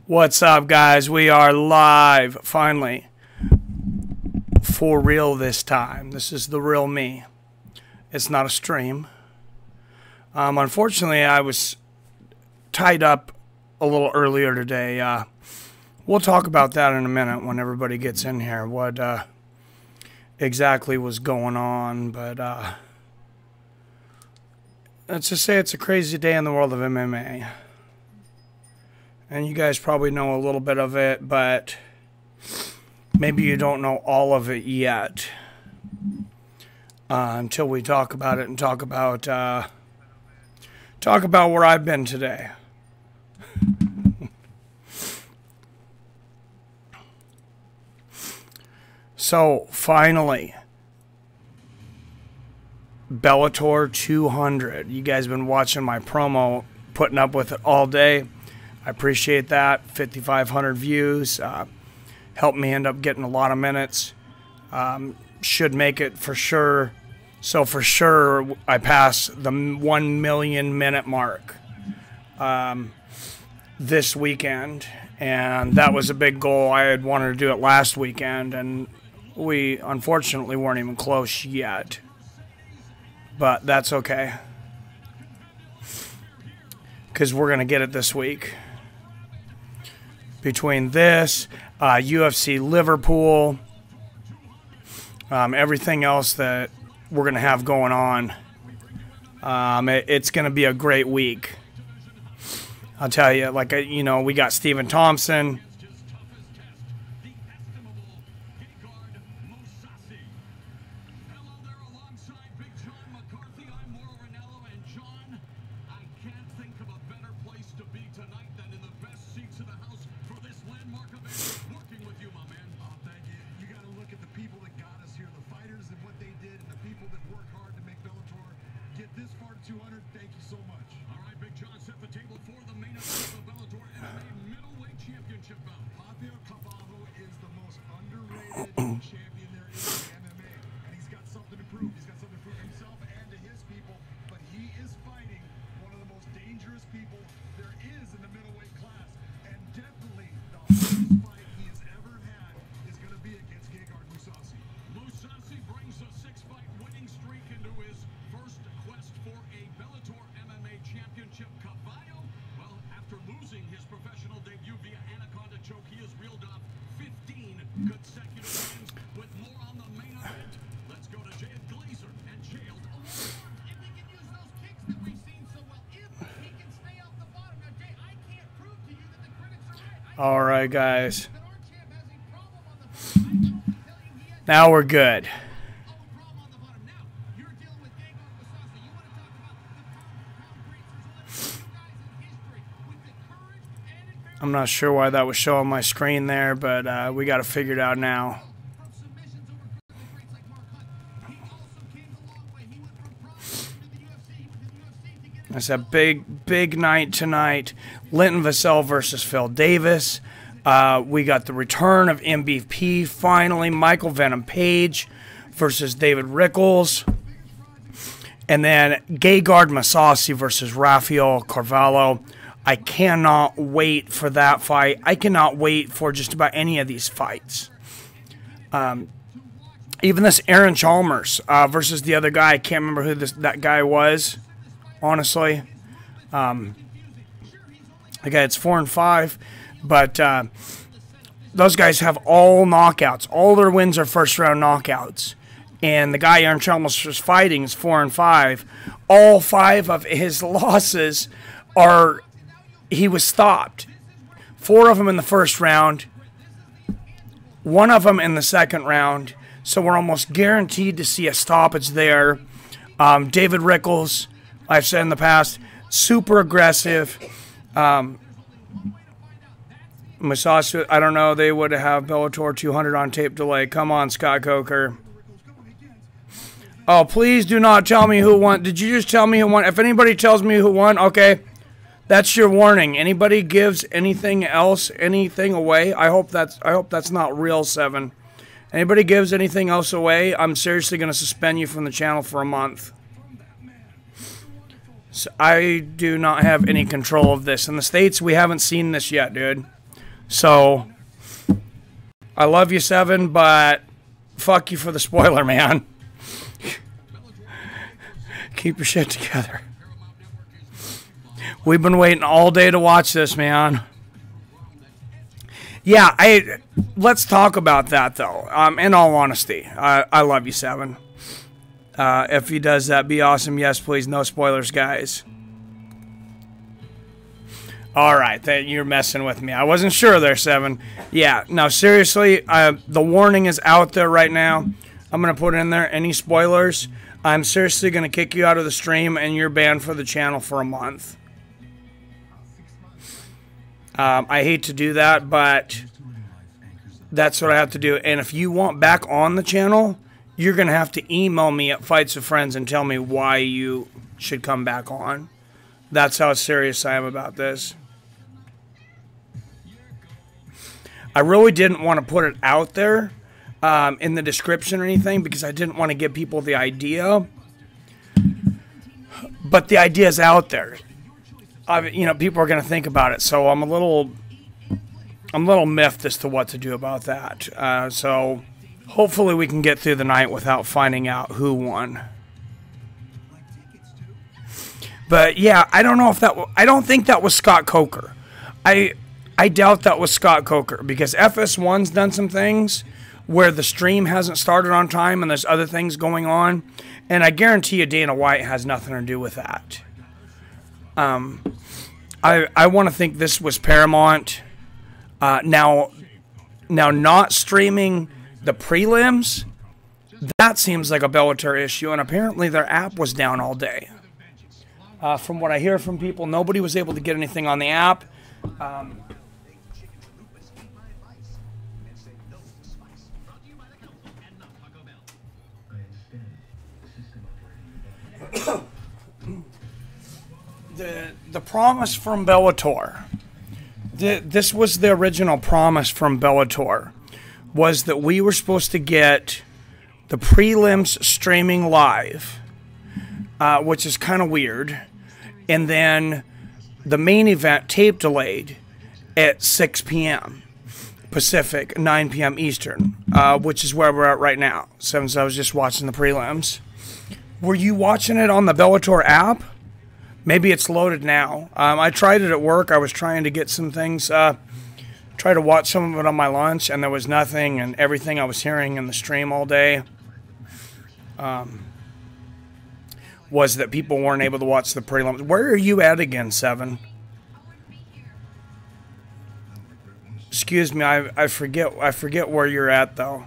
What's up, guys? We are live, finally. For real this time. This is the real me. It's not a stream. Unfortunately, I was tied up a little earlier today. We'll talk about that in a minute when everybody gets in here, what exactly was going on. But let's just say it's a crazy day in the world of MMA. And you guys probably know a little bit of it, but maybe you don't know all of it yet. Until we talk about it and talk about where I've been today. So, finally, Bellator 200. You guys have been watching my promo, putting up with it all day. I appreciate that. 5,500 views. Helped me end up getting a lot of minutes. Should make it for sure. So for sure, I pass the 1 million minute mark this weekend. And that was a big goal. I had wanted to do it last weekend, and we unfortunately weren't even close yet. But that's okay, because we're going to get it this week. Between this, UFC Liverpool, everything else that we're going to have going on, it's going to be a great week. I'll tell you, like, you know, we got Stephen Thompson. All right, guys. Now we're good. I'm not sure why that was showing my screen there, but we got it figured out now. It's a big night tonight. Linton Vassell versus Phil Davis. We got the return of MVP finally. Michael Venom Page versus David Rickles. And then Gegard Mousasi versus Rafael Carvalho. I cannot wait for that fight. I cannot wait for just about any of these fights. Even this Aaron Chalmers versus the other guy. I can't remember who that guy was, honestly. Okay, it's 4-5, but those guys have all knockouts. All their wins are first-round knockouts. And the guy Aaron Chalmers was fighting is 4-5. All 5 of his losses are, he was stopped. 4 of them in the first round, 1 of them in the second round. So we're almost guaranteed to see a stoppage there. David Rickles, I've said in the past, super aggressive. Mousasi, I don't know, they would have Bellator 200 on tape delay. Come on, Scott Coker. Oh, please do not tell me who won. Did you just tell me who won? If anybody tells me who won, okay, that's your warning. Anybody gives anything else, anything away, I hope that's not real, 7. Anybody gives anything else away, I'm seriously going to suspend you from the channel for a month. So I do not have any control of this. In the States, we haven't seen this yet, dude. So, I love you, Seven, but fuck you for the spoiler, man. Keep your shit together. We've been waiting all day to watch this, man. Yeah, let's talk about that, though. In all honesty, I love you, Seven. If he does that, be awesome. Yes, please. No spoilers, guys. All right, you're messing with me. I wasn't sure there, Seven. Yeah, no, seriously, the warning is out there right now. I'm going to put in there any spoilers. I'm seriously going to kick you out of the stream, and you're banned for the channel for a month. I hate to do that, but that's what I have to do. And if you want back on the channel, you're going to have to email me at Fights with Friends and tell me why you should come back on. That's how serious I am about this. I really didn't want to put it out there in the description or anything because I didn't want to give people the idea. But the idea is out there. You know, people are going to think about it. So I'm a little miffed as to what to do about that. So hopefully we can get through the night without finding out who won. But yeah, I don't know if I don't think that was Scott Coker. I doubt that was Scott Coker because FS1's done some things where the stream hasn't started on time and there's other things going on. And I guarantee you Dana White has nothing to do with that. I want to think this was Paramount. Now not streaming the prelims, that seems like a Bellator issue. And apparently their app was down all day. From what I hear from people, nobody was able to get anything on the app. The promise from Bellator, this was the original promise from Bellator, was that we were supposed to get the prelims streaming live, which is kind of weird, and then the main event tape delayed at 6 p.m. Pacific, 9 p.m. Eastern, which is where we're at right now, since I was just watching the prelims. Were you watching it on the Bellator app? Maybe it's loaded now. I tried it at work. I was trying to get some things, try to watch some of it on my lunch, and there was nothing, and everything I was hearing in the stream all day was that people weren't able to watch the prelims. Where are you at again, Seven? Excuse me, I forget where you're at, though.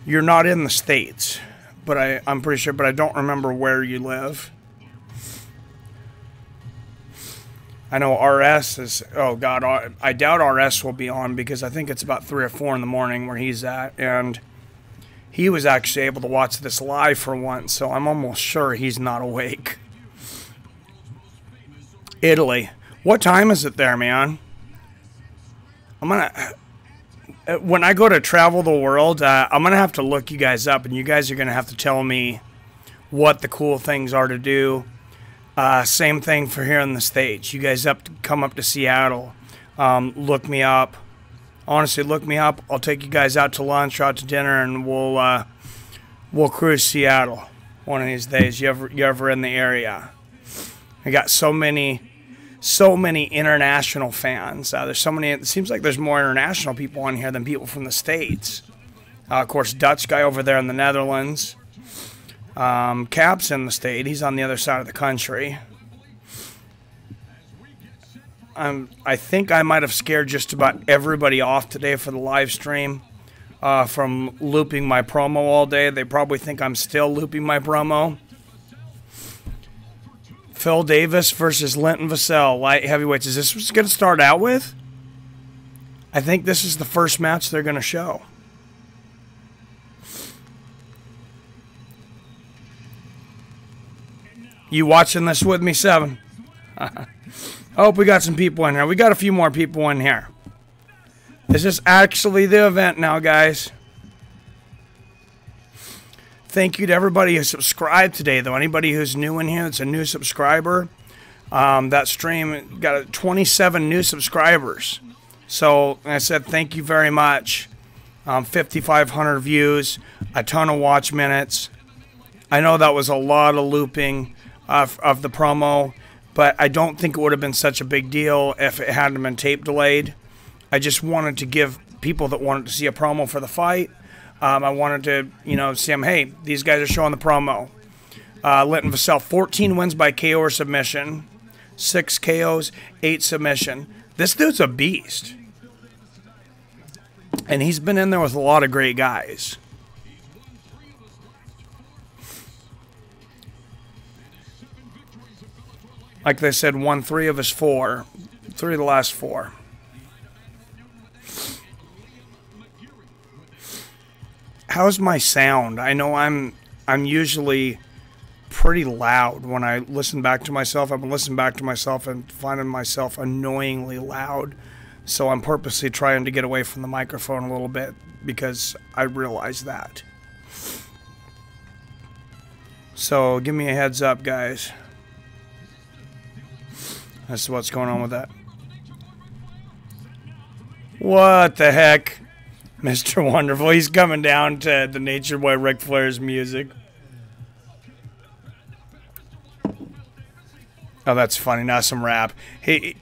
You're not in the States, but I'm pretty sure, but I don't remember where you live. I know RS is, oh God, I doubt RS will be on because I think it's about 3 or 4 in the morning where he's at, and he was actually able to watch this live for once, so I'm almost sure he's not awake. Italy. What time is it there, man? When I go to travel the world, I'm going to have to look you guys up, and you guys are going to have to tell me what the cool things are to do. Same thing for here in the States. You guys come up to Seattle. Look me up. Honestly, look me up. I'll take you guys out to lunch or out to dinner, and we'll cruise Seattle one of these days. You ever in the area? I got so many international fans. There's so many. It seems like there's more international people on here than people from the States. Of course, Dutch guy over there in the Netherlands. Cap's in the state. He's on the other side of the country. I think I might have scared just about everybody off today for the live stream from looping my promo all day. They probably think I'm still looping my promo. Phil Davis versus Linton Vassell, light heavyweights. Is this what's going to start out with? I think this is the first match they're going to show. You watching this with me, Seven? I hope we got some people in here. We got a few more people in here. This is actually the event now, guys. Thank you to everybody who subscribed today, though. Anybody who's new in here, that's a new subscriber, That stream got 27 new subscribers. So I said, thank you very much. 5,500 views, a ton of watch minutes. I know that was a lot of looping of the promo, but I don't think it would have been such a big deal if it hadn't been tape delayed. I just wanted to give people that wanted to see a promo for the fight. I wanted to, see them, hey, these guys are showing the promo. Linton Vassell, 14 wins by KO or submission, 6 KOs, 8 submission. This dude's a beast. And he's been in there with a lot of great guys. Like they said, won 3 of his 4. 3 of the last 4. How's my sound? I know I'm usually pretty loud when I listen back to myself. I've been listening back to myself and finding myself annoyingly loud. So I'm purposely trying to get away from the microphone a little bit because I realize that. So give me a heads up, guys. That's what's going on with that. What the heck? Mr. Wonderful. He's coming down to the Nature Boy Ric Flair's music. Oh, that's funny. Now some rap. He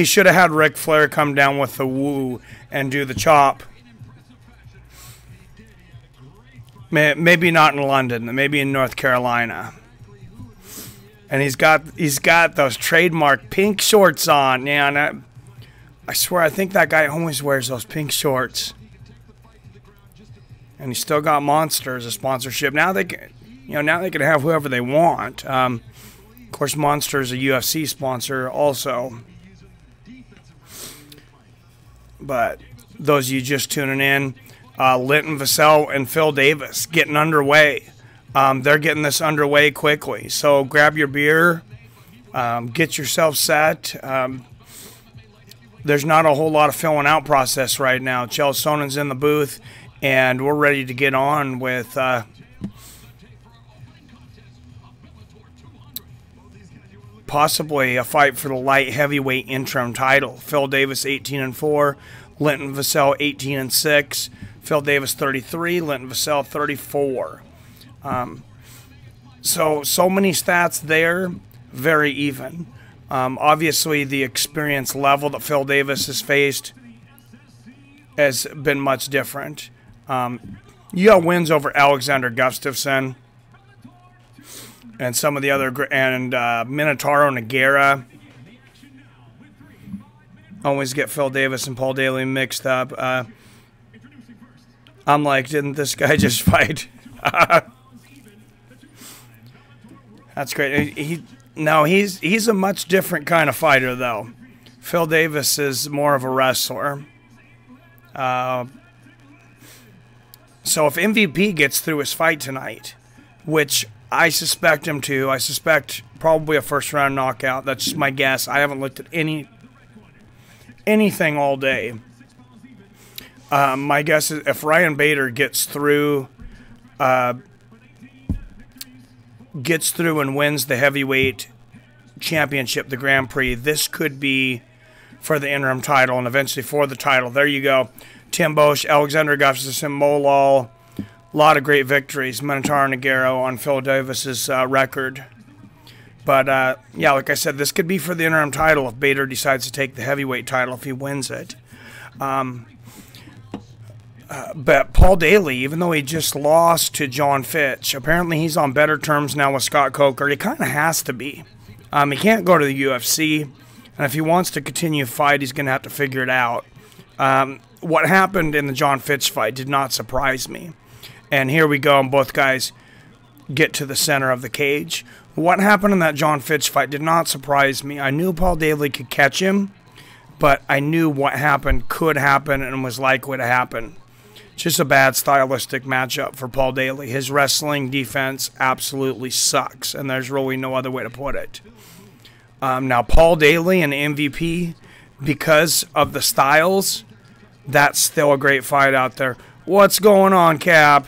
should have had Ric Flair come down with the woo and do the chop. Maybe not in London. Maybe in North Carolina. And he's got those trademark pink shorts on. Yeah, and I swear I think that guy always wears those pink shorts. And he's still got Monster as a sponsorship. Now they can, now they can have whoever they want. Of course, Monster is a UFC sponsor also. But those of you just tuning in, Linton Vassell and Phil Davis getting underway. They're getting this underway quickly. So grab your beer, get yourself set. There's not a whole lot of filling out process right now. Chael Sonnen's in the booth, and we're ready to get on with possibly a fight for the light heavyweight interim title. Phil Davis 18-4, Linton Vassell 18-6, Phil Davis 33, Linton Vassell 34. So many stats there, very even. Obviously, the experience level that Phil Davis has faced has been much different. You got wins over Alexander Gustafsson and some of the other, and Minotauro Nogueira. Always get Phil Davis and Paul Daly mixed up. I'm like, didn't this guy just fight? That's great. He's a much different kind of fighter, though. Phil Davis is more of a wrestler. So if MVP gets through his fight tonight, which I suspect him to, I suspect probably a first-round knockout. That's just my guess. I haven't looked at anything all day. My guess is if Ryan Bader gets through and wins the heavyweight championship, the Grand Prix, this could be for the interim title and eventually for the title. There you go. Tim Bosch, Alexander Gustafsson, Molal, a lot of great victories. Minotauro Nogueira on Phil Davis's record. But, yeah, like I said, this could be for the interim title if Bader decides to take the heavyweight title if he wins it. But Paul Daly, even though he just lost to John Fitch, apparently he's on better terms now with Scott Coker. He kind of has to be. He can't go to the UFC, and if he wants to continue to fight, he's going to have to figure it out. What happened in the John Fitch fight did not surprise me. And here we go, and both guys get to the center of the cage. What happened in that John Fitch fight did not surprise me. I knew Paul Daly could catch him, but I knew what happened could happen and was likely to happen. Just a bad stylistic matchup for Paul Daly. His wrestling defense absolutely sucks, and there's really no other way to put it. Now, Paul Daly and MVP, because of the styles, that's still a great fight out there. What's going on, Cap?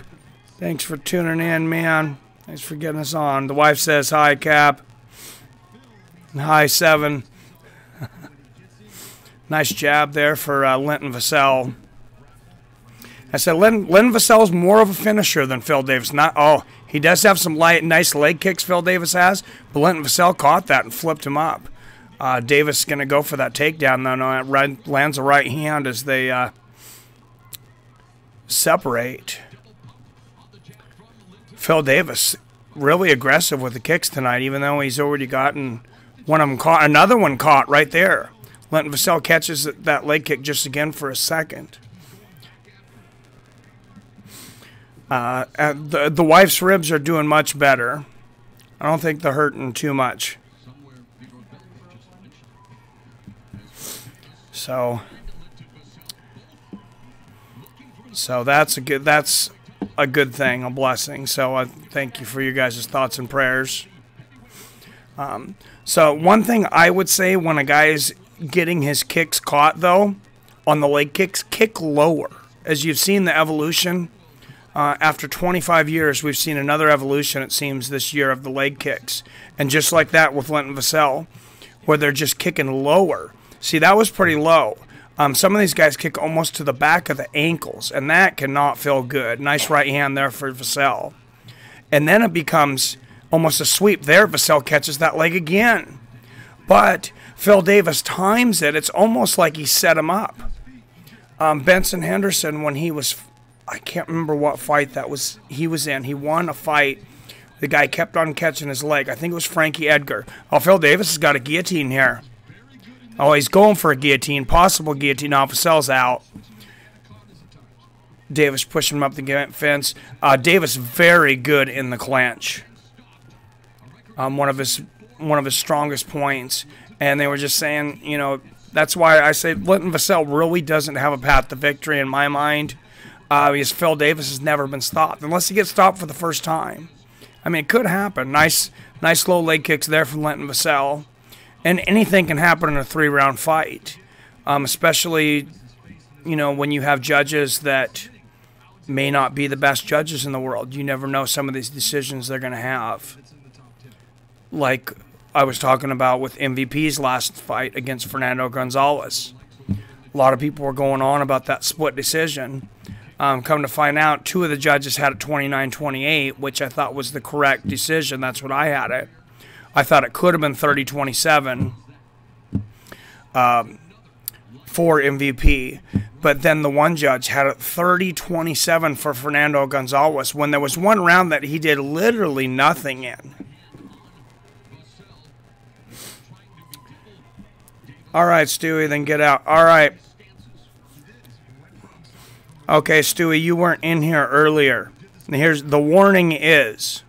Thanks for tuning in, man. Thanks for getting us on. The wife says hi, Cap. High 7. Nice jab there for Linton Vassell. I said Linton Vassell's more of a finisher than Phil Davis. He does have some nice leg kicks, Phil Davis has, but Linton Vassell caught that and flipped him up. Davis is going to go for that takedown, though. No, it lands a right hand as they separate. Phil Davis really aggressive with the kicks tonight, even though he's already gotten one of them caught. Another one caught right there. Linton Vassell catches that leg kick just again for a second. The wife's ribs are doing much better. I don't think they're hurting too much. So that's a good thing, a blessing. So I thank you for you guys' thoughts and prayers. So one thing I would say when a guy is getting his kicks caught, though, on the leg kicks, kick lower. As you've seen the evolution, after 25 years, we've seen another evolution, it seems, this year of the leg kicks. And just like that with Linton Vassell, where they're just kicking lower. See, that was pretty low. Some of these guys kick almost to the back of the ankles, and that cannot feel good. Nice right hand there for Vassell. And then it becomes almost a sweep there. Vassell catches that leg again. But Phil Davis times it. It's almost like he set him up. Benson Henderson, when he was, I can't remember what fight he was in. He won a fight. The guy kept on catching his leg. I think it was Frankie Edgar. Oh, Phil Davis has got a guillotine here. Oh, he's going for a guillotine, possible guillotine. Now Vassell's out. Davis pushing him up the fence. Davis very good in the clinch. One of his strongest points. And they were just saying, you know, that's why I say Linton Vassell really doesn't have a path to victory in my mind. Because Phil Davis has never been stopped, unless he gets stopped for the first time. I mean, it could happen. Nice low leg kicks there from Linton Vassell. And anything can happen in a 3-round fight, especially, you know, when you have judges that may not be the best judges in the world. You never know some of these decisions they're going to have. Like I was talking about with MVP's last fight against Fernando Gonzalez. A lot of people were going on about that split decision. Come to find out, 2 of the judges had it 29-28, which I thought was the correct decision. That's what I had it. I thought it could have been 30-27 for MVP. But then the one judge had it 30-27 for Fernando Gonzalez when there was one round that he did literally nothing in. All right, Stewie, then get out. All right. Okay, Stewie, you weren't in here earlier. And here's the warning is,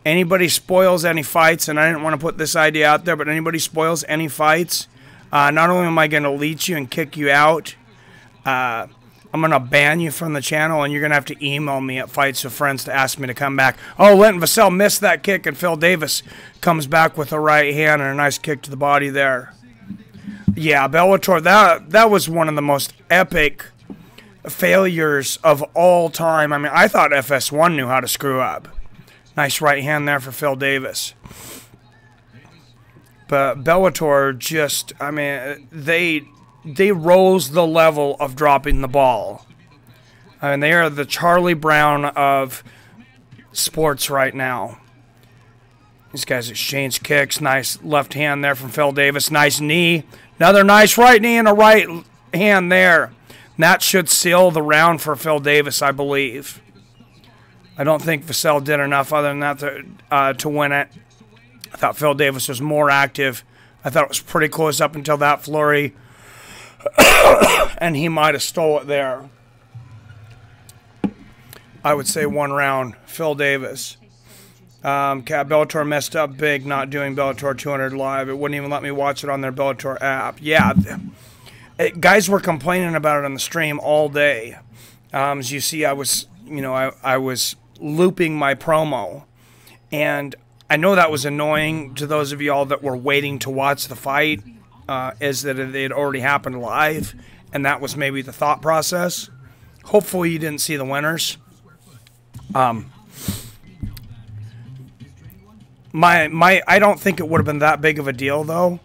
anybody spoils any fights, and I didn't want to put this idea out there, but anybody spoils any fights, not only am I going to leech you and kick you out, I'm going to ban you from the channel, and you're going to have to email me at Fights with Friends to ask me to come back. Oh, Linton Vassell missed that kick, and Phil Davis comes back with a right hand and a nice kick to the body there. Yeah, Bellator, that was one of the most epic failures of all time. I mean, I thought FS1 knew how to screw up. Nice right hand there for Phil Davis. But Bellator just, I mean, they rose the level of dropping the ball. I mean, they are the Charlie Brown of sports right now. These guys exchange kicks. Nice left hand there from Phil Davis. Nice knee. Another nice right knee and a right hand there. And that should seal the round for Phil Davis, I believe. I don't think Vassell did enough other than that to win it. I thought Phil Davis was more active. I thought it was pretty close up until that flurry. And he might have stole it there. I would say 1 round, Phil Davis. Bellator messed up big not doing Bellator 200 live. It wouldn't even let me watch it on their Bellator app. Yeah, guys were complaining about it on the stream all day. As you see, I was looping my promo, and I know that was annoying to those of y'all that were waiting to watch the fight, is that it had already happened live, and that was maybe the thought process. Hopefully you didn't see the winners. I don't think it would have been that big of a deal though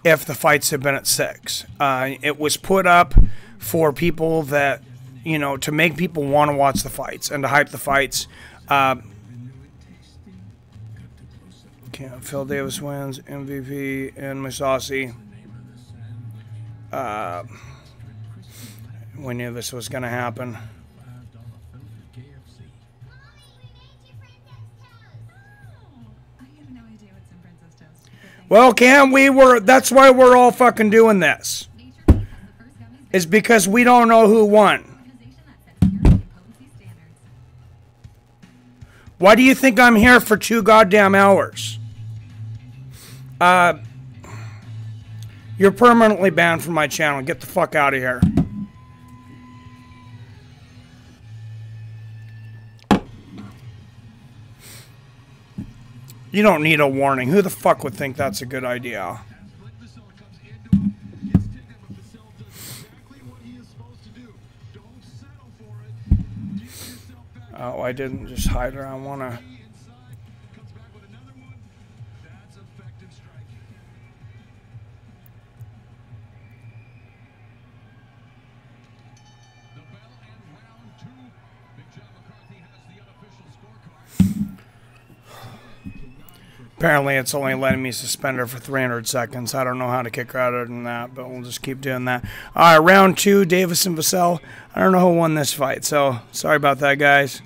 if the fights had been at 6. It was put up for people that, you know, to make people want to watch the fights and to hype the fights. Phil Davis wins MVP and Mousasi. We knew this was going to happen. Well, Cam, that's why we're all fucking doing this. Is because we don't know who won. Why do you think I'm here for 2 goddamn hours? You're permanently banned from my channel. Get the fuck out of here. You don't need a warning. Who the fuck would think that's a good idea? Oh, I didn't just hide her. I want to... Apparently, it's only letting me suspend her for 300 seconds. I don't know how to kick her out than that, but we'll just keep doing that. All right, round 2, Davis and Vassell. I don't know who won this fight, so sorry about that, guys.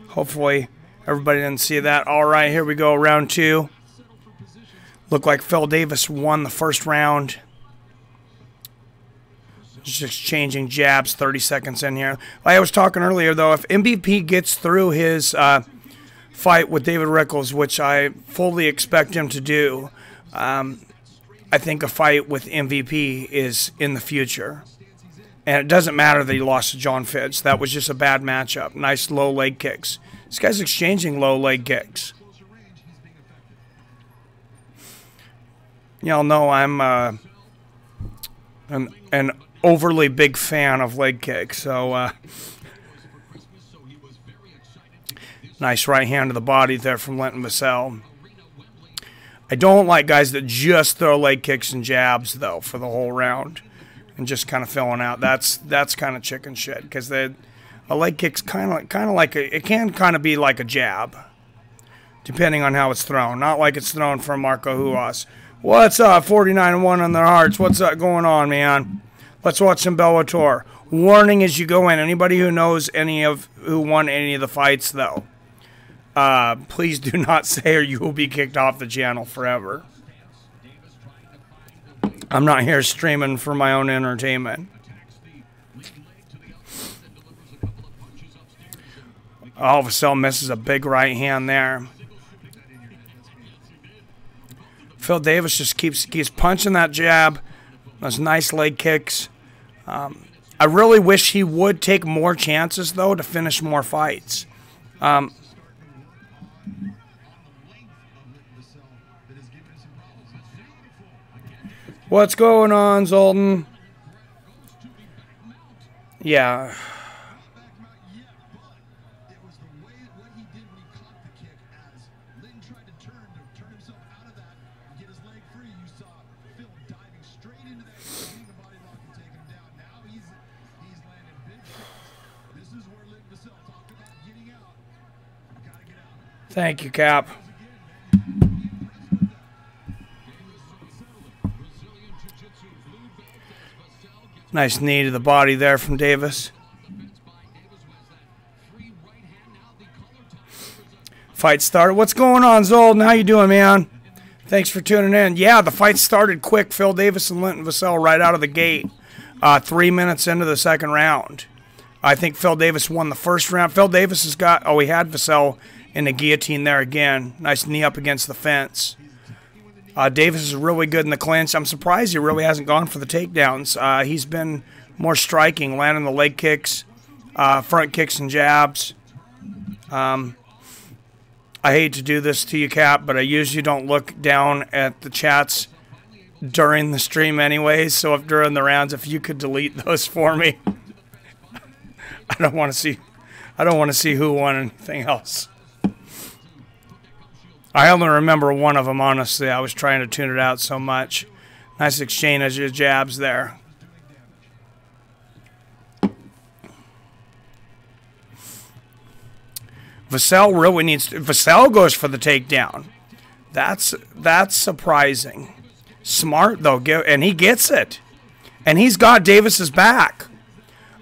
Hopefully, everybody didn't see that. All right, here we go, round 2. Looked like Phil Davis won the first round. Just exchanging jabs, 30 seconds in here. Like I was talking earlier, though, if MVP gets through his... fight with David Rickles, which I fully expect him to do. I think a fight with MVP is in the future. And it doesn't matter that he lost to John Fitz. That was just a bad matchup. Nice low leg kicks. This guy's exchanging low leg kicks. Y'all know I'm an overly big fan of leg kicks, so... Nice right hand to the body there from Linton Vassell. I don't like guys that just throw leg kicks and jabs, though, for the whole round. And just kind of filling out. That's kind of chicken shit. Because a leg kick's kind of like it can kind of be like a jab. Depending on how it's thrown. Not like it's thrown from Marco Huas. What's up? 49-1 on their hearts. What's up going on, man? Let's watch some Bellator. Warning as you go in. Anybody who knows who won any of the fights, though. Please do not say or you will be kicked off the channel forever. I'm not here streaming for my own entertainment. Oh, Vassell misses a big right hand there. Phil Davis just keeps punching that jab. Those nice leg kicks. I really wish he would take more chances, though, to finish more fights. What's going on, Zoltan? Yeah. Thank you, Cap. Nice knee to the body there from Davis. Fight started. What's going on, Zoltan? How you doing, man? Thanks for tuning in. Yeah, the fight started quick. Phil Davis and Linton Vassell right out of the gate. 3 minutes into the second round. I think Phil Davis won the first round. Phil Davis has got... Oh, he had Vassell in the guillotine there again. Nice knee up against the fence. Davis is really good in the clinch. I'm surprised he really hasn't gone for the takedowns. He's been more striking, landing the leg kicks, front kicks and jabs. I hate to do this to you, Cap, but I usually don't look down at the chats during the stream anyways. So if during the rounds, if you could delete those for me. I don't want to see who won anything else. I only remember one of them, honestly. I was trying to tune it out so much. Nice exchange of jabs there. Vassell really needs to... Vassell goes for the takedown. That's surprising. Smart, though, and he gets it. And he's got Davis's back.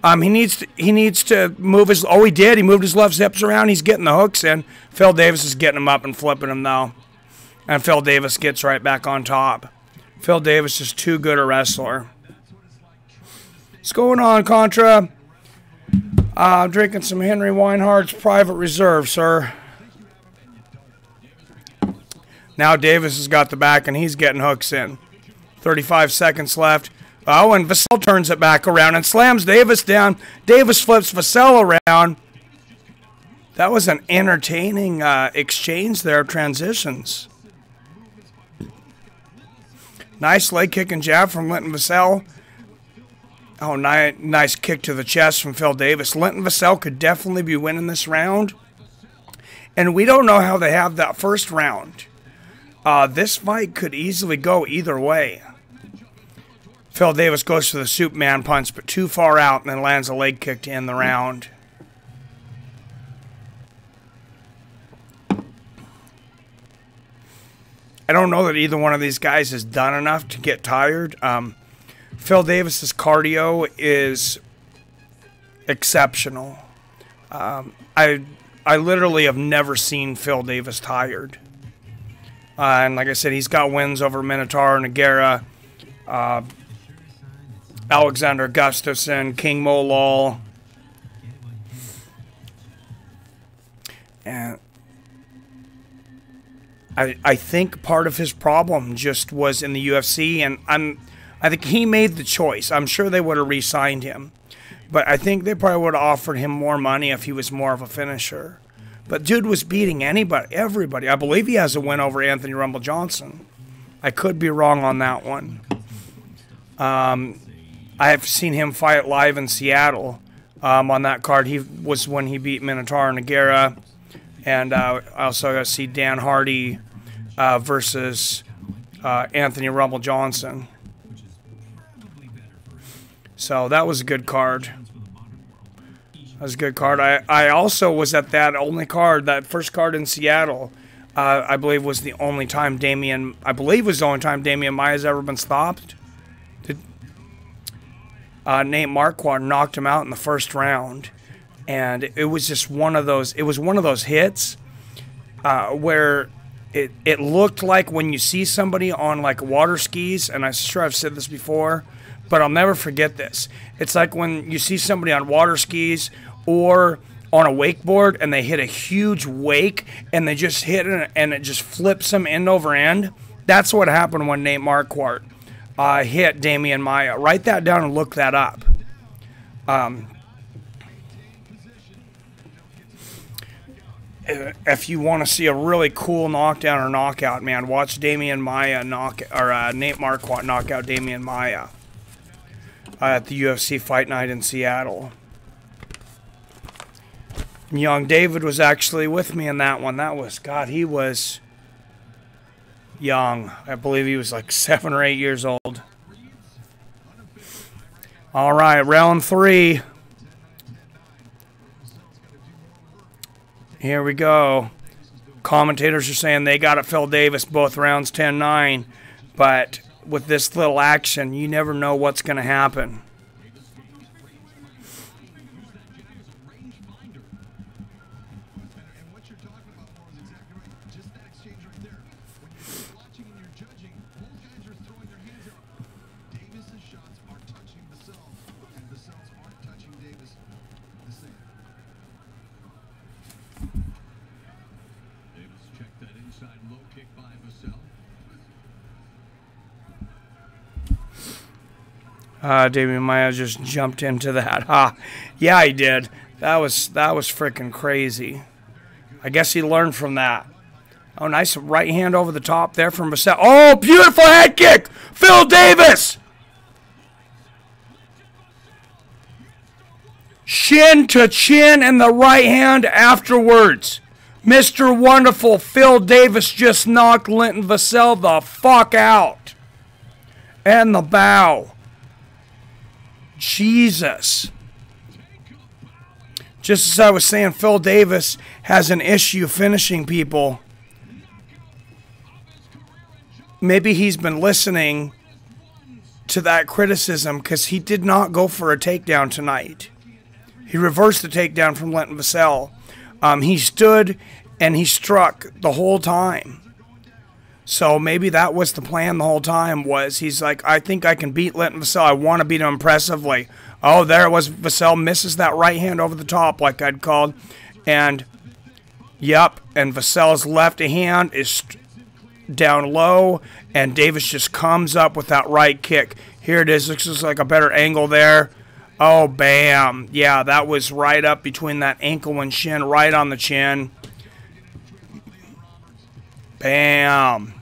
He needs to move his... Oh, he did. He moved his left hips around. He's getting the hooks in. Phil Davis is getting him up and flipping him, though. And Phil Davis gets right back on top. Phil Davis is too good a wrestler. What's going on, Contra? I'm drinking some Henry Weinhardt's Private Reserve, sir. Now Davis has got the back, and he's getting hooks in. 35 seconds left. Oh, and Vassell turns it back around and slams Davis down. Davis flips Vassell around. That was an entertaining exchange there of transitions. Nice leg kick and jab from Linton Vassell. Oh, nice kick to the chest from Phil Davis. Linton Vassell could definitely be winning this round. And we don't know how they have that first round. This fight could easily go either way. Phil Davis goes for the Superman punch, but too far out, and then lands a leg kick to end the round. I don't know that either one of these guys has done enough to get tired. Phil Davis's cardio is exceptional. I literally have never seen Phil Davis tired. And like I said, he's got wins over Minotaur, Nogueira, Alexander Gustafsson, King Molol. And I think part of his problem just was in the UFC, and I think he made the choice. I'm sure they would have re-signed him, but I think they probably would have offered him more money if he was more of a finisher. But dude was beating everybody. I believe he has a win over Anthony Rumble Johnson. I could be wrong on that one. I have seen him fight live in Seattle. On that card, he was when he beat Minotaur Nogueira, and I also got to see Dan Hardy versus Anthony Rumble Johnson. So that was a good card. That was a good card. I also was at that only card, that first card in Seattle. I believe was the only time Damian Maia's ever been stopped. Nate Marquardt knocked him out in the first round, and it was just one of those. It was one of those hits where it looked like when you see somebody on like water skis, and I'm sure I've said this before, but I'll never forget this. It's like when you see somebody on water skis or on a wakeboard and they hit a huge wake and they just hit it and it just flips them end over end. That's what happened when Nate Marquardt hit Damian Maia. Write that down and look that up. If you want to see a really cool knockdown or knockout, man, watch Damian Maia Nate Marquardt knock out Damian Maia at the UFC Fight Night in Seattle. Young David was actually with me in that one. That was, God, he was young. I believe he was like 7 or 8 years old. All right, round 3. Here we go. Commentators are saying they got it, Phil Davis, both rounds 10-9. But with this little action, you never know what's going to happen. Damian Maia just jumped into that. Yeah, he did. That was freaking crazy. I guess he learned from that. Oh, nice right hand over the top there from Vassell. Oh, beautiful head kick! Phil Davis! Shin to chin and the right hand afterwards. Mr. Wonderful Phil Davis just knocked Linton Vassell the fuck out. And the bow. Jesus. Just as I was saying, Phil Davis has an issue finishing people. Maybe he's been listening to that criticism because he did not go for a takedown tonight. He reversed the takedown from Linton Vassell. He stood and he struck the whole time. So maybe that was the plan the whole time, was he's like, I think I can beat Linton Vassell. I want to beat him impressively. Oh, there it was. Vassell misses that right hand over the top like I'd called. And, yep, and Vassell's left hand is down low, and Davis just comes up with that right kick. Here it is. Looks like a better angle there. Oh, bam. Yeah, that was right up between that ankle and shin, right on the chin. Bam.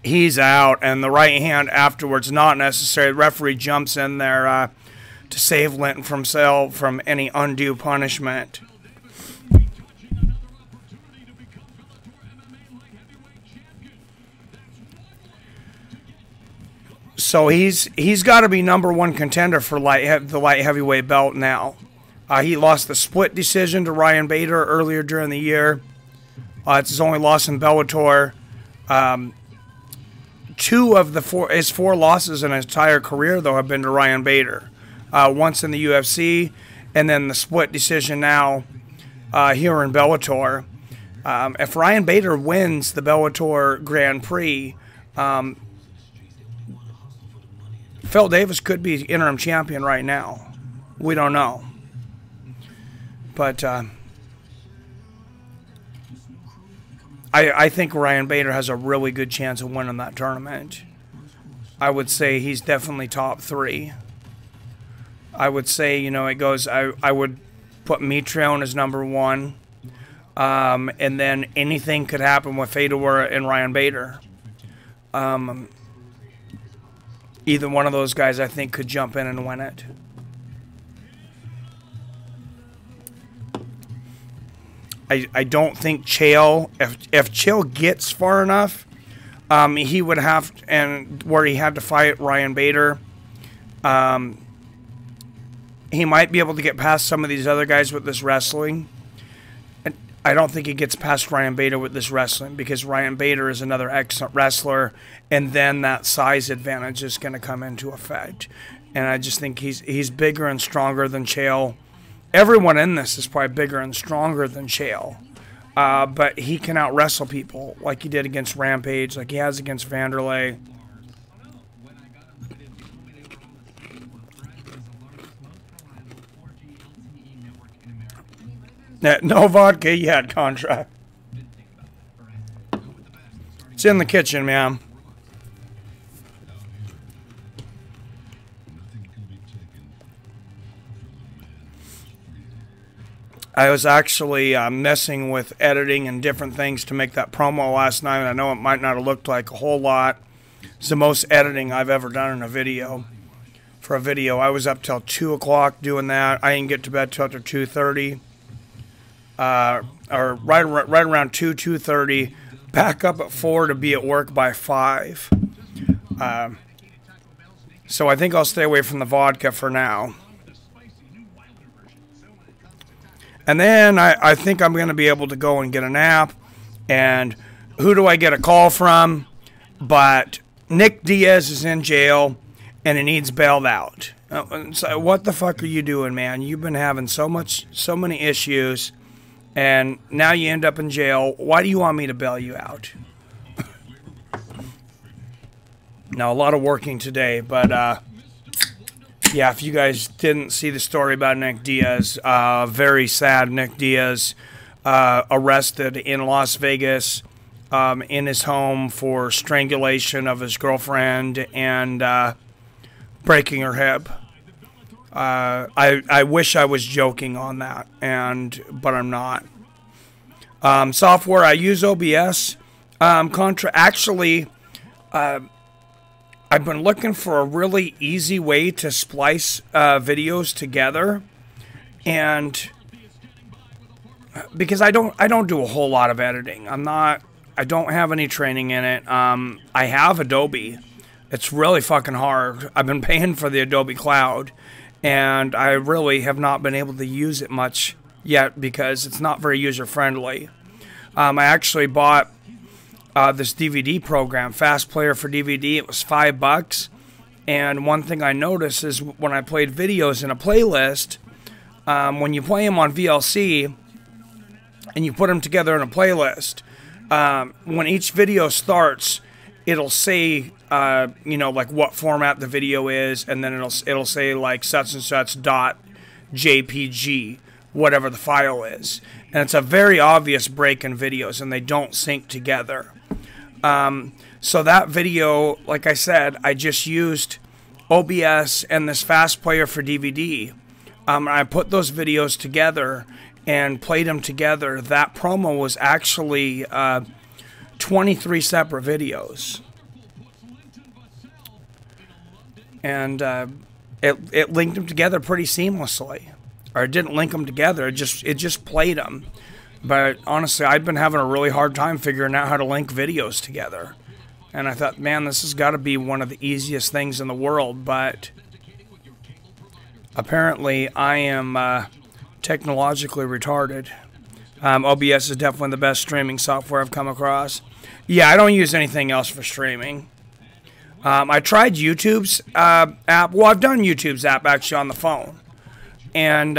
He's out, and the right hand afterwards, not necessary. The referee jumps in there to save Linton from any undue punishment. So he's got to be #1 contender for the light heavyweight belt now. He lost the split decision to Ryan Bader earlier during the year. It's his only loss in Bellator. 2 of his 4 losses in his entire career, though, have been to Ryan Bader. Once in the UFC, and then the split decision now here in Bellator. If Ryan Bader wins the Bellator Grand Prix, Phil Davis could be interim champion right now. We don't know. But I think Ryan Bader has a really good chance of winning that tournament. I would say he's definitely top 3. I would say, you know, it goes, I would put Mitrione as #1. And then anything could happen with Fedor and Ryan Bader. Either one of those guys, I think, could jump in and win it. I don't think Chael, if Chael gets far enough, he would have, and where he had to fight Ryan Bader, he might be able to get past some of these other guys with this wrestling. I don't think he gets past Ryan Bader with this wrestling, because Ryan Bader is another excellent wrestler, and then that size advantage is going to come into effect. And I just think he's bigger and stronger than Chael. Everyone in this is probably bigger and stronger than Chael. But he can out-wrestle people like he did against Rampage, like he has against Vanderlei. No vodka yet, Contra. It's in the kitchen, ma'am. I was actually messing with editing and different things to make that promo last night. I know it might not have looked like a whole lot. It's the most editing I've ever done in a video. For a video, I was up till 2 o'clock doing that. I didn't get to bed till after 2:30. Or right around 2:30, back up at 4 to be at work by 5. So I think I'll stay away from the vodka for now. And then I think I'm going to be able to go and get a nap. And who do I get a call from? But Nick Diaz is in jail, and he needs bailed out. So what the fuck are you doing, man? You've been having so many issues, and now you end up in jail. Why do you want me to bail you out? Now, a lot of working today, but yeah, if you guys didn't see the story about Nick Diaz, very sad. Nick Diaz arrested in Las Vegas in his home for strangulation of his girlfriend and breaking her hip. I wish I was joking on that, but I'm not. Software, I use OBS. Actually, I've been looking for a really easy way to splice videos together, and because I don't do a whole lot of editing. I don't have any training in it. I have Adobe. It's really fucking hard. I've been paying for the Adobe Cloud, and I really have not been able to use it much yet because it's not very user-friendly. I actually bought this DVD program, Fast Player for DVD. It was $5. And one thing I noticed is when I played videos in a playlist, when you play them on VLC and you put them together in a playlist, when each video starts, it'll say, you know, like what format the video is, and then it'll say like such and such dot JPG, whatever the file is. And it's a very obvious break in videos, and they don't sync together. So that video, like I said, I just used OBS and this Fast Player for DVD. I put those videos together and played them together. That promo was actually 23 separate videos. And it linked them together pretty seamlessly. Or it didn't link them together, it just played them. But honestly, I've been having a really hard time figuring out how to link videos together. And I thought, man, this has got to be one of the easiest things in the world. But apparently, I am technologically retarded. OBS is definitely the best streaming software I've come across. Yeah, I don't use anything else for streaming. I tried YouTube's app. Well, I've done YouTube's app actually on the phone. And,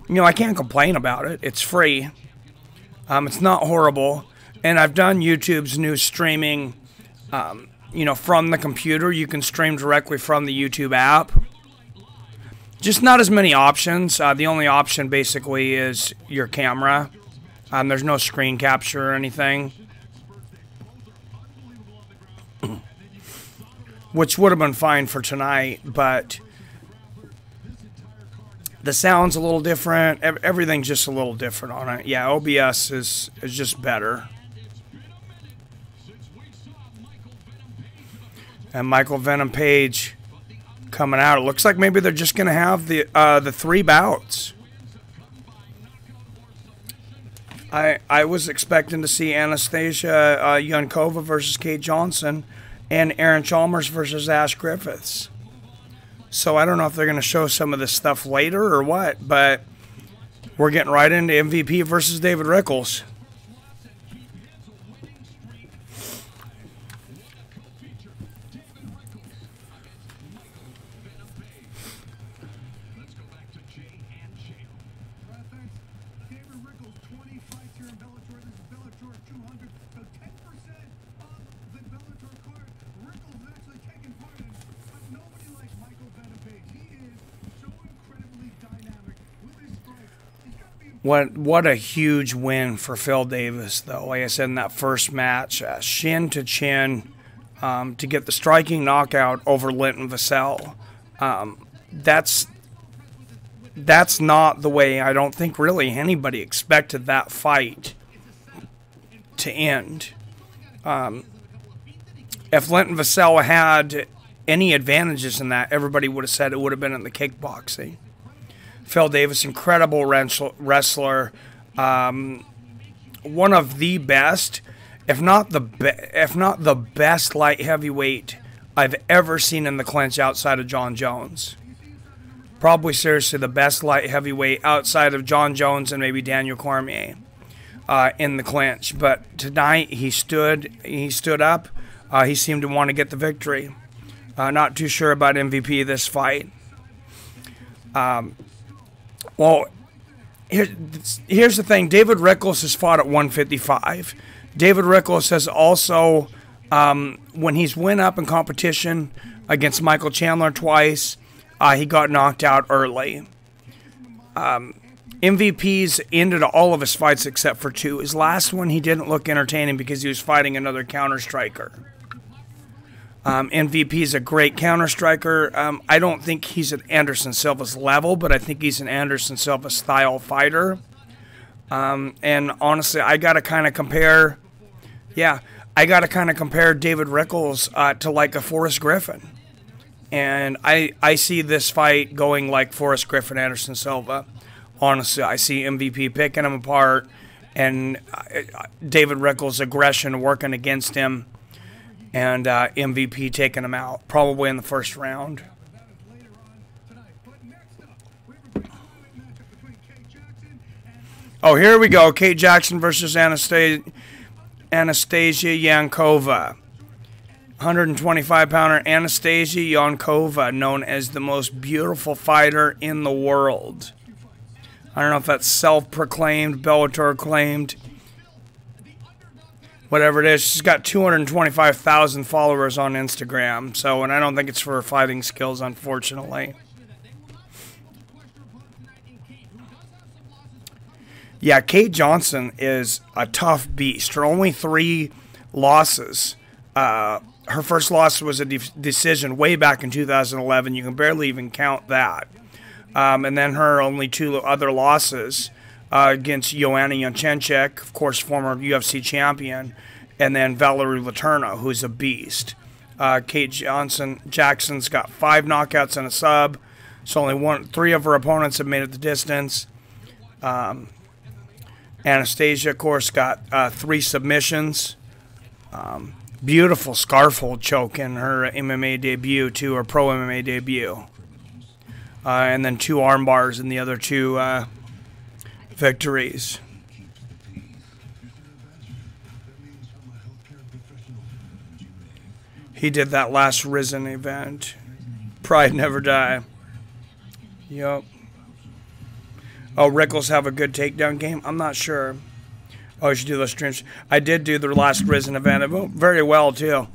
you know, I can't complain about it. It's free. It's not horrible. And I've done YouTube's new streaming, you know, from the computer. You can stream directly from the YouTube app. Just not as many options. The only option basically is your camera. There's no screen capture or anything. Which would have been fine for tonight, but the sound's a little different. Everything's just a little different on it. Yeah, OBS is just better. And Michael Venom Page coming out. It looks like maybe they're just going to have the 3 bouts. I was expecting to see Anastasia Yankova versus Kate Johnson and Aaron Chalmers versus Ash Griffiths. So I don't know if they're going to show some of this stuff later or what, but we're getting right into MVP versus David Rickles. What a huge win for Phil Davis, though. Like I said, in that first match, shin to chin, to get the striking knockout over Linton Vassell. That's not the way I don't think really anybody expected that fight to end. If Linton Vassell had any advantages in that, everybody would have said it would have been in the kickboxing. Phil Davis, incredible wrestler, one of the best, if not the best light heavyweight I've ever seen in the clinch outside of John Jones. Probably seriously the best light heavyweight outside of John Jones and maybe Daniel Cormier in the clinch. But tonight he stood up. He seemed to want to get the victory. Not too sure about MVP this fight. Well, here's the thing. David Rickles has fought at 155. David Rickles has also, when he's went up in competition against Michael Chandler twice, he got knocked out early. MVP's ended all of his fights except for 2. His last one, he didn't look entertaining because he was fighting another counter-striker. MVP's a great counter-striker. I don't think he's at Anderson Silva's level, but I think he's an Anderson Silva style fighter. And honestly, I got to kind of compare, David Rickles to like a Forrest Griffin. And I see this fight going like Forrest Griffin, Anderson Silva. honestly, I see MVP picking him apart, and David Rickles' aggression working against him, and MVP taking him out, probably in the first round. Oh, here we go. Kate Jackson versus Anastasia Yankova. 125-pounder Anastasia Yankova, known as the most beautiful fighter in the world. I don't know if that's self-proclaimed, Bellator claimed, whatever it is. She's got 225,000 followers on Instagram, so, and I don't think it's for her fighting skills, unfortunately. Yeah, Kate Johnson is a tough beast. Her only 3 losses. Her first loss was a decision way back in 2011. You can barely even count that. And then her only 2 other losses against Joanna Jędrzejczyk, of course, former UFC champion, and then Valerie Letourneau, who's a beast. Kate Jackson's got 5 knockouts and a sub. So only 3 of her opponents have made it the distance. Anastasia, of course, got 3 submissions. Beautiful scarf hold choke in her MMA debut, too, her pro MMA debut. And then 2 arm bars in the other 2 victories. He did that last Risen event. Pride Never Die. Yup. Oh, Rickles have a good takedown game? I'm not sure. Oh, I should do those streams. I did do the last Risen event. It went very well, too.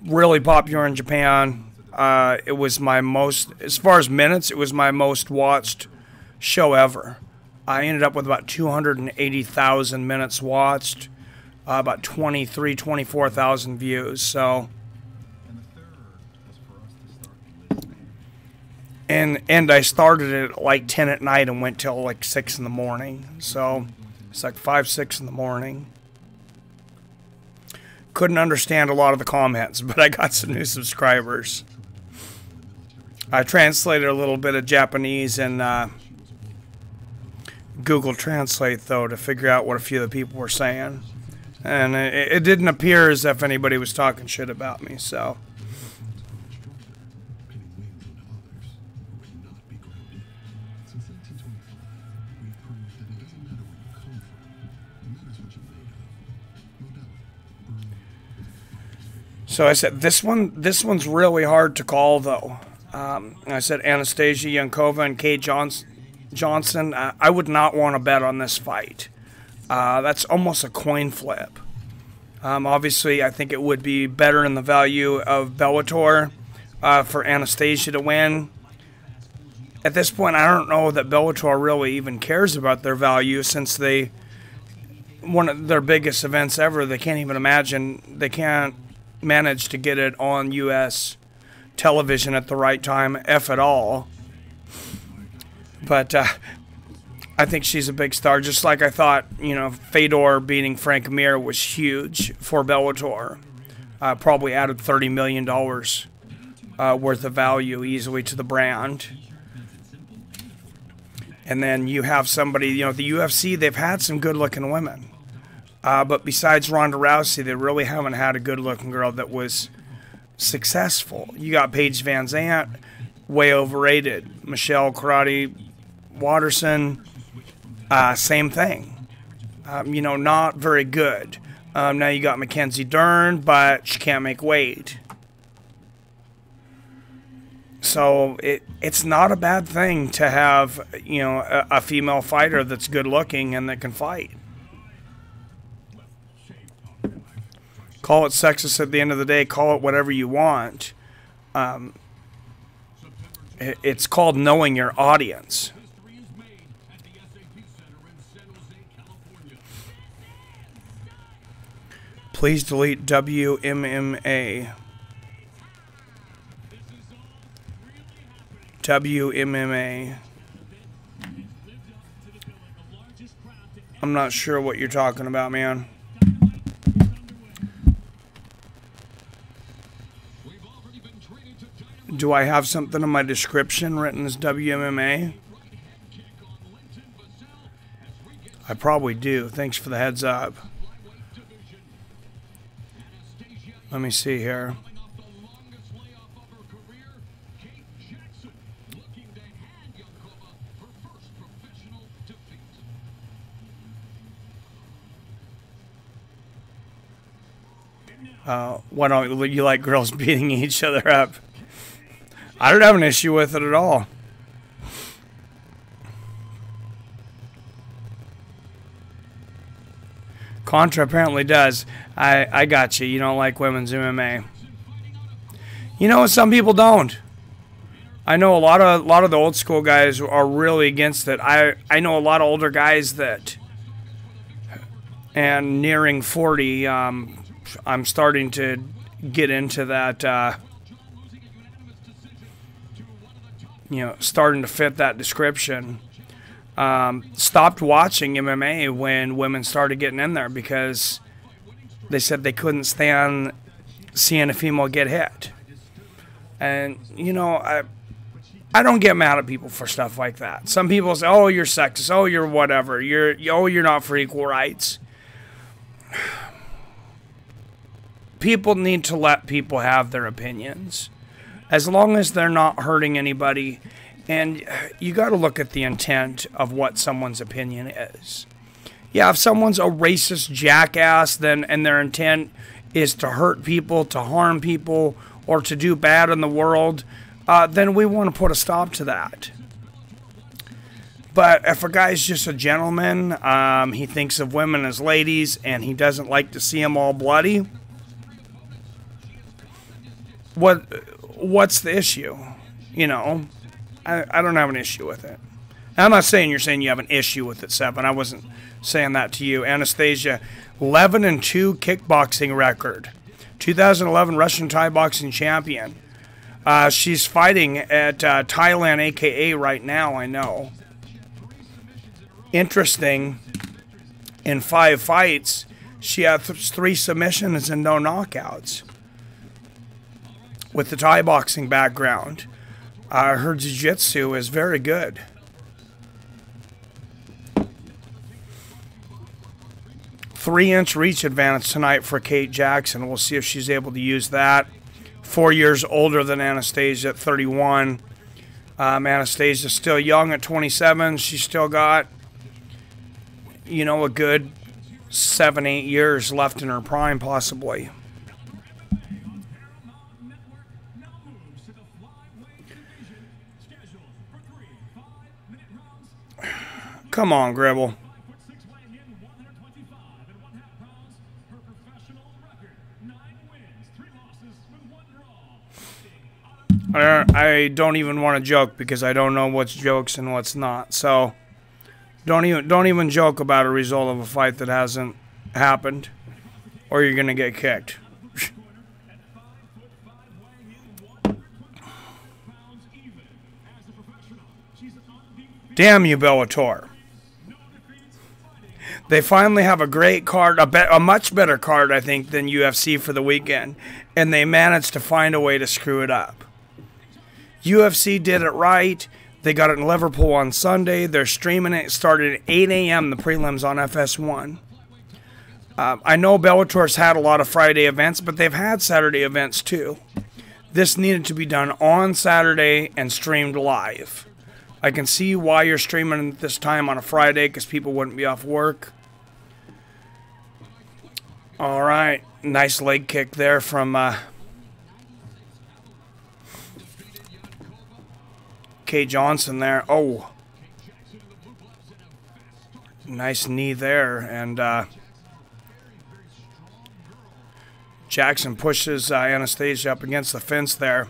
Really popular in Japan. It was my most, as far as minutes, it was my most watched show ever. I ended up with about 280,000 minutes watched, about 24,000 views. So, and I started it at like 10 at night and went till like 6 in the morning. So it's like 5, 6 in the morning. Couldn't understand a lot of the comments, but I got some new subscribers. I translated a little bit of Japanese and Google Translate, though, to figure out what a few of the people were saying. And it didn't appear as if anybody was talking shit about me, so. So I said, this one's really hard to call, though. I said Anastasia Yankova and Kate Johnson. I would not want to bet on this fight. That's almost a coin flip. Obviously, I think it would be better in the value of Bellator for Anastasia to win. At this point, I don't know that Bellator really even cares about their value, since one of their biggest events ever, they can't even imagine, they can't manage to get it on U.S. television at the right time, if at all. But I think she's a big star, just like I thought, Fedor beating Frank Mir was huge for Bellator. Probably added $30 million worth of value easily to the brand. And then you have somebody, the UFC, they've had some good-looking women. But besides Ronda Rousey, they really haven't had a good-looking girl that was successful. You got Paige Van Zandt, way overrated. Michelle Karate Watterson, same thing. Not very good. Now you got Mackenzie Dern, but she can't make weight. So it's not a bad thing to have, a female fighter that's good-looking and that can fight. Call it sexist at the end of the day. Call it whatever you want. It's called knowing your audience. Please delete WMMA. WMMA. I'm not sure what you're talking about, man. Do I have something in my description written as WMMA? probably do. Thanks for the heads up. Let me see here. Why don't you like girls beating each other up? I don't have an issue with it at all. Contra apparently does. I got you. You don't like women's MMA. You know, some people don't. I know a lot of the old school guys are really against it. I know a lot of older guys that, and nearing 40, I'm starting to get into that, you know, starting to fit that description. Stopped watching MMA when women started getting in there because they said they couldn't stand seeing a female get hit. And, you know, I don't get mad at people for stuff like that. Some people say, oh, you're sexist, oh, you're whatever, you're not for equal rights. People need to let people have their opinions, as long as they're not hurting anybody. And you got to look at the intent of what someone's opinion is. Yeah, if someone's a racist jackass, and their intent is to hurt people, to harm people, or to do bad in the world, then we want to put a stop to that. But if a guy's just a gentleman, he thinks of women as ladies, and he doesn't like to see them all bloody, what's the issue? You know, I don't have an issue with it. I'm not saying you're saying you have an issue with it, Seven. I wasn't saying that to you. Anastasia, 11-2 kickboxing record. 2011 Russian Thai boxing champion. She's fighting at Thailand, AKA, right now, I know. Interesting, in 5 fights, she had 3 submissions and no knockouts. With the Thai boxing background, her jiu-jitsu is very good. Three-inch reach advantage tonight for Kate Jackson. We'll see if she's able to use that. 4 years older than Anastasia at 31. Anastasia's still young at 27. She's still got, you know, a good 7-8 years left in her prime, possibly. Come on, Gribble. I don't even want to joke because I don't know what's jokes and what's not. So don't even joke about a result of a fight that hasn't happened, or you're gonna get kicked. Damn you, Bellator. They finally have a great card, a much better card, I think, than UFC for the weekend, and they managed to find a way to screw it up. UFC did it right. They got it in Liverpool on Sunday. They're streaming it. It started at 8 a.m., the prelims on FS1. I know Bellator's had a lot of Friday events, but they've had Saturday events too. This needed to be done on Saturday and streamed live. I can see why you're streaming at this time on a Friday, because people wouldn't be off work. All right, nice leg kick there from K. Johnson there. Oh, nice knee there, and Jackson pushes Anastasia up against the fence there.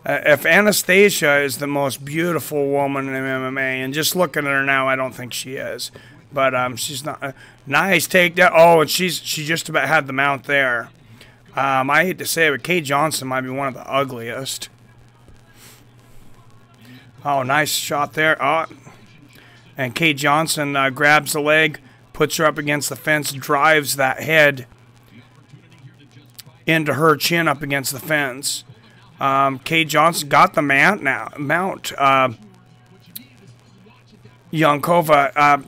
If Anastasia is the most beautiful woman in MMA, and just looking at her now, I don't think she is. But she's not. Nice takedown. Oh, and she just about had the mount there. I hate to say it, but Kate Johnson might be one of the ugliest. Oh, nice shot there. Oh, and Kate Johnson grabs the leg, puts her up against the fence, drives that head into her chin up against the fence. Kate Johnson got the mount now. Yankova.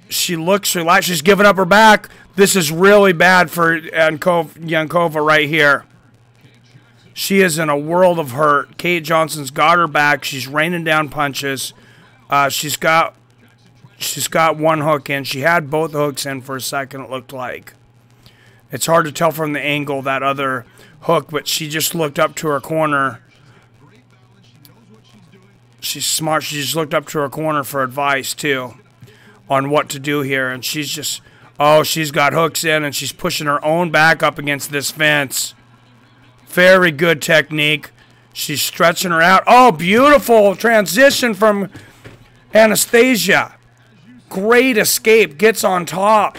She looks relaxed. She's giving up her back. This is really bad for Yankova right here. She is in a world of hurt. Kate Johnson's got her back. She's raining down punches. She's got one hook in. She had both hooks in for a second, it looked like. It's hard to tell from the angle, that other hook, but she just looked up to her corner. She's smart. She just looked up to her corner for advice, too, on what to do here. And she's just, oh, she's got hooks in, and she's pushing her own back up against this fence. Very good technique. She's stretching her out. Oh, beautiful transition from Anastasia. Great escape. Gets on top.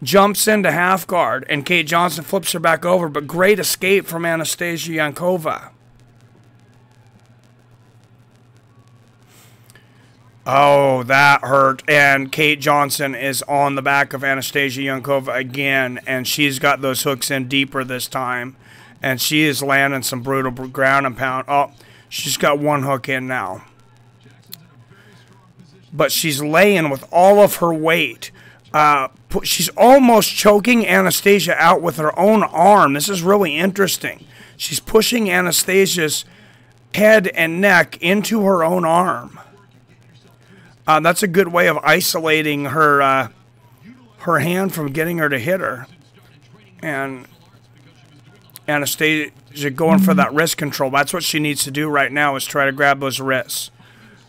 Jumps into half guard, and Kate Johnson flips her back over, but great escape from Anastasia Yankova. Oh, that hurt, and Kate Johnson is on the back of Anastasia Yankova again, and she's got those hooks in deeper this time, and she is landing some brutal ground and pound. Oh, she's got one hook in now. But she's laying with all of her weight. She's almost choking Anastasia out with her own arm. This is really interesting. She's pushing Anastasia's head and neck into her own arm. That's a good way of isolating her hand from getting her to hit her. And Anastasia going for that wrist control. That's what she needs to do right now, is try to grab those wrists.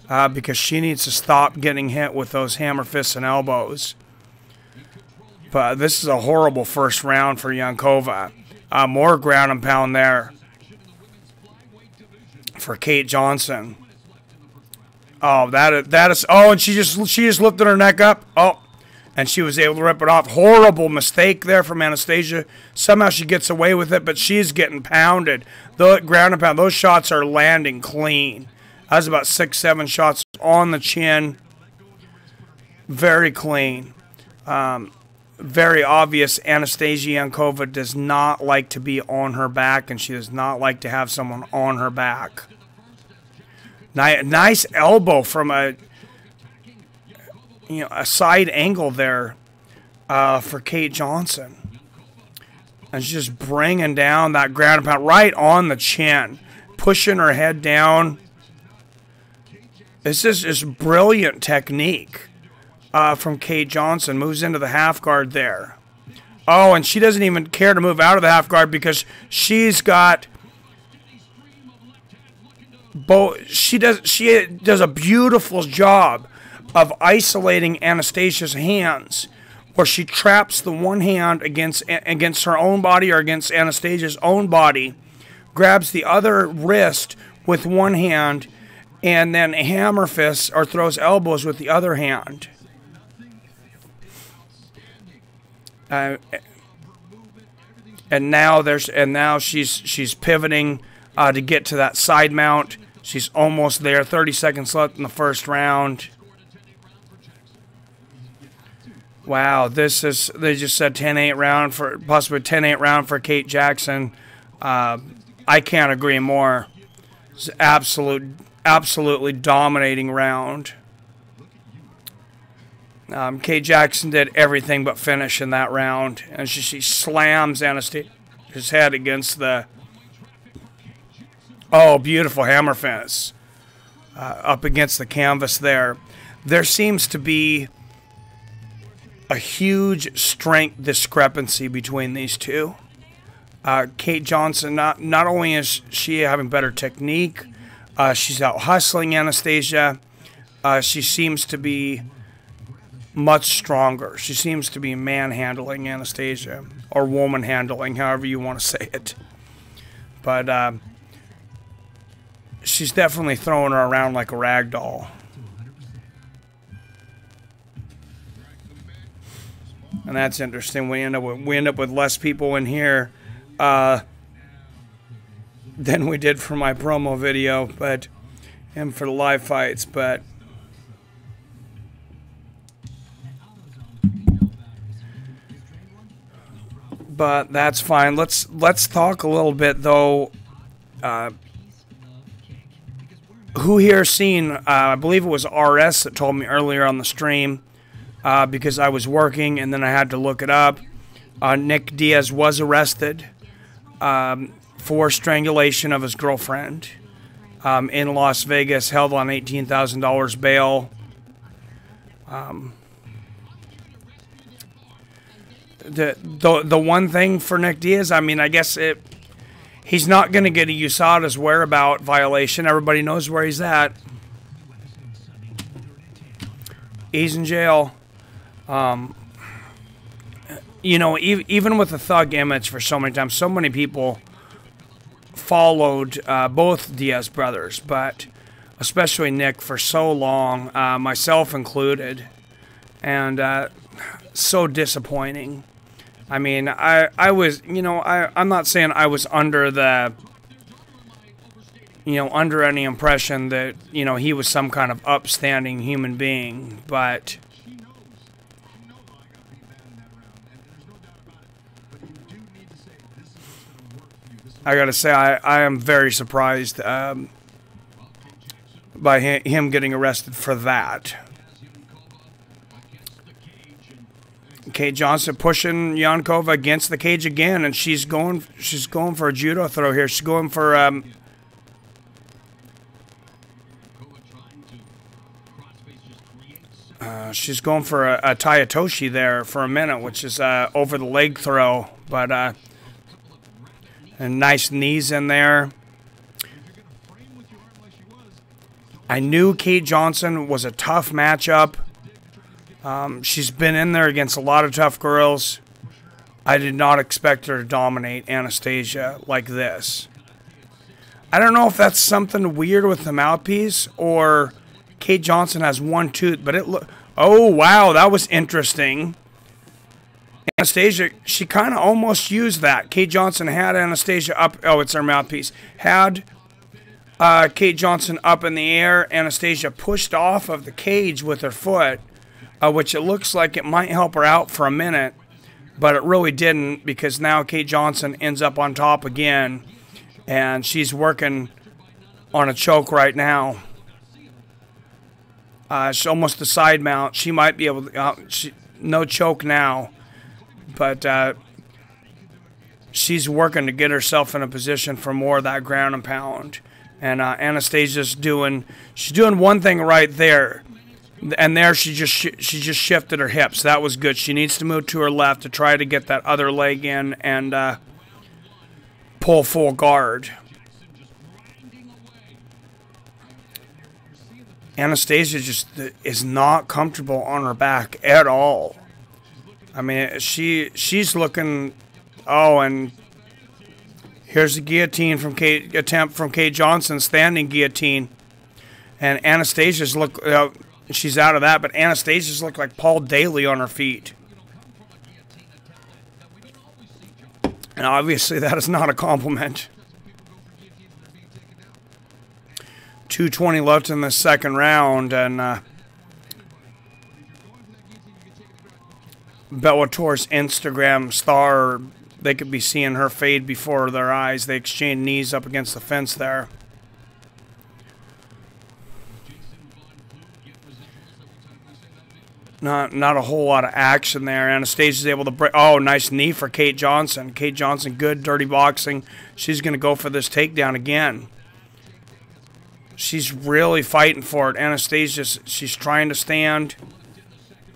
Because she needs to stop getting hit with those hammer fists and elbows. But this is a horrible first round for Yankova. More ground and pound there for Kate Johnson. Oh, that is. Oh, and she just lifted her neck up. Oh, and she was able to rip it off. Horrible mistake there from Anastasia. Somehow she gets away with it, but she's getting pounded. The ground and pound. Those shots are landing clean. That was about 6-7 shots on the chin. Very clean. Very obvious. Anastasia Yankova does not like to be on her back, and she does not like to have someone on her back. Nice elbow from a side angle there for Kate Johnson. And she's just bringing down that ground and pound right on the chin, pushing her head down. This is just brilliant technique from Kate Johnson. Moves into the half guard there. Oh, and she doesn't even care to move out of the half guard because she's got both. She does a beautiful job of isolating Anastasia's hands, where she traps the one hand against her own body or against Anastasia's own body, grabs the other wrist with one hand, and then hammer fists or throws elbows with the other hand. And now she's pivoting to get to that side mount. She's almost there. 30 seconds left in the first round. Wow, they just said 10-8 round for possibly 10-8 round for Kate Jackson. I can't agree more. It's absolutely dominating round. Kate Jackson did everything but finish in that round, and she slams Anastasia's head against the beautiful hammer fence up against the canvas there. There seems to be a huge strength discrepancy between these two. Kate Johnson, not only is she having better technique, she's out hustling Anastasia. She seems to be much stronger. She seems to be manhandling Anastasia, or woman handling, however you want to say it. But she's definitely throwing her around like a rag doll. And that's interesting. We end up with less people in here than we did for my promo video, and for the live fights, but that's fine. Let's talk a little bit though who here seen, I believe it was RS that told me earlier on the stream, because I was working and then I had to look it up. Nick Diaz was arrested for strangulation of his girlfriend in Las Vegas, held on $18,000 bail. The one thing for Nick Diaz, I mean, I guess he's not going to get a USADA's whereabout violation. Everybody knows where he's at. He's in jail. You know, even with the thug image for so many times, so many people followed both Diaz brothers, but especially Nick for so long, myself included, and so disappointing. I mean, I was, you know, I'm not saying I was under the, you know, under any impression that, you know, he was some kind of upstanding human being, but I gotta say, I am very surprised by him getting arrested for that. Kate Johnson pushing Yankova against the cage again, and she's going for a judo throw here. She's going for a Tayatoshi there for a minute, which is over the leg throw, but and nice knees in there. I knew Kate Johnson was a tough matchup. She's been in there against a lot of tough girls. I did not expect her to dominate Anastasia like this. I don't know if that's something weird with the mouthpiece or Kate Johnson has one tooth, but it look. Oh wow, that was interesting. Anastasia, she kind of almost used that. Kate Johnson had Anastasia up. Oh, it's her mouthpiece. Had Kate Johnson up in the air. Anastasia pushed off of the cage with her foot, which it looks like it might help her out for a minute, but it really didn't, because now Kate Johnson ends up on top again, and she's working on a choke right now. She's almost a side mount. She might be able to. No choke now. But she's working to get herself in a position for more of that ground and pound. And Anastasia's she's doing one thing right there. And there she just shifted her hips. That was good. She needs to move to her left to try to get that other leg in and pull full guard. Anastasia just is not comfortable on her back at all. I mean, she's looking. Oh, and here's the guillotine from Kate Johnson, standing guillotine, and Anastasia's she's out of that, but Anastasia's look like Paul Daly on her feet, and obviously that is not a compliment. 2:20 left in the second round, and Bellator's Instagram star, they could be seeing her fade before their eyes. They exchange knees up against the fence there. Not a whole lot of action there. Anastasia's able to break. Oh, nice knee for Kate Johnson. Kate Johnson, good dirty boxing. She's going to go for this takedown again. She's really fighting for it. Anastasia, she's trying to stand.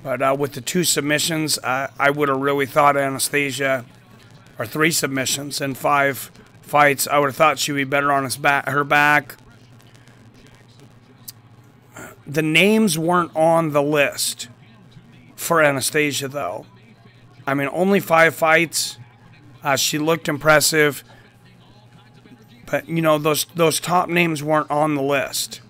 But with the two submissions, I would have really thought Anastasia, or 3 submissions in 5 fights, I would have thought she'd be better on her back. The names weren't on the list for Anastasia, though. I mean, only 5 fights. She looked impressive. But, you know, those top names weren't on the list.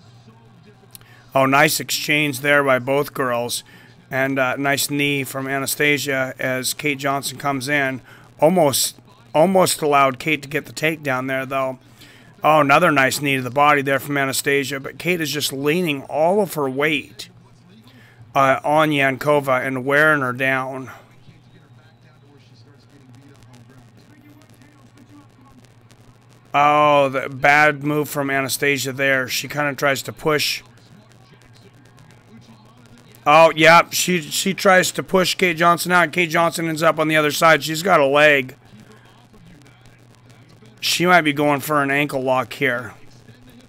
Oh, nice exchange there by both girls. And nice knee from Anastasia as Kate Johnson comes in. Almost allowed Kate to get the takedown there, though. Oh, another nice knee to the body there from Anastasia. But Kate is just leaning all of her weight on Yankova and wearing her down. Oh, the bad move from Anastasia there. She kind of tries to push. Oh, yeah, she tries to push Kate Johnson out, and Kate Johnson ends up on the other side. She's got a leg. She might be going for an ankle lock here.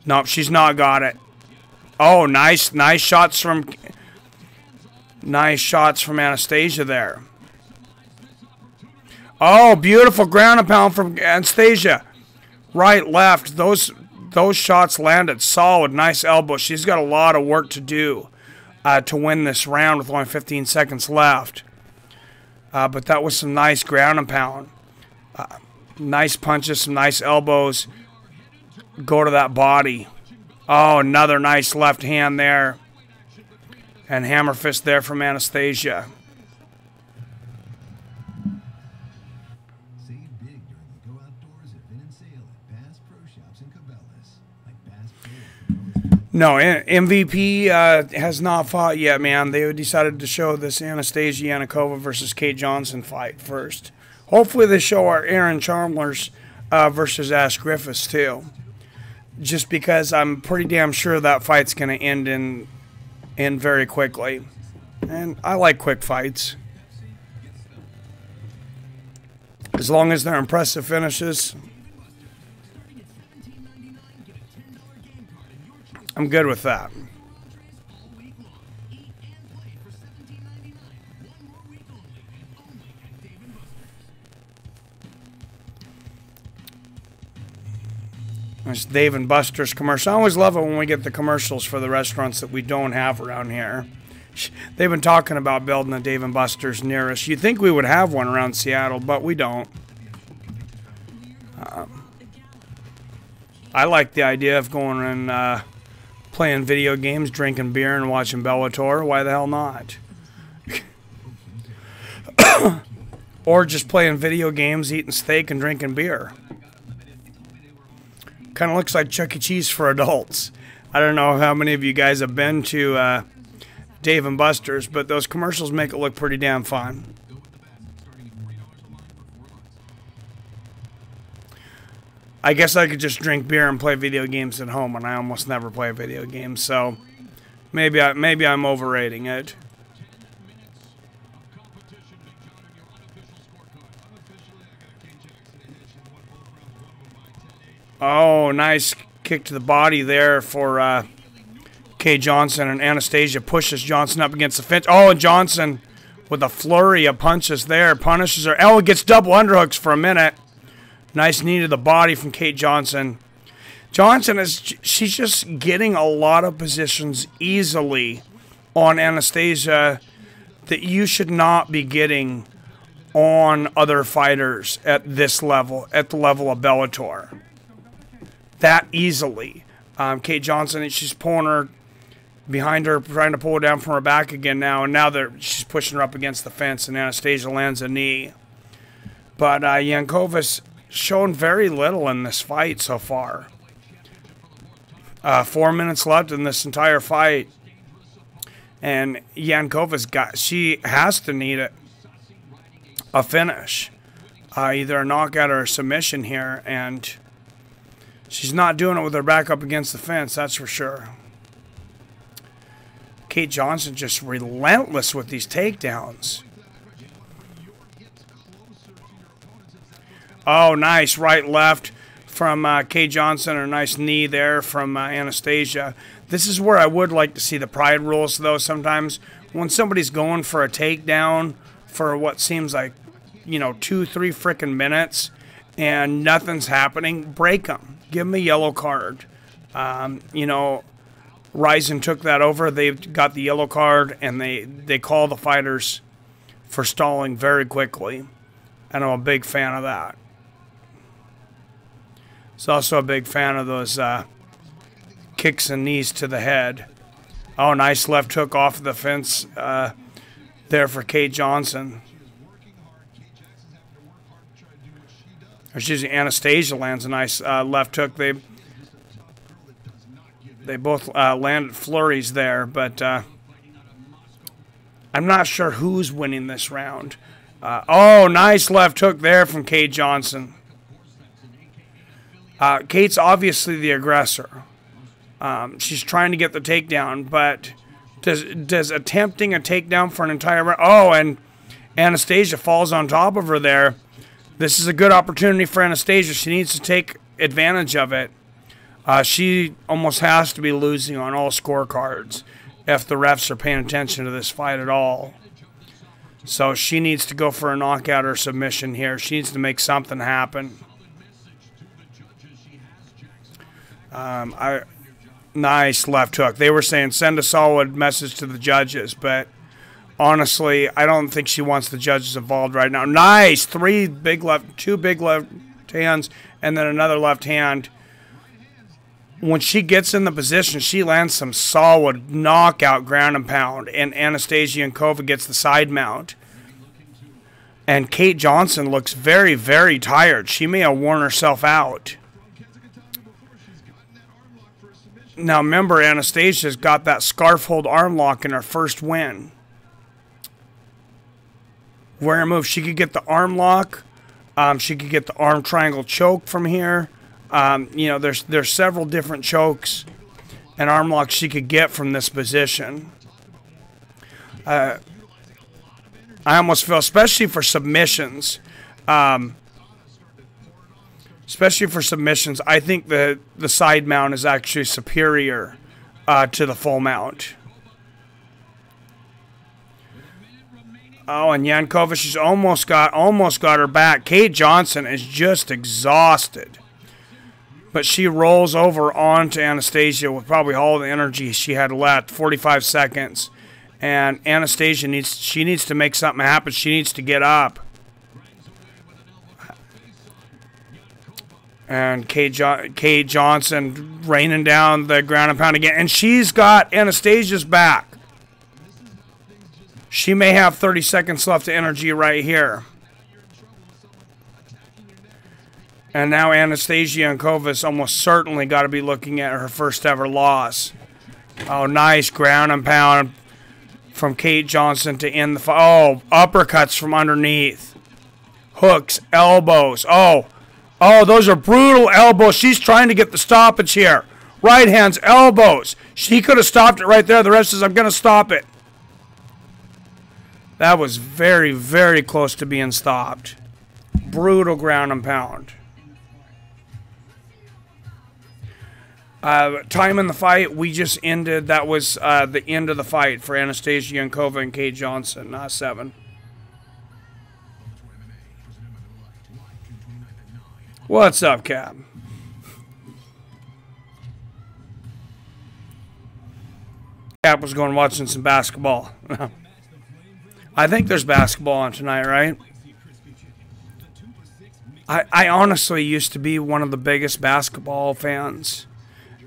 Nope, she's not got it. Oh, nice shots from Anastasia there. Oh, beautiful ground and pound from Anastasia. Right, left. Those shots landed solid. Nice elbow. She's got a lot of work to do to win this round with only 15 seconds left. But that was some nice ground and pound. Nice punches, some nice elbows. Go to that body. Oh, another nice left hand there. And hammer fist there from Anastasia. No, MVP has not fought yet, man. They decided to show this Anastasia Yanikova versus Kate Johnson fight first. Hopefully they show our Aaron Chalmers versus Ash Griffiths too. Just because I'm pretty damn sure that fight's going to end in very quickly. And I like quick fights. As long as they're impressive finishes, I'm good with that. There's Dave & Buster's commercial. I always love it when we get the commercials for the restaurants that we don't have around here. They've been talking about building a Dave & Buster's near us. You'd think we would have one around Seattle, but we don't. I like the idea of going and playing video games, drinking beer, and watching Bellator. Why the hell not? Or just playing video games, eating steak, and drinking beer. Kind of looks like Chuck E. Cheese for adults. I don't know how many of you guys have been to Dave & Buster's, but those commercials make it look pretty damn fun. I guess I could just drink beer and play video games at home, and I almost never play video games, so maybe I'm overrating it. Oh, nice kick to the body there for Kay Johnson, and Anastasia pushes Johnson up against the fence. Oh, and Johnson with a flurry of punches there punishes her. Oh, gets double underhooks for a minute. Nice knee to the body from Kate Johnson. She's just getting a lot of positions easily on Anastasia that you should not be getting on other fighters at this level, at the level of Bellator. That easily. Kate Johnson, she's pulling her behind her, trying to pull her down from her back again now, and now she's pushing her up against the fence, and Anastasia lands a knee. But Yankova's shown very little in this fight so far. 4 minutes left in this entire fight, and she has to need a finish, either a knockout or a submission here, and she's not doing it with her back up against the fence, that's for sure. Kate Johnson just relentless with these takedowns. Oh, nice right left from Kate Johnson, or a nice knee there from Anastasia. This is where I would like to see the pride rules, though. Sometimes when somebody's going for a takedown for what seems like, 2-3 freaking minutes and nothing's happening, break them. Give them a yellow card. Ryzen took that over. They've got the yellow card, and they call the fighters for stalling very quickly. And I'm a big fan of that. He's also a big fan of those kicks and knees to the head. Oh, nice left hook off the fence there for Kate Johnson. Excuse me, Anastasia lands a nice left hook. They both landed flurries there, but I'm not sure who's winning this round. Oh, nice left hook there from Kate Johnson. Kate's obviously the aggressor. She's trying to get the takedown, but does attempting a takedown for an entire round. Oh, and Anastasia falls on top of her there. This is a good opportunity for Anastasia. She needs to take advantage of it. She almost has to be losing on all scorecards if the refs are paying attention to this fight at all. So she needs to go for a knockout or submission here. She needs to make something happen. Nice left hook. They were saying send a solid message to the judges, but honestly, I don't think she wants the judges involved right now. Nice. Two big left hands, and then another left hand. When she gets in the position, she lands some solid knockout ground and pound, and Anastasia Yankova gets the side mount. And Kate Johnson looks very, very tired. She may have worn herself out. Now, remember, Anastasia's got that scarf hold arm lock in her first win. Where move, she could get the arm lock. She could get the arm triangle choke from here. You know, there's several different chokes and arm locks she could get from this position. I almost feel, especially for submissions, I think the side mount is actually superior to the full mount. Oh, and Yankova, she's almost got her back. Kate Johnson is just exhausted. But she rolls over onto Anastasia with probably all the energy she had left, 45 seconds. And Anastasia needs to make something happen. She needs to get up. And Kate Johnson raining down the ground and pound again. And she's got Anastasia's back. She may have 30 seconds left of energy right here. And now Anastasia Yankova's almost certainly got to be looking at her first ever loss. Oh, nice ground and pound from Kate Johnson to end the fight. Oh, uppercuts from underneath. Hooks, elbows. Oh, those are brutal elbows. She's trying to get the stoppage here. Right hands, elbows. She could have stopped it right there. The ref says, I'm going to stop it. That was very, very close to being stopped. Brutal ground and pound. Time in the fight, we just ended. That was the end of the fight for Anastasia Yankova and Kate Johnson, 7. What's up, Cap? Cap was going watching some basketball. I think there's basketball on tonight, right? I honestly used to be one of the biggest basketball fans.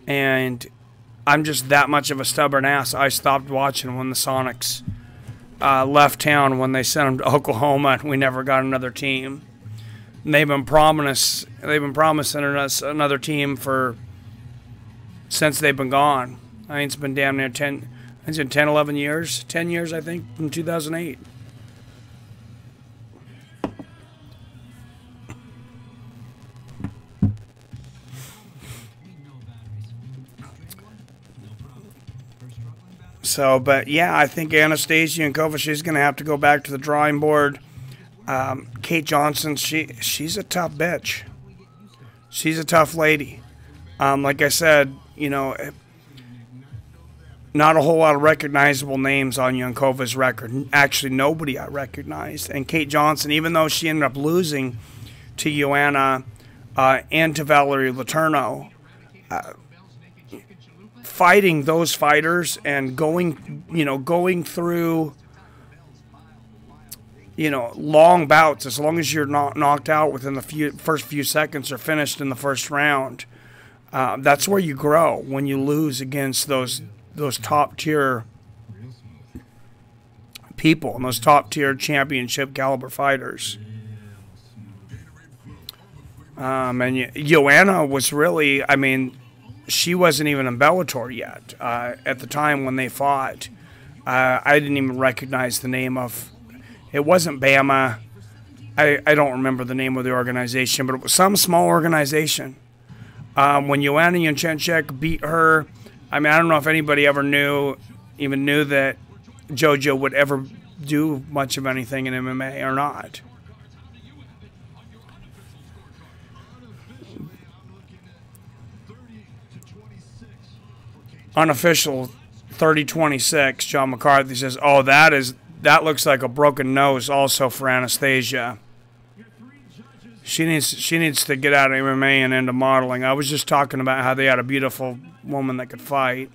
And I'm just that much of a stubborn ass. I stopped watching when the Sonics left town, when they sent them to Oklahoma, and we never got another team. And they've been promising us another team since they've been gone. I think it's been damn near 10, 11 years. 10 years, I think, from 2008. So, but yeah, I think Anastasia Yankova, she's going to have to go back to the drawing board. Kate Johnson, she's a tough bitch. She's a tough lady. Like I said, you know, not a whole lot of recognizable names on Yankova's record. Actually, nobody I recognized. And Kate Johnson, even though she ended up losing to Joanna and to Valerie Letourneau, fighting those fighters and going through, long bouts, as long as you're not knocked out within the first few seconds or finished in the first round, that's where you grow, when you lose against those top tier people and those top tier championship caliber fighters. And Joanna was really, she wasn't even in Bellator yet at the time when they fought. I didn't even recognize the name of. It wasn't Bama. I don't remember the name of the organization, but it was some small organization. When Joanna Jędrzejczyk beat her, I mean, I don't know if anybody ever even knew that JoJo would ever do much of anything in MMA or not. Unofficial 30-26. John McCarthy says, "Oh, that looks like a broken nose." Also for Anastasia, she needs to get out of MMA and into modeling. I was just talking about how they had a beautiful woman that could fight.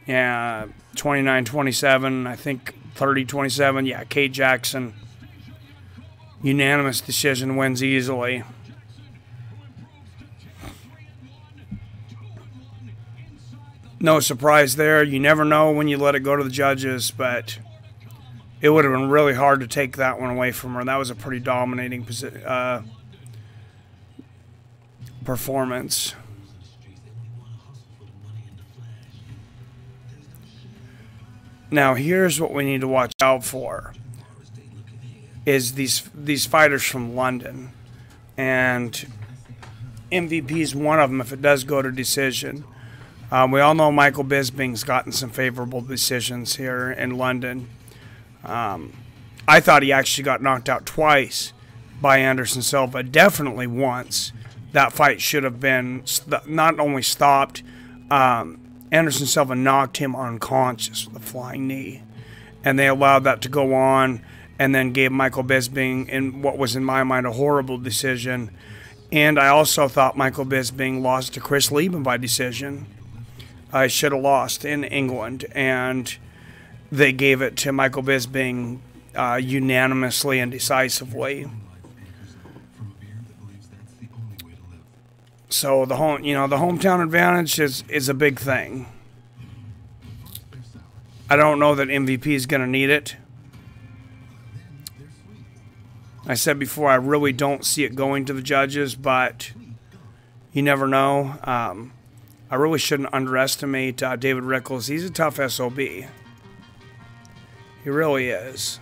Yeah, 29-27. I think 30-27. Yeah, Kate Jackson. Unanimous decision, wins easily. No surprise there. You never know when you let it go to the judges, but it would have been really hard to take that one away from her. That was a pretty dominating performance. Now, here's what we need to watch out for, is these fighters from London. And MVP is one of them if it does go to decision. We all know Michael Bisping's gotten some favorable decisions here in London. I thought he actually got knocked out twice by Anderson Silva, definitely once. That fight should have been not only stopped, Anderson Silva knocked him unconscious with a flying knee. And they allowed that to go on and then gave Michael Bisping, in what was in my mind a horrible decision. And I also thought Michael Bisping lost to Chris Lieben by decision. I should have lost in England, and they gave it to Michael Bisping unanimously and decisively. So the hometown advantage is a big thing. I don't know that MVP is going to need it. I said before, I really don't see it going to the judges, but you never know. I really shouldn't underestimate David Rickles. He's a tough SOB. He really is.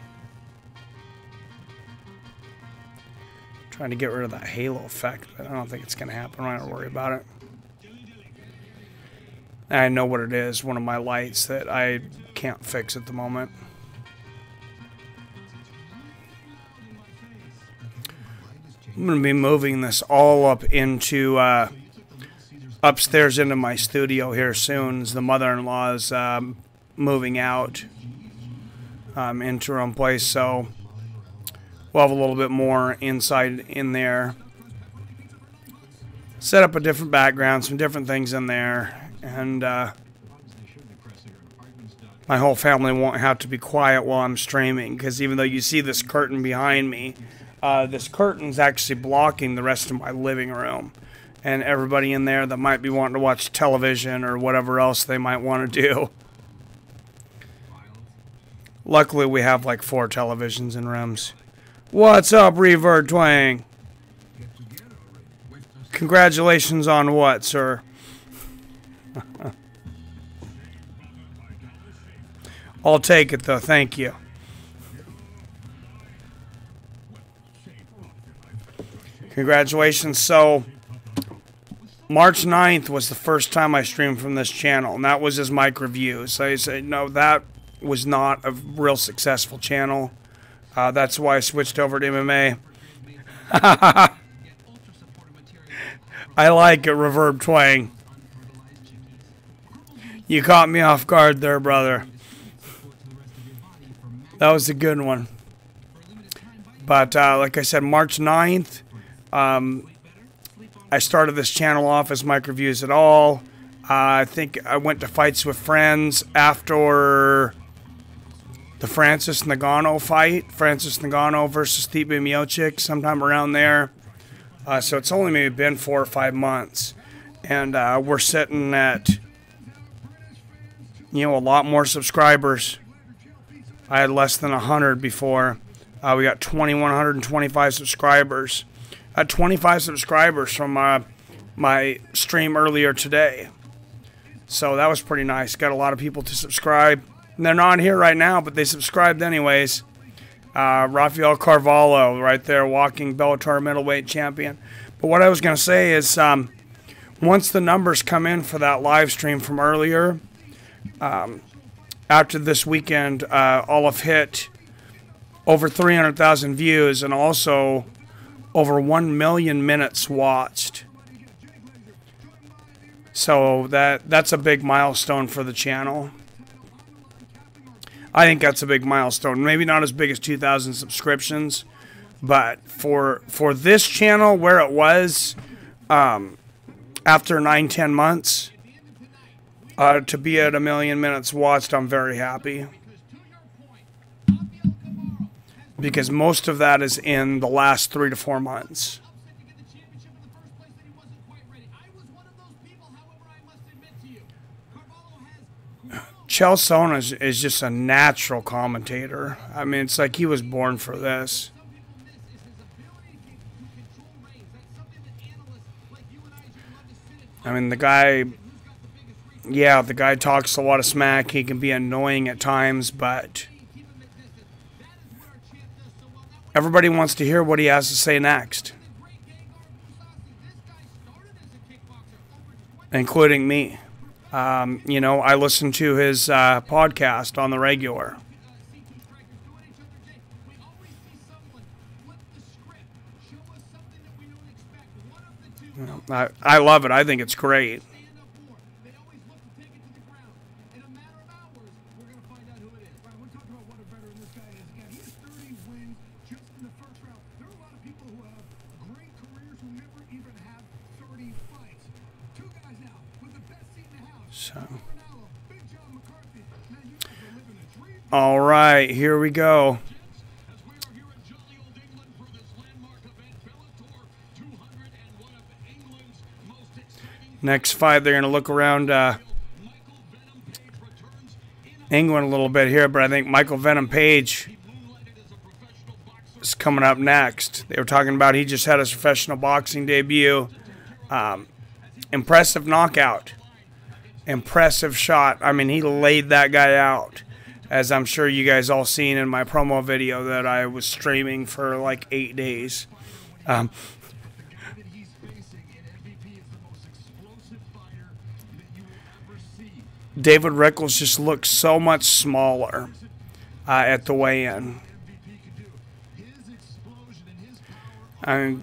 Trying to get rid of that halo effect, but I don't think it's going to happen. I don't worry about it. I know what it is. One of my lights that I can't fix at the moment. I'm going to be moving this all up into upstairs into my studio here soon, as the mother-in-law is moving out into her own place, so we'll have a little bit more inside in there. Set up a different background, some different things in there, and my whole family won't have to be quiet while I'm streaming, because even though you see this curtain behind me, this curtain's actually blocking the rest of my living room. And everybody in there that might be wanting to watch television or whatever else they might want to do. Luckily, we have like 4 televisions in rooms. What's up, Revert Twang? Congratulations on what, sir? I'll take it, though. Thank you. Congratulations. So, March 9th was the first time I streamed from this channel, and that was as Mike Reviews. So I said, no, that was not a real successful channel. That's why I switched over to MMA. I like it, Reverb Twang. You caught me off guard there, brother. That was a good one. But like I said, March 9th, I started this channel off as Mike Reviews It All. I think I went to Fights with Friends after the Francis Ngannou fight. Francis Ngannou versus Stipe Miocic, sometime around there. So it's only maybe been 4 or 5 months. And we're sitting at, a lot more subscribers. I had less than 100 before. We got 2,125 subscribers. 25 subscribers from my stream earlier today. So that was pretty nice. Got a lot of people to subscribe. And they're not here right now, but they subscribed anyways. Rafael Carvalho right there, walking Bellator middleweight champion. But what I was going to say is once the numbers come in for that live stream from earlier, after this weekend, I'll have hit over 300,000 views and also over 1 million minutes watched. So that's a big milestone for the channel. I think that's a big milestone. Maybe not as big as 2,000 subscriptions, but for this channel where it was after 9-10 months, to be at 1 million minutes watched, I'm very happy. Because most of that is in the last 3 to 4 months. Chalmers is just a natural commentator. I mean, it's like he was born for this. I mean, the guy, yeah, the guy talks a lot of smack. He can be annoying at times, but everybody wants to hear what he has to say next, including me. You know, I listen to his podcast on the regular. I love it. I think it's great. All right, here we go. Next fight, they're going to look around England a little bit here, but I think Michael Venom Page is coming up next. They were talking about he just had his professional boxing debut. Impressive knockout. Impressive shot. I mean, he laid that guy out, as I'm sure you guys all seen in my promo video that I was streaming for like 8 days. David Rickles just looks so much smaller at the weigh-in. I mean,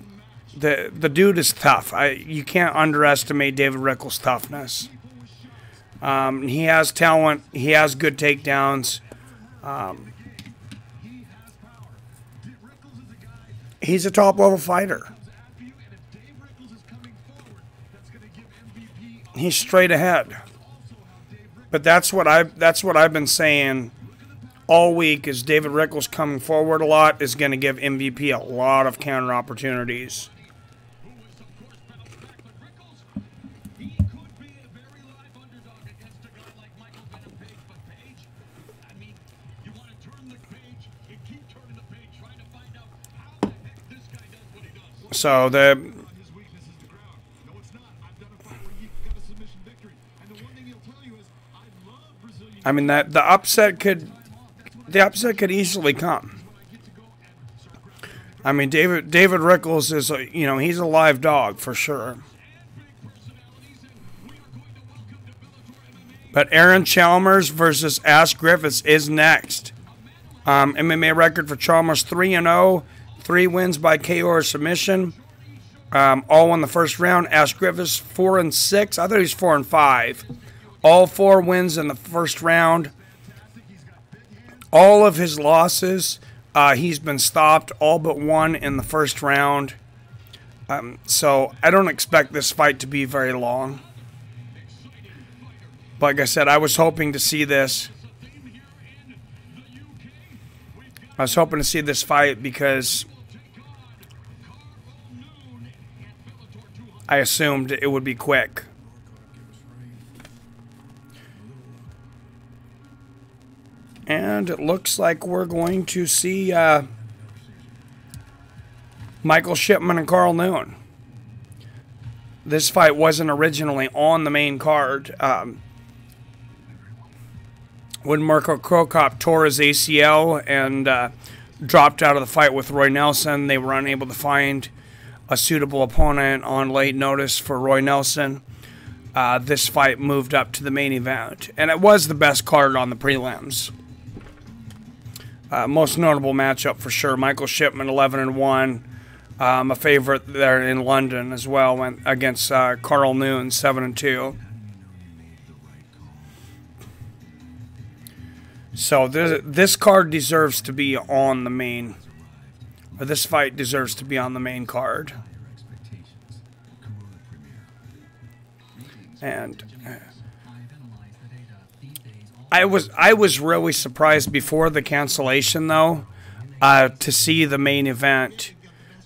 the dude is tough. You can't underestimate David Rickles' toughness. He has talent. He has good takedowns. He's a top-level fighter. He's straight ahead. But that's what I've been saying all week is David Rickles coming forward a lot is going to give MVP a lot of counter opportunities. So I mean that the upset could easily come. I mean David Rickles is he's a live dog for sure. But Aaron Chalmers versus Ash Griffiths is next. MMA record for Chalmers 3-0, 3 wins by KO or submission. All in the first round. Ash Griffiths 4-6. I thought he was 4-5. All 4 wins in the first round. All of his losses, he's been stopped, all but 1 in the first round. So I don't expect this fight to be very long. Like I said, I was hoping to see this. I was hoping to see this fight because I assumed it would be quick. And it looks like we're going to see Michael Shipman and Karl Noon. This fight wasn't originally on the main card. When Mirko Cro Cop tore his ACL and dropped out of the fight with Roy Nelson. They were unable to find a suitable opponent on late notice for Roy Nelson. This fight moved up to the main event, and it was the best card on the prelims. Most notable matchup for sure. Michael Shipman, 11-1, a favorite there in London as well, went against Karl Noon, 7-2. So this card deserves to be on the main, or this fight deserves to be on the main card. And I was really surprised before the cancellation, though, to see the main event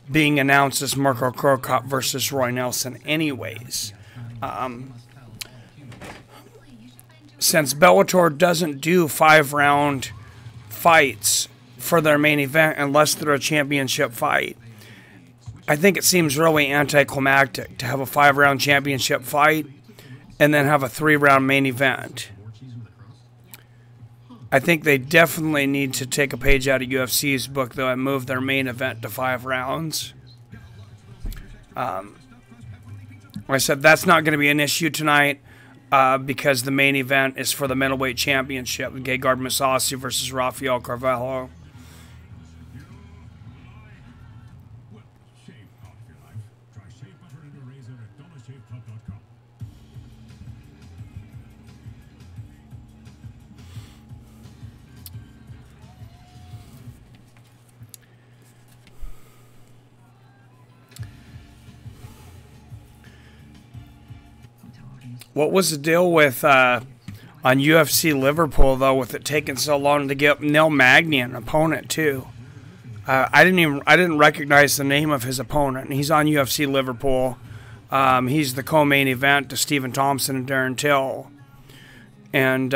being announced as Mirko Cro Cop versus Roy Nelson anyways. Since Bellator doesn't do 5-round fights for their main event unless they're a championship fight, I think it seems really anticlimactic to have a 5-round championship fight and then have a 3-round main event. I think they definitely need to take a page out of UFC's book, though, and move their main event to 5 rounds. Like I said, that's not going to be an issue tonight because the main event is for the middleweight championship, Gegard Mousasi versus Rafael Carvalho. What was the deal with on UFC Liverpool, though, with it taking so long to get Neil Magny an opponent too? I didn't recognize the name of his opponent. He's on UFC Liverpool. He's the co-main event to Stephen Thompson and Darren Till, and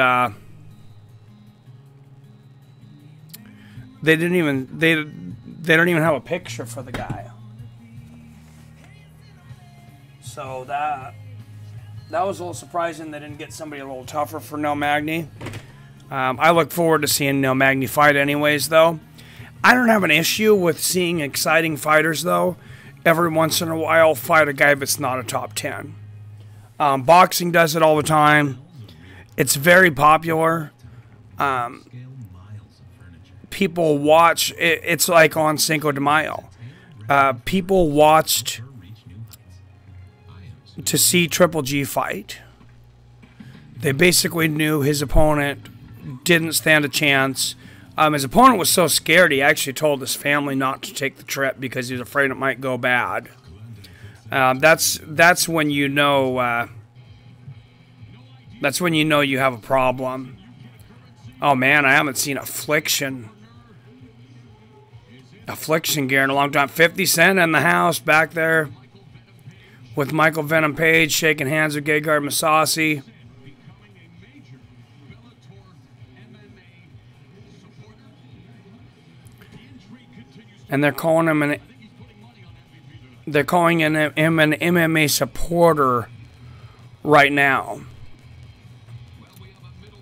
they don't even have a picture for the guy. So that was a little surprising they didn't get somebody a little tougher for Neil Magny. I look forward to seeing Neil Magny fight anyways, though. I don't have an issue with seeing exciting fighters, though, every once in a while fight a guy that's not a top 10. Boxing does it all the time. It's very popular. People watch. It's like on Cinco de Mayo. People watched to see Triple G fight. They basically knew his opponent didn't stand a chance. His opponent was so scared he actually told his family not to take the trip because he was afraid it might go bad. That's when you know. That's when you know you have a problem. Oh man, I haven't seen Affliction gear in a long time. 50 Cent in the house back there with Michael Venom Page shaking hands with Gegard Mousasi. And they're calling him an MMA supporter right now.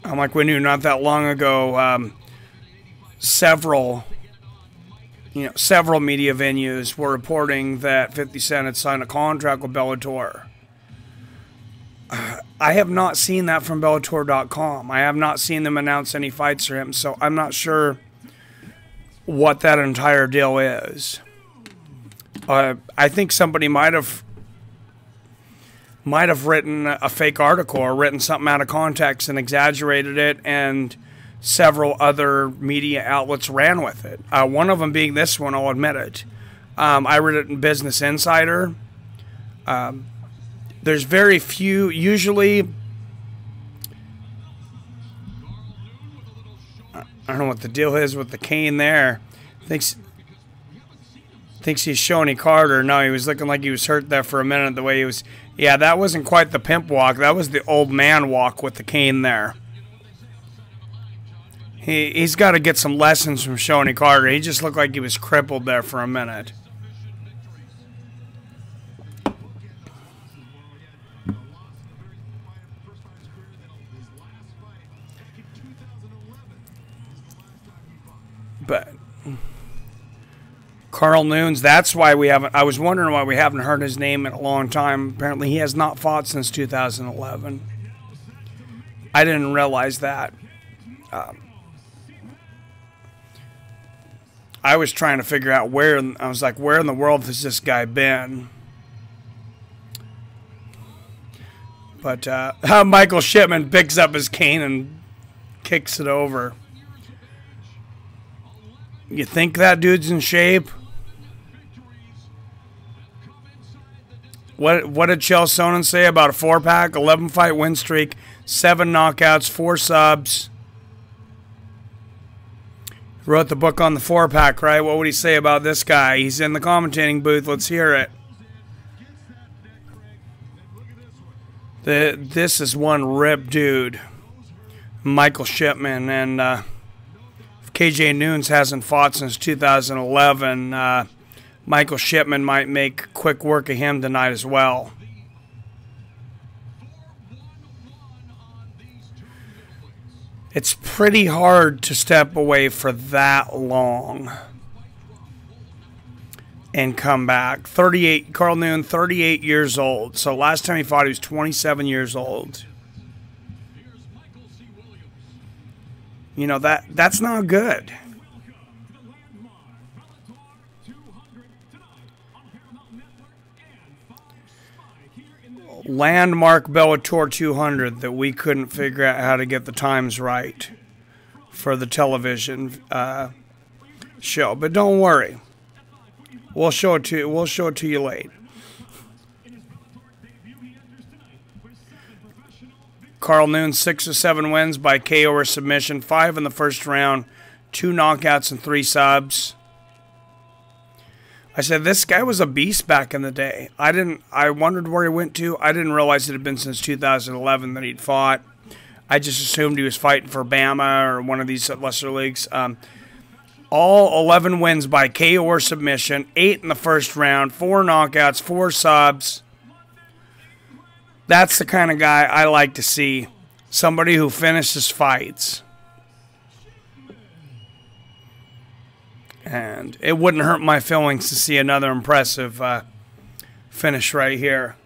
Like we knew not that long ago, several media venues were reporting that 50 Cent had signed a contract with Bellator. I have not seen that from Bellator.com. I have not seen them announce any fights for him, so I'm not sure what that entire deal is. I think somebody might have written a fake article or written something out of context and exaggerated it, and several other media outlets ran with it. One of them being this one, I'll admit it. I read it in Business Insider. There's very few, usually, I don't know what the deal is with the cane there. Thinks he's Shoney Carter. No, he was looking like he was hurt there for a minute, the way he was. Yeah, that wasn't quite the pimp walk. That was the old man walk with the cane there. He's got to get some lessons from Shoney Carter. He just looked like he was crippled there for a minute. But Karl Nunes, that's why we haven't, I was wondering why we haven't heard his name in a long time. Apparently he has not fought since 2011. I didn't realize that. I was trying to figure out where, I was like, where in the world has this guy been? But Michael Shipman picks up his cane and kicks it over. You think that dude's in shape? What did Chael Sonnen say about a 4-pack, 11-fight win streak, 7 knockouts, 4 subs? Wrote the book on the 4-pack, right? What would he say about this guy? He's in the commentating booth. Let's hear it. This is one ripped dude, Michael Shipman, and if KJ Nunes hasn't fought since 2011, Michael Shipman might make quick work of him tonight as well. It's pretty hard to step away for that long and come back. Karl Nunes, 38 years old. So last time he fought, he was 27 years old. You know, that's not good. Landmark Bellator 200 that we couldn't figure out how to get the times right for the television show. But don't worry. We'll show it to you. We'll show it to you late. Karl Nunes, 6 or 7 wins by KO or submission, 5 in the first round, 2 knockouts and 3 subs. I said this guy was a beast back in the day. I wondered where he went to. I didn't realize it had been since 2011 that he'd fought. I just assumed he was fighting for Bama or one of these lesser leagues. All 11 wins by KO or submission, 8 in the first round, 4 knockouts, 4 subs. That's the kind of guy I like to see. Somebody who finishes fights. And it wouldn't hurt my feelings to see another impressive finish right here.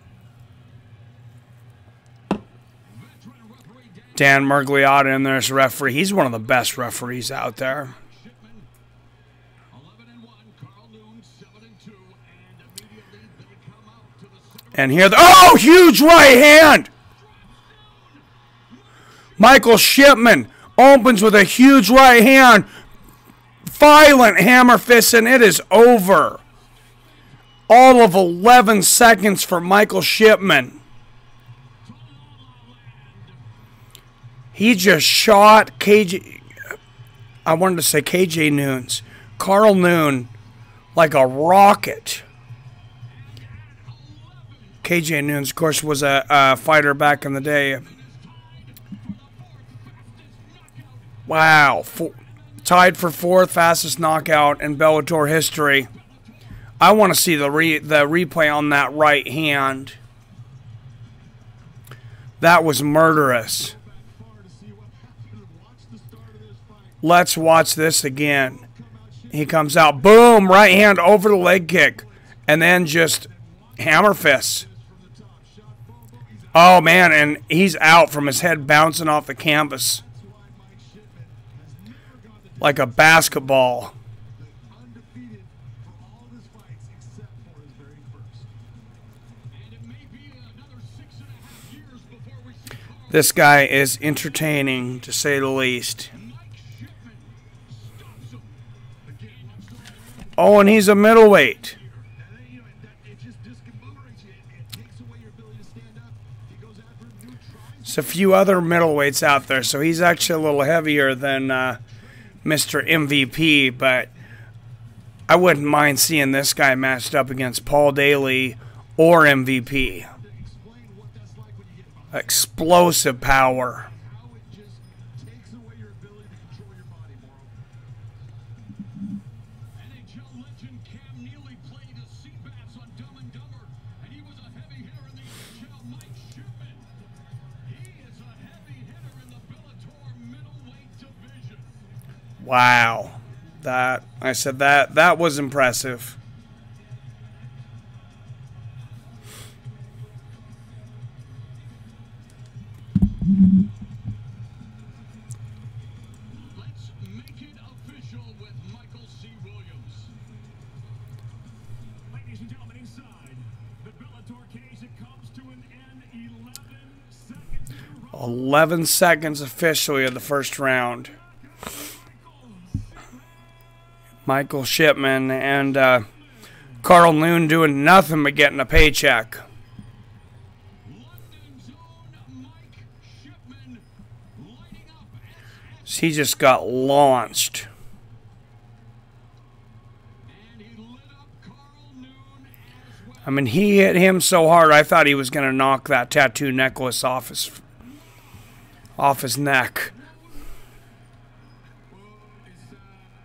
Dan Mergliotta in there as a referee. He's one of the best referees out there. And here, oh, huge right hand! Michael Shipman opens with a huge right hand. Violent hammer fist, and it is over. All of 11 seconds for Michael Shipman. He just shot I wanted to say KJ Nunes. Karl Nunes like a rocket. KJ Nunes, of course, was a fighter back in the day. Wow. Tied for 4th fastest knockout in Bellator history. I want to see the replay on that right hand. That was murderous. Let's watch this again. He comes out, boom, right hand over the leg kick, and then just hammer fists. Oh, man, and he's out from his head bouncing off the canvas like a basketball. This guy is entertaining, to say the least. Oh, and he's a middleweight. There's a few other middleweights out there, so he's actually a little heavier than Mr. MVP, but I wouldn't mind seeing this guy matched up against Paul Daly or MVP. Explosive power. Wow. I said that was impressive. Let's make it official with Michael C. Williams. Ladies and gentlemen, inside the Bellator cage, it comes to an end. 11 seconds. 11 seconds officially of the first round. Michael Shipman and Karl doing nothing but getting a paycheck. He just got launched. I mean, he hit him so hard, I thought he was going to knock that tattoo necklace off his neck.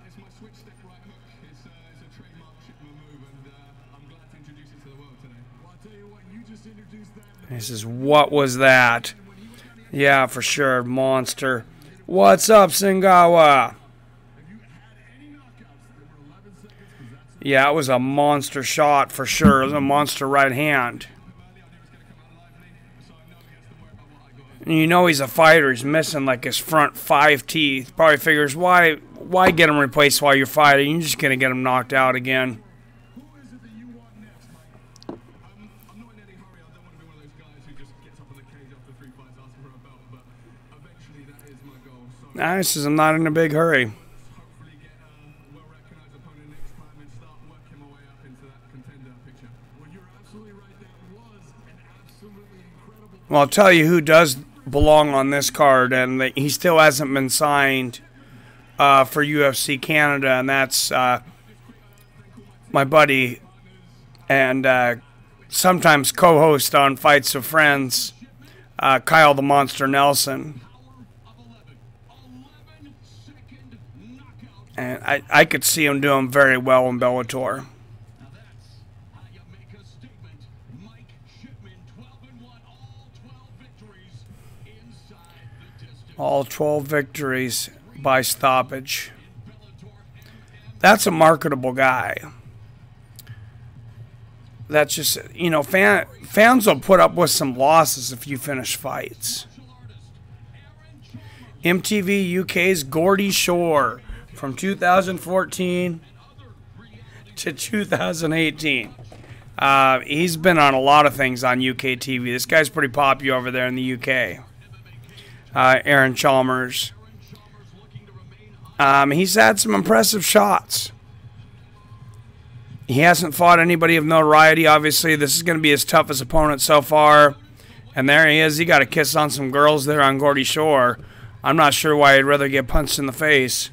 It's my switch stick right hook. It's a trademark Shipman move, and I'm glad to introduce it to the world today. Well, I'll tell you what, you just introduced that. He says, what was that? Yeah, for sure, monster. What's up, Singawa? Yeah, it was a monster shot for sure. It was a monster right hand. And you know he's a fighter. He's missing like his front 5 teeth. Probably figures, why get him replaced while you're fighting? You're just going to get him knocked out again. Who is it that you want next, Mike? I'm not in any hurry. I don't want to be one of those guys who just gets up in the cage after 3 fights asking for a belt, but eventually that is my goal. So Nah, he says, I'm not in a big hurry. hopefully get a well-recognized opponent next time and start working my way up into that contender picture. Well, you're absolutely right. That was an absolutely incredible. Well, I'll tell you who does belong on this card, and he still hasn't been signed for UFC Canada, and that's my buddy and sometimes co-host on Fights with Friends, Kyle the Monster Nelson. And I could see him doing very well in Bellator. Now that's how you make a statement. Mike Shipman, 12-1, all 12 victories inside the distance. All 12 victories by stoppage. That's a marketable guy. That's just, you know, fans will put up with some losses if you finish fights. MTV UK's Geordie Shore from 2014 to 2018. He's been on a lot of things on UK TV. This guy's pretty popular over there in the UK. Aaron Chalmers. He's had some impressive shots. He hasn't fought anybody of notoriety. Obviously, this is going to be his toughest opponent so far. And there he is. He got a kiss on some girls there on Geordie Shore. I'm not sure why he'd rather get punched in the face.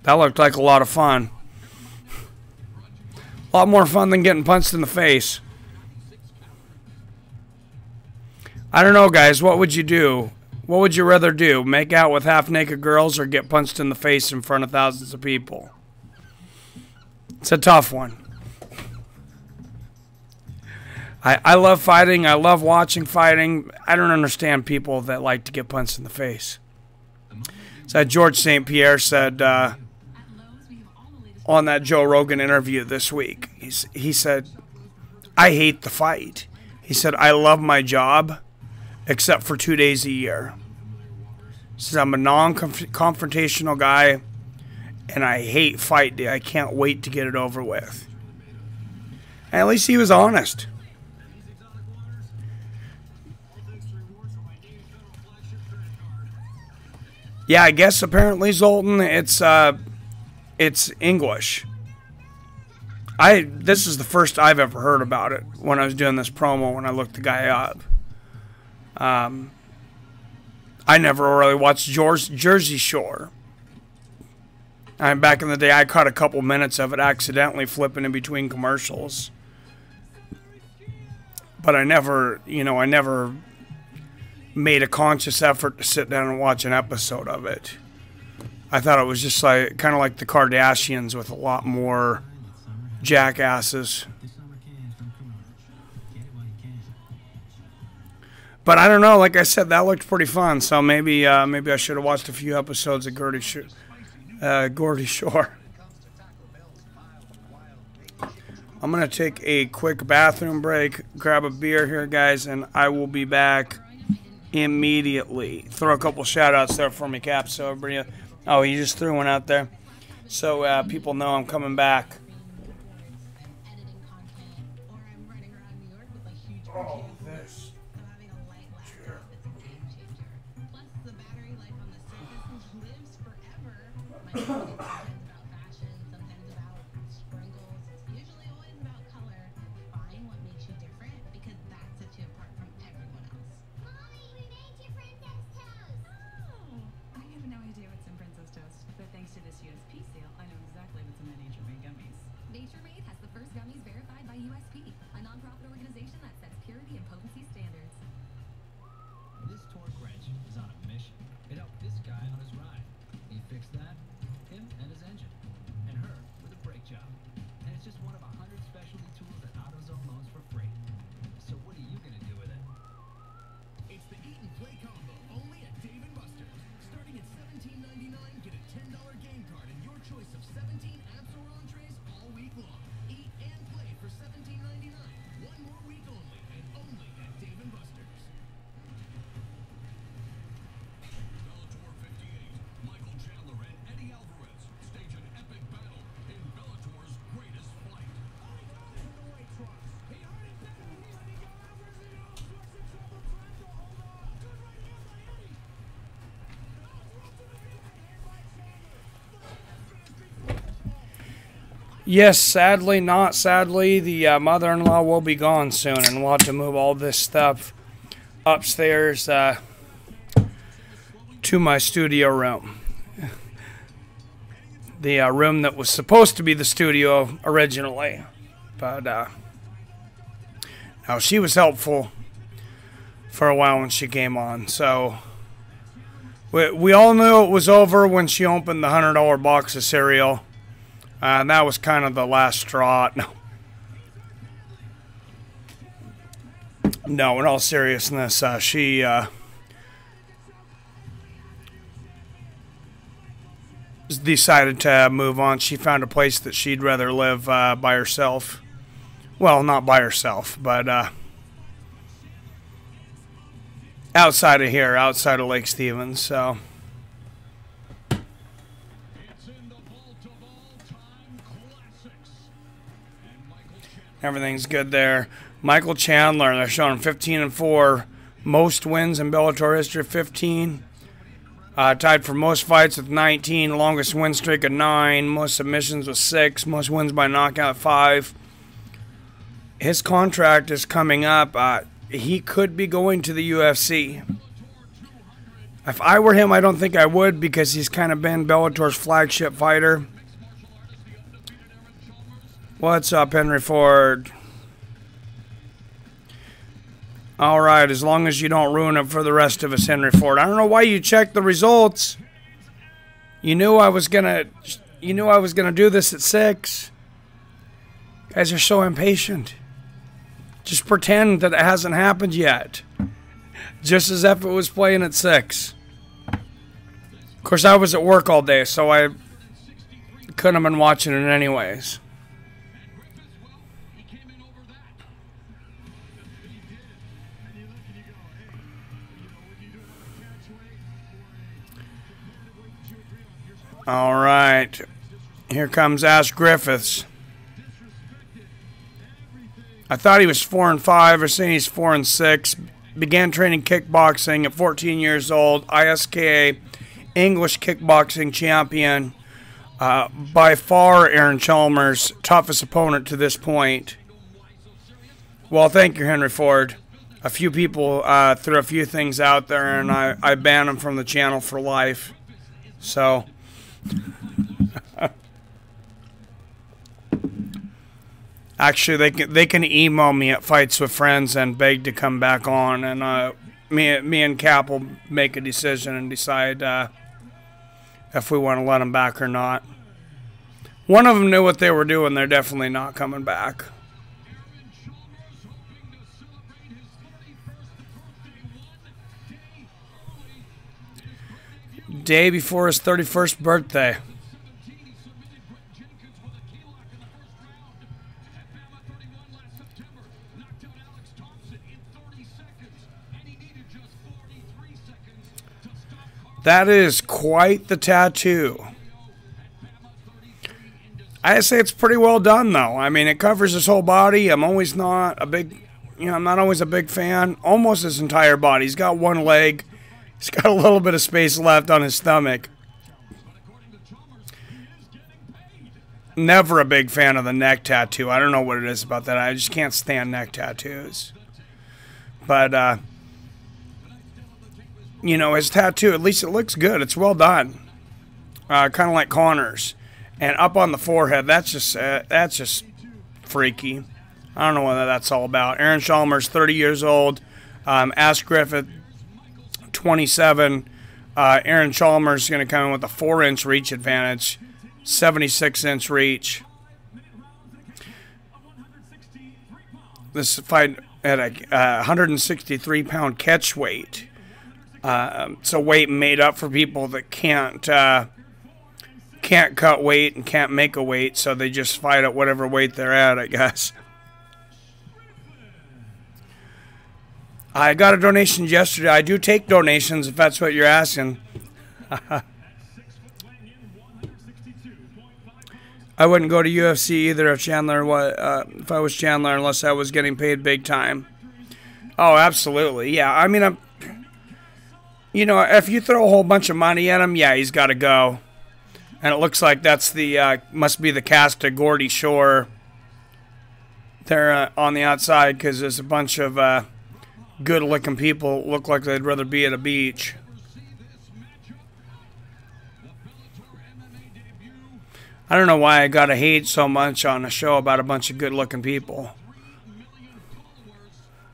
That looked like a lot of fun. A lot more fun than getting punched in the face. I don't know, guys. What would you do? What would you rather do? Make out with half-naked girls or get punched in the face in front of thousands of people? It's a tough one. I love fighting. I love watching fighting. I don't understand people that like to get punched in the face. So George St. Pierre said on that Joe Rogan interview this week, he said, I hate the fight. He said, I love my job except for 2 days a year. He says, I'm a non-confrontational guy, and I hate fight day. I can't wait to get it over with. And at least he was honest. Yeah, I guess apparently, Zoltan, it's English. This is the first I've ever heard about it when I was doing this promo, when I looked the guy up. I never really watched Jersey Shore. Back in the day, I caught a couple minutes of it accidentally flipping in between commercials. But I never made a conscious effort to sit down and watch an episode of it. I thought it was just like kind of like the Kardashians with a lot more jackasses. But I don't know. Like I said, that looked pretty fun. So maybe I should have watched a few episodes of Gordy Shore. I'm going to take a quick bathroom break, grab a beer here, guys, and I will be back immediately. Throw a couple shout-outs there for me, Cap, so everybody... Oh, you just threw one out there. So people know I'm coming back. Oh, this. Yes, sadly, not sadly, the mother-in-law will be gone soon, and we'll have to move all this stuff upstairs to my studio room. The room that was supposed to be the studio originally. But now she was helpful for a while when she came on, so we all knew it was over when she opened the $100 box of cereal. And that was kind of the last straw. No, in all seriousness, she decided to move on. She found a place that she'd rather live by herself. Well, not by herself, but outside of here, outside of Lake Stevens, so... Everything's good there. Michael Chandler, they're showing 15-4. Most wins in Bellator history, 15. Tied for most fights with 19. Longest win streak of 9. Most submissions with 6. Most wins by knockout, 5. His contract is coming up. He could be going to the UFC. If I were him, I don't think I would, because he's kind of been Bellator's flagship fighter. What's up, Henry Ford? All right, as long as you don't ruin it for the rest of us, Henry Ford. I don't know why you checked the results. You knew I was gonna do this at 6. You guys are so impatient. Just pretend that it hasn't happened yet. Just as if it was playing at 6. Of course, I was at work all day, so I couldn't have been watching it anyways. All right, here comes Ash Griffiths. I thought he was 4-5. They're saying he's 4-6. Began training kickboxing at 14 years old. ISKA English kickboxing champion. By far, Aaron Chalmers' toughest opponent to this point. Well, thank you, Henry Ford. A few people threw a few things out there, and I banned them from the channel for life. So... Actually, they can email me at Fights with Friends and beg to come back on, and me and Cap will make a decision and decide if we want to let them back or not. One of them knew what they were doing. They're definitely not coming back. Day before his 31st birthday. That is quite the tattoo. I say it's pretty well done, though. I mean, it covers his whole body. I'm always not a big, I'm not always a big fan. Almost his entire body. He's got one leg. He's got a little bit of space left on his stomach. Never a big fan of the neck tattoo. I don't know what it is about that. I just can't stand neck tattoos. But, you know, his tattoo, at least it looks good. It's well done. Kind of like Connor's. And up on the forehead, that's just freaky. I don't know what that's all about. Aaron Chalmers, 30 years old. Ask Griffith, 27. Aaron Chalmers is going to come in with a 4-inch reach advantage. 76-inch reach. This fight at a 163-pound catch weight. So weight made up for people that can't cut weight and can't make a weight, so they just fight at whatever weight they're at, I guess. I got a donation yesterday. I do take donations if that's what you're asking. I wouldn't go to UFC either if if I was Chandler, unless I was getting paid big time. Oh, absolutely. Yeah, I mean, you know, if you throw a whole bunch of money at him, yeah, he's got to go. And it looks like that's the, must be the cast of Gordy Shore there on the outside, because there's a bunch of good-looking people look like they'd rather be at a beach. I don't know why I gotta hate so much on a show about a bunch of good-looking people.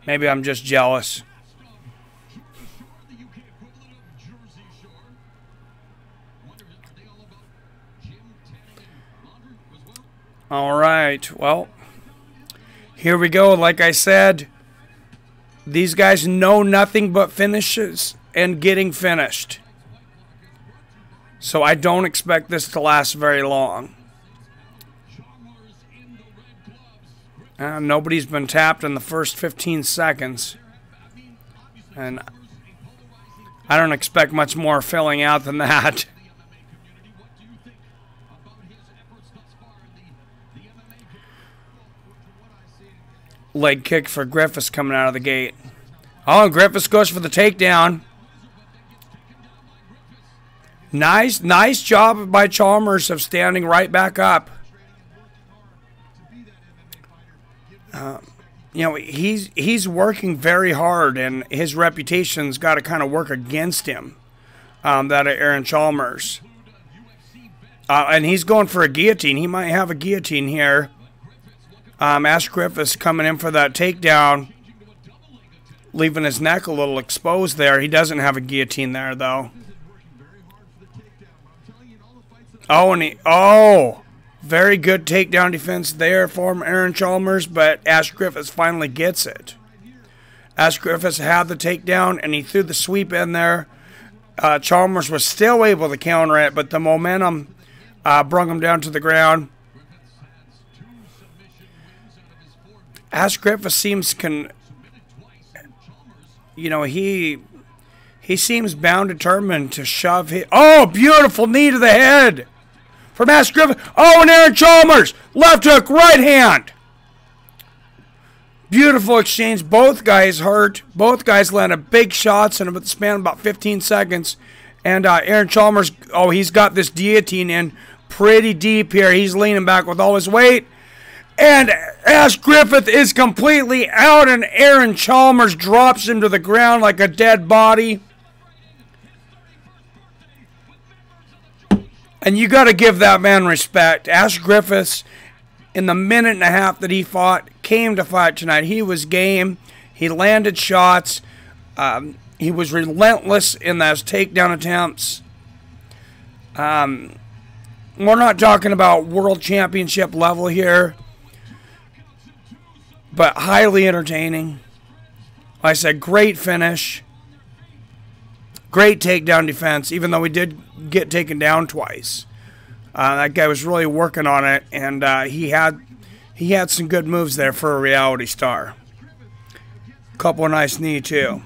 Maybe I'm just jealous. All right, well, here we go. Like I said, these guys know nothing but finishes and getting finished. So I don't expect this to last very long. Nobody's been tapped in the first 15 seconds. And I don't expect much more filling out than that. Leg kick for Griffiths coming out of the gate. Oh, Griffiths goes for the takedown. Nice job by Chalmers of standing right back up. You know, he's working very hard, and his reputation's got to kind of work against him. That of Aaron Chalmers. And he's going for a guillotine. He might have a guillotine here. Ash Griffiths coming in for that takedown, leaving his neck a little exposed there. He doesn't have a guillotine there, though. Oh, very good takedown defense there from Aaron Chalmers, but Ash Griffiths finally gets it. Ash Griffiths had the takedown, and he threw the sweep in there. Chalmers was still able to counter it, but the momentum brought him down to the ground. Ash Griffiths seems he seems bound, determined to shove his... Oh, beautiful knee to the head from Ash Griffiths. Oh, and Aaron Chalmers, left hook, right hand. Beautiful exchange. Both guys hurt. Both guys landed big shots in the span of about 15 seconds. And Aaron Chalmers, he's got this guillotine in pretty deep here. He's leaning back with all his weight. And Ash Griffith is completely out, and Aaron Chalmers drops him to the ground like a dead body. And you got to give that man respect. Ash Griffiths, in the minute and a half that he fought, came to fight tonight. He was game. He landed shots. He was relentless in those takedown attempts. We're not talking about world championship level here, but highly entertaining. Like I said, great finish. Great takedown defense, even though he did get taken down twice. That guy was really working on it, and he had some good moves there for a reality star. Couple of nice knee, too.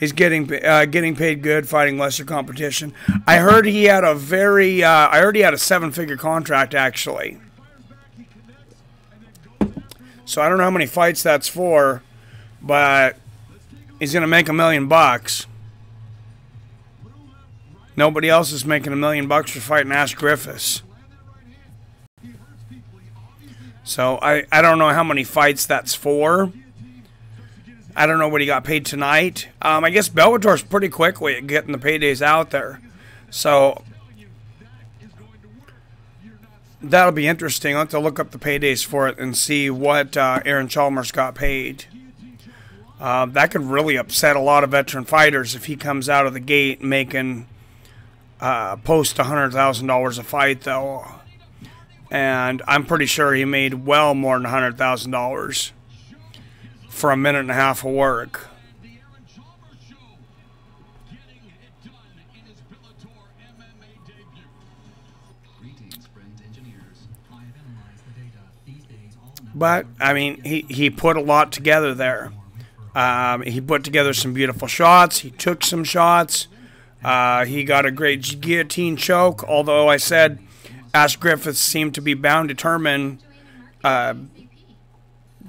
He's getting paid good, fighting lesser competition. I heard he had a very. I heard he had a 7-figure contract actually. So I don't know how many fights that's for, but he's gonna make $1 million. Nobody else is making $1 million for fighting Ash Griffiths. So I don't know how many fights that's for. I don't know what he got paid tonight. I guess Bellator's pretty quickly at getting the paydays out there. So that'll be interesting. I'll have to look up the paydays for it and see what Aaron Chalmers got paid. That could really upset a lot of veteran fighters if he comes out of the gate making post $100,000 a fight, though. And I'm pretty sure he made well more than $100,000 for a minute and a half of work. But, I mean, he put a lot together there. He put together some beautiful shots. He took some shots. He got a great guillotine choke, although I said Ash Griffiths seemed to be bound determined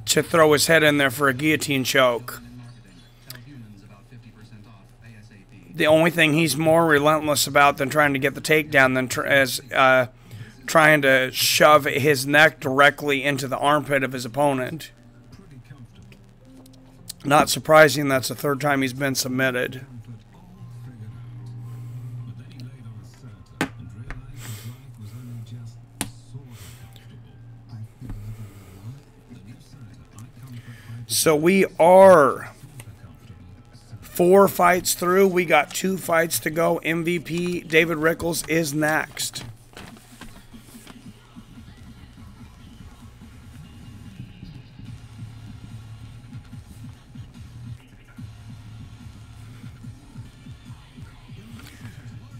to throw his head in there for a guillotine choke. The only thing he's more relentless about than trying to get the takedown is trying to shove his neck directly into the armpit of his opponent. Not surprising, that's the third time he's been submitted. So we are 4 fights through. We got 2 fights to go. MVP David Rickles is next.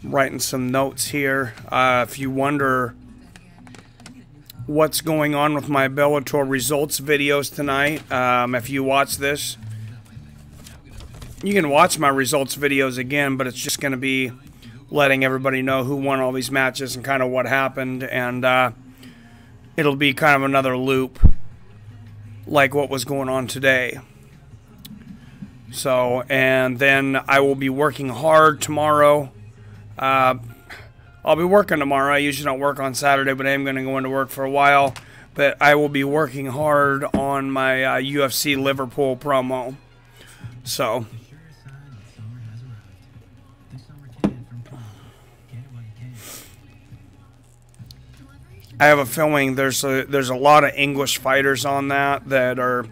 I'm writing some notes here. If you wonder what's going on with my Bellator results videos tonight, if you watch this, you can watch my results videos again, but it's just going to be letting everybody know who won all these matches and kind of what happened, and it'll be kind of another loop like what was going on today. So, and then I will be working hard tomorrow. I'll be working tomorrow. I usually don't work on Saturday, but I am going to go into work for a while. But I will be working hard on my UFC Liverpool promo. So I have a feeling there's a lot of English fighters on that are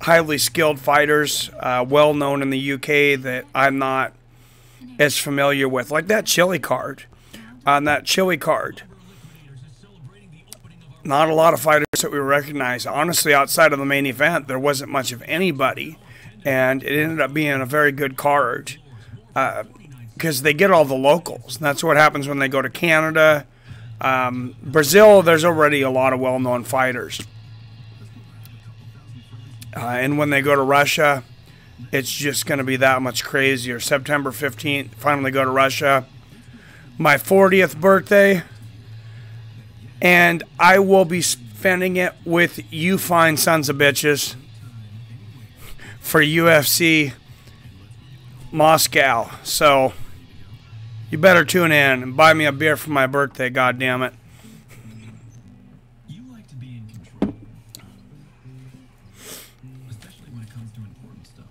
highly skilled fighters, well known in the UK that I'm not as familiar with, like that Chile card. On that Chile card, not a lot of fighters that we recognize. Honestly, outside of the main event, there wasn't much of anybody, and it ended up being a very good card because they get all the locals. And that's what happens when they go to Canada. Brazil, there's already a lot of well-known fighters. And when they go to Russia, it's just going to be that much crazier. September 15th, finally go to Russia. My 40th birthday, and I will be spending it with you fine sons of bitches for UFC Moscow. So you better tune in and buy me a beer for my birthday, goddammit. You like to be in control, especially when it comes to important stuff.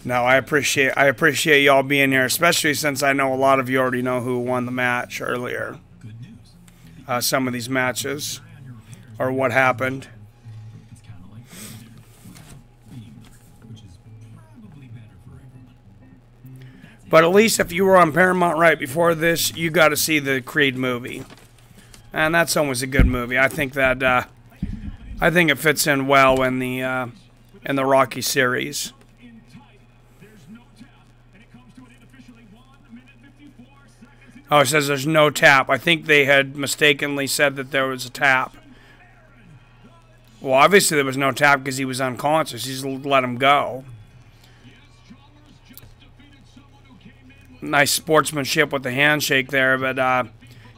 No, I appreciate y'all being here, especially since I know a lot of you already know who won the match earlier. Good news. Some of these matches, or what happened. It's kind of like being, which is probably better for everyone. But at least if you were on Paramount right before this, you got to see the Creed movie, and that's always a good movie. I think that I think it fits in well in the Rocky series. Oh, it says there's no tap. I think they had mistakenly said that there was a tap. Well, obviously there was no tap because he was unconscious. He's let him go. nice sportsmanship with the handshake there, but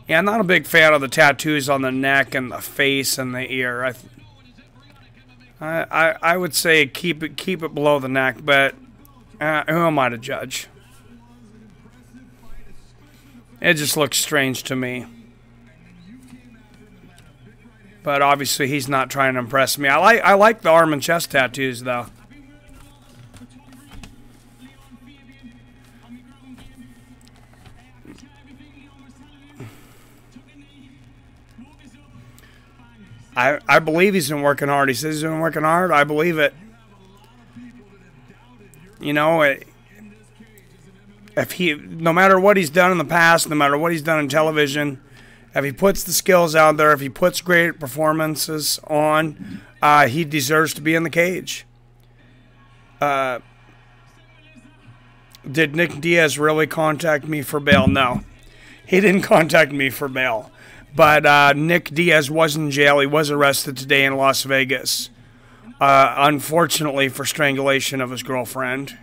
yeah, not a big fan of the tattoos on the neck and the face and the ear. I would say keep it below the neck, but who am I to judge? It just looks strange to me. But obviously he's not trying to impress me. I like the arm and chest tattoos though. I believe he's been working hard. He says he's been working hard. I believe it. You know, no matter what he's done in the past, no matter what he's done in television, if he puts the skills out there, if he puts great performances on, he deserves to be in the cage. Did Nick Diaz really contact me for bail? No. He didn't contact me for bail. But Nick Diaz was in jail. He was arrested today in Las Vegas. Unfortunately for strangulation of his girlfriend.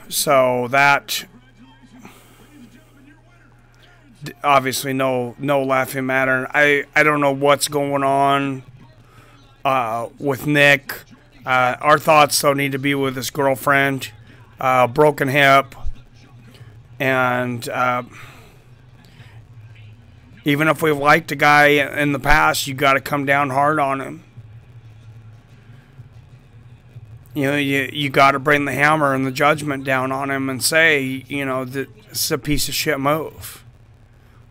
So that... obviously no laughing matter. I don't know what's going on with Nick. Our thoughts though need to be with his girlfriend, broken hip, and even if we've liked a guy in the past, you got to come down hard on him. You know, you got to bring the hammer and the judgment down on him and say, you know, that it's a piece of shit move.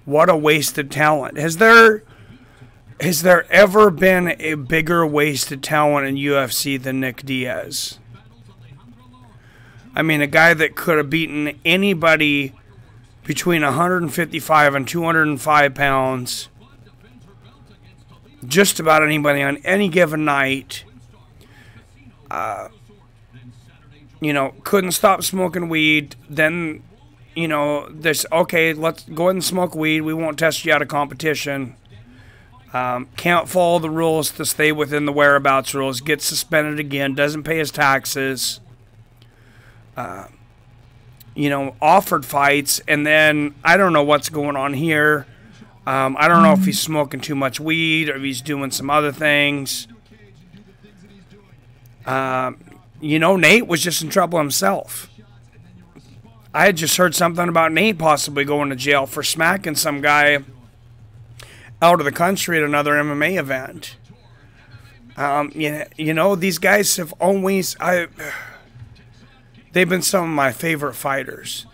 What a wasted talent. Has there ever been a bigger wasted talent in UFC than Nick Diaz? I mean, a guy that could have beaten anybody between 155 and 205 pounds, just about anybody on any given night. You know, couldn't stop smoking weed. Then, you know, this, okay, let's go ahead and smoke weed. We won't test you out of competition. Can't follow the rules to stay within the whereabouts rules. Gets suspended again. Doesn't pay his taxes. You know, offered fights, and then I don't know what's going on here. I don't know if he's smoking too much weed or if he's doing some other things. You know, Nate was just in trouble himself. I had just heard something about Nate possibly going to jail for smacking some guy out of the country at another MMA event. You know, these guys have always... they've been some of my favorite fighters.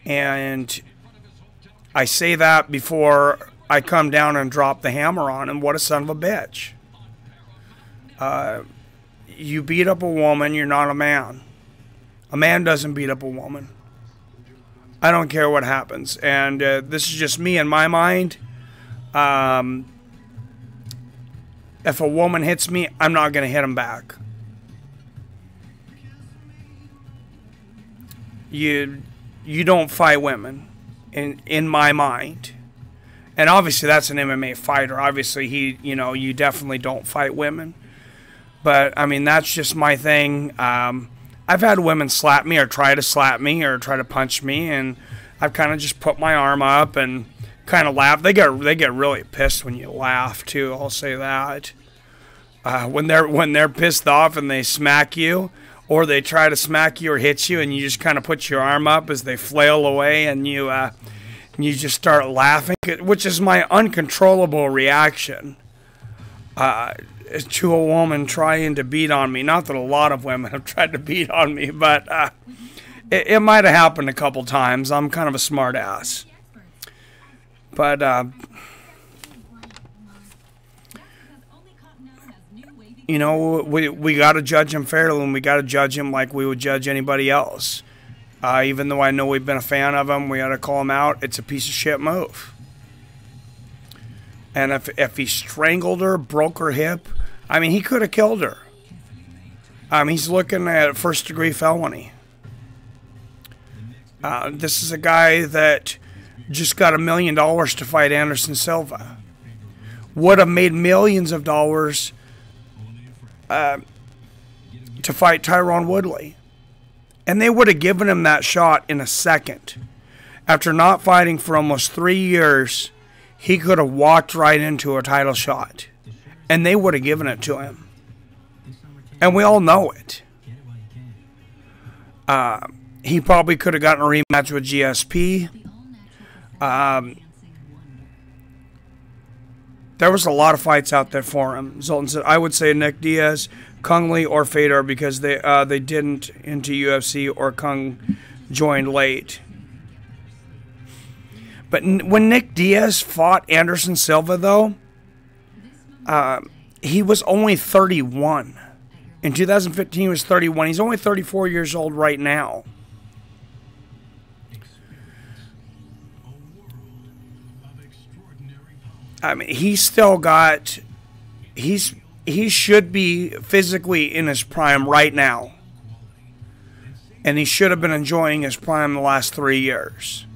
And I say that before I come down and drop the hammer on him. What a son of a bitch. You beat up a woman, you're not a man. A man doesn't beat up a woman. I don't care what happens. And this is just me in my mind. If a woman hits me, I'm not going to hit him back. You don't fight women, in my mind. And obviously that's an MMA fighter. Obviously you definitely don't fight women. But I mean, that's just my thing. I've had women slap me or try to slap me or try to punch me, and I've kind of just put my arm up and kind of laugh. They get really pissed when you laugh too. I'll say that. When they're pissed off and they smack you, or they try to smack you or hit you, and you just kind of put your arm up as they flail away, and you just start laughing, which is my uncontrollable reaction to a woman trying to beat on me. Not that a lot of women have tried to beat on me, but it might have happened a couple times. I'm kind of a smart ass. But you know, we got to judge him fairly, and we got to judge him like we would judge anybody else. Even though I know we've been a fan of him, we got to call him out. It's a piece of shit move. And if he strangled her, broke her hip, I mean, he could have killed her. He's looking at first-degree felony. This is a guy that just got $1 million to fight Anderson Silva. Would have made millions of dollars to fight Tyron Woodley. And they would have given him that shot in a second. After not fighting for almost 3 years, he could have walked right into a title shot. And they would have given it to him. And we all know it. He probably could have gotten a rematch with GSP. There was a lot of fights out there for him. Zoltan said, I would say Nick Diaz, Kung Lee, or Fedor because they didn't into UFC or Kung joined late. But when Nick Diaz fought Anderson Silva, though, he was only 31. In 2015, he was 31. He's only 34 years old right now. I mean, he's still got... He should be physically in his prime right now. And he should have been enjoying his prime the last 3 years.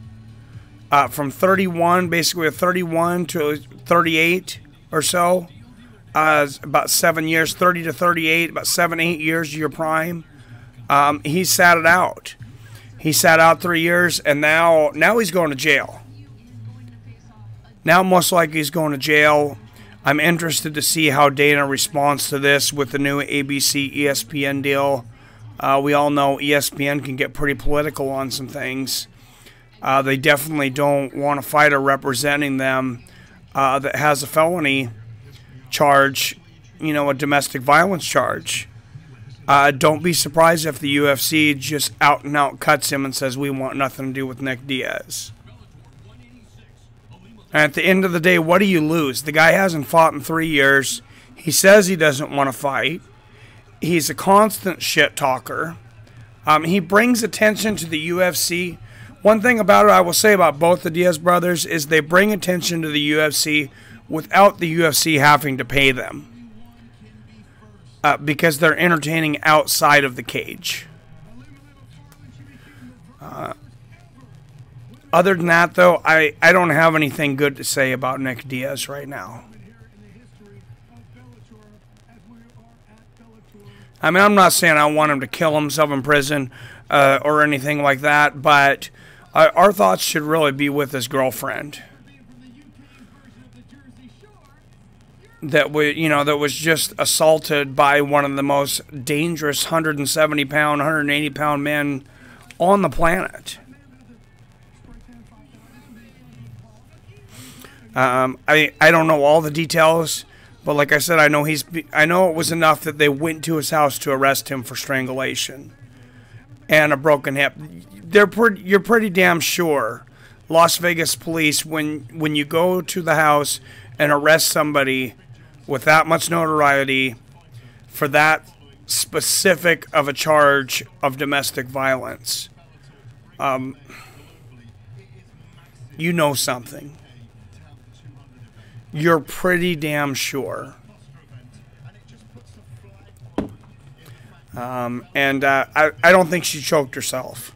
From 31, basically a 31 to 38 or so. About 7 years, 30 to 38, about 7, 8 years of your prime. He sat it out. He sat out 3 years, and now he's going to jail. Now most likely he's going to jail. I'm interested to see how Dana responds to this with the new ABC ESPN deal. We all know ESPN can get pretty political on some things. They definitely don't want a fighter representing them that has a felony charge, you know, a domestic violence charge. Don't be surprised if the UFC just out and out cuts him and says we want nothing to do with Nick Diaz. And at the end of the day, what do you lose? The guy hasn't fought in 3 years. He says he doesn't want to fight. He's a constant shit talker. He brings attention to the UFC. One thing about it I will say about both the Diaz brothers is they bring attention to the UFC without the UFC having to pay them. Because they're entertaining outside of the cage. Other than that, though, I don't have anything good to say about Nick Diaz right now. I mean, I'm not saying I want him to kill himself in prison or anything like that, but our thoughts should really be with his girlfriend. That was just assaulted by one of the most dangerous 170-pound, 180-pound men on the planet. I don't know all the details, but like I said, I know it was enough that they went to his house to arrest him for strangulation and a broken hip. You're pretty damn sure, Las Vegas police, when you go to the house and arrest somebody with that much notoriety for that specific of a charge of domestic violence, you know something. You're pretty damn sure. And I don't think she choked herself.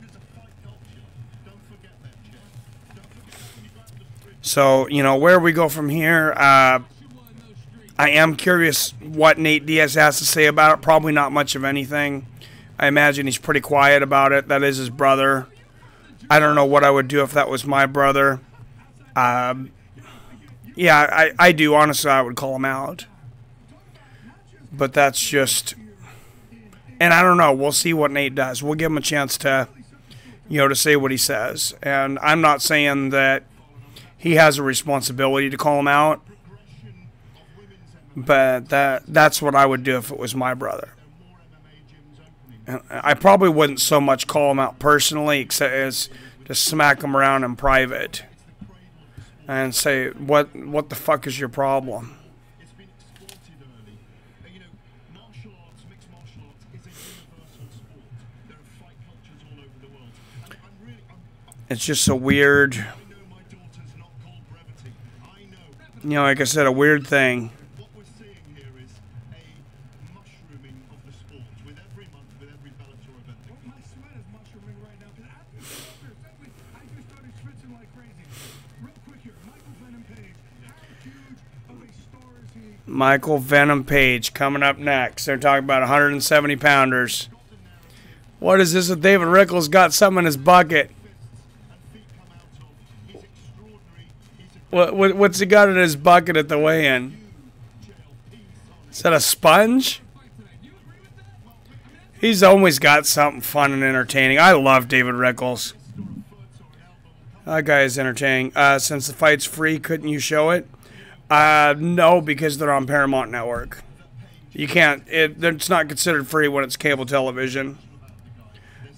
So, where we go from here, I am curious what Nate Diaz has to say about it. Probably not much of anything. I imagine he's pretty quiet about it. That is his brother. I don't know what I would do if that was my brother. Yeah, I do. Honestly, I would call him out. But that's just... And I don't know. We'll see what Nate does. We'll give him a chance to, to say what he says. And I'm not saying that he has a responsibility to call him out. But that's what I would do if it was my brother. And I probably wouldn't so much call him out personally, except as to smack him around in private. And say, what the fuck is your problem? It's just a weird, like I said, a weird thing. What we're seeing here is a mushrooming of the sport with every month, with every Bellator event. My sweat is mushrooming right now because I just started schwitzing like crazy. Real quick here, Michael Venom Page. How huge of a star is he? Michael Venom Page coming up next. They're talking about 170 pounders. What is this with David Rickles got something in his bucket? What's he got in his bucket at the weigh-in? Is that a sponge? He's always got something fun and entertaining. I love David Rickles. That guy is entertaining. Since the fight's free, couldn't you show it? No, because they're on Paramount Network. You can't. It's not considered free when it's cable television.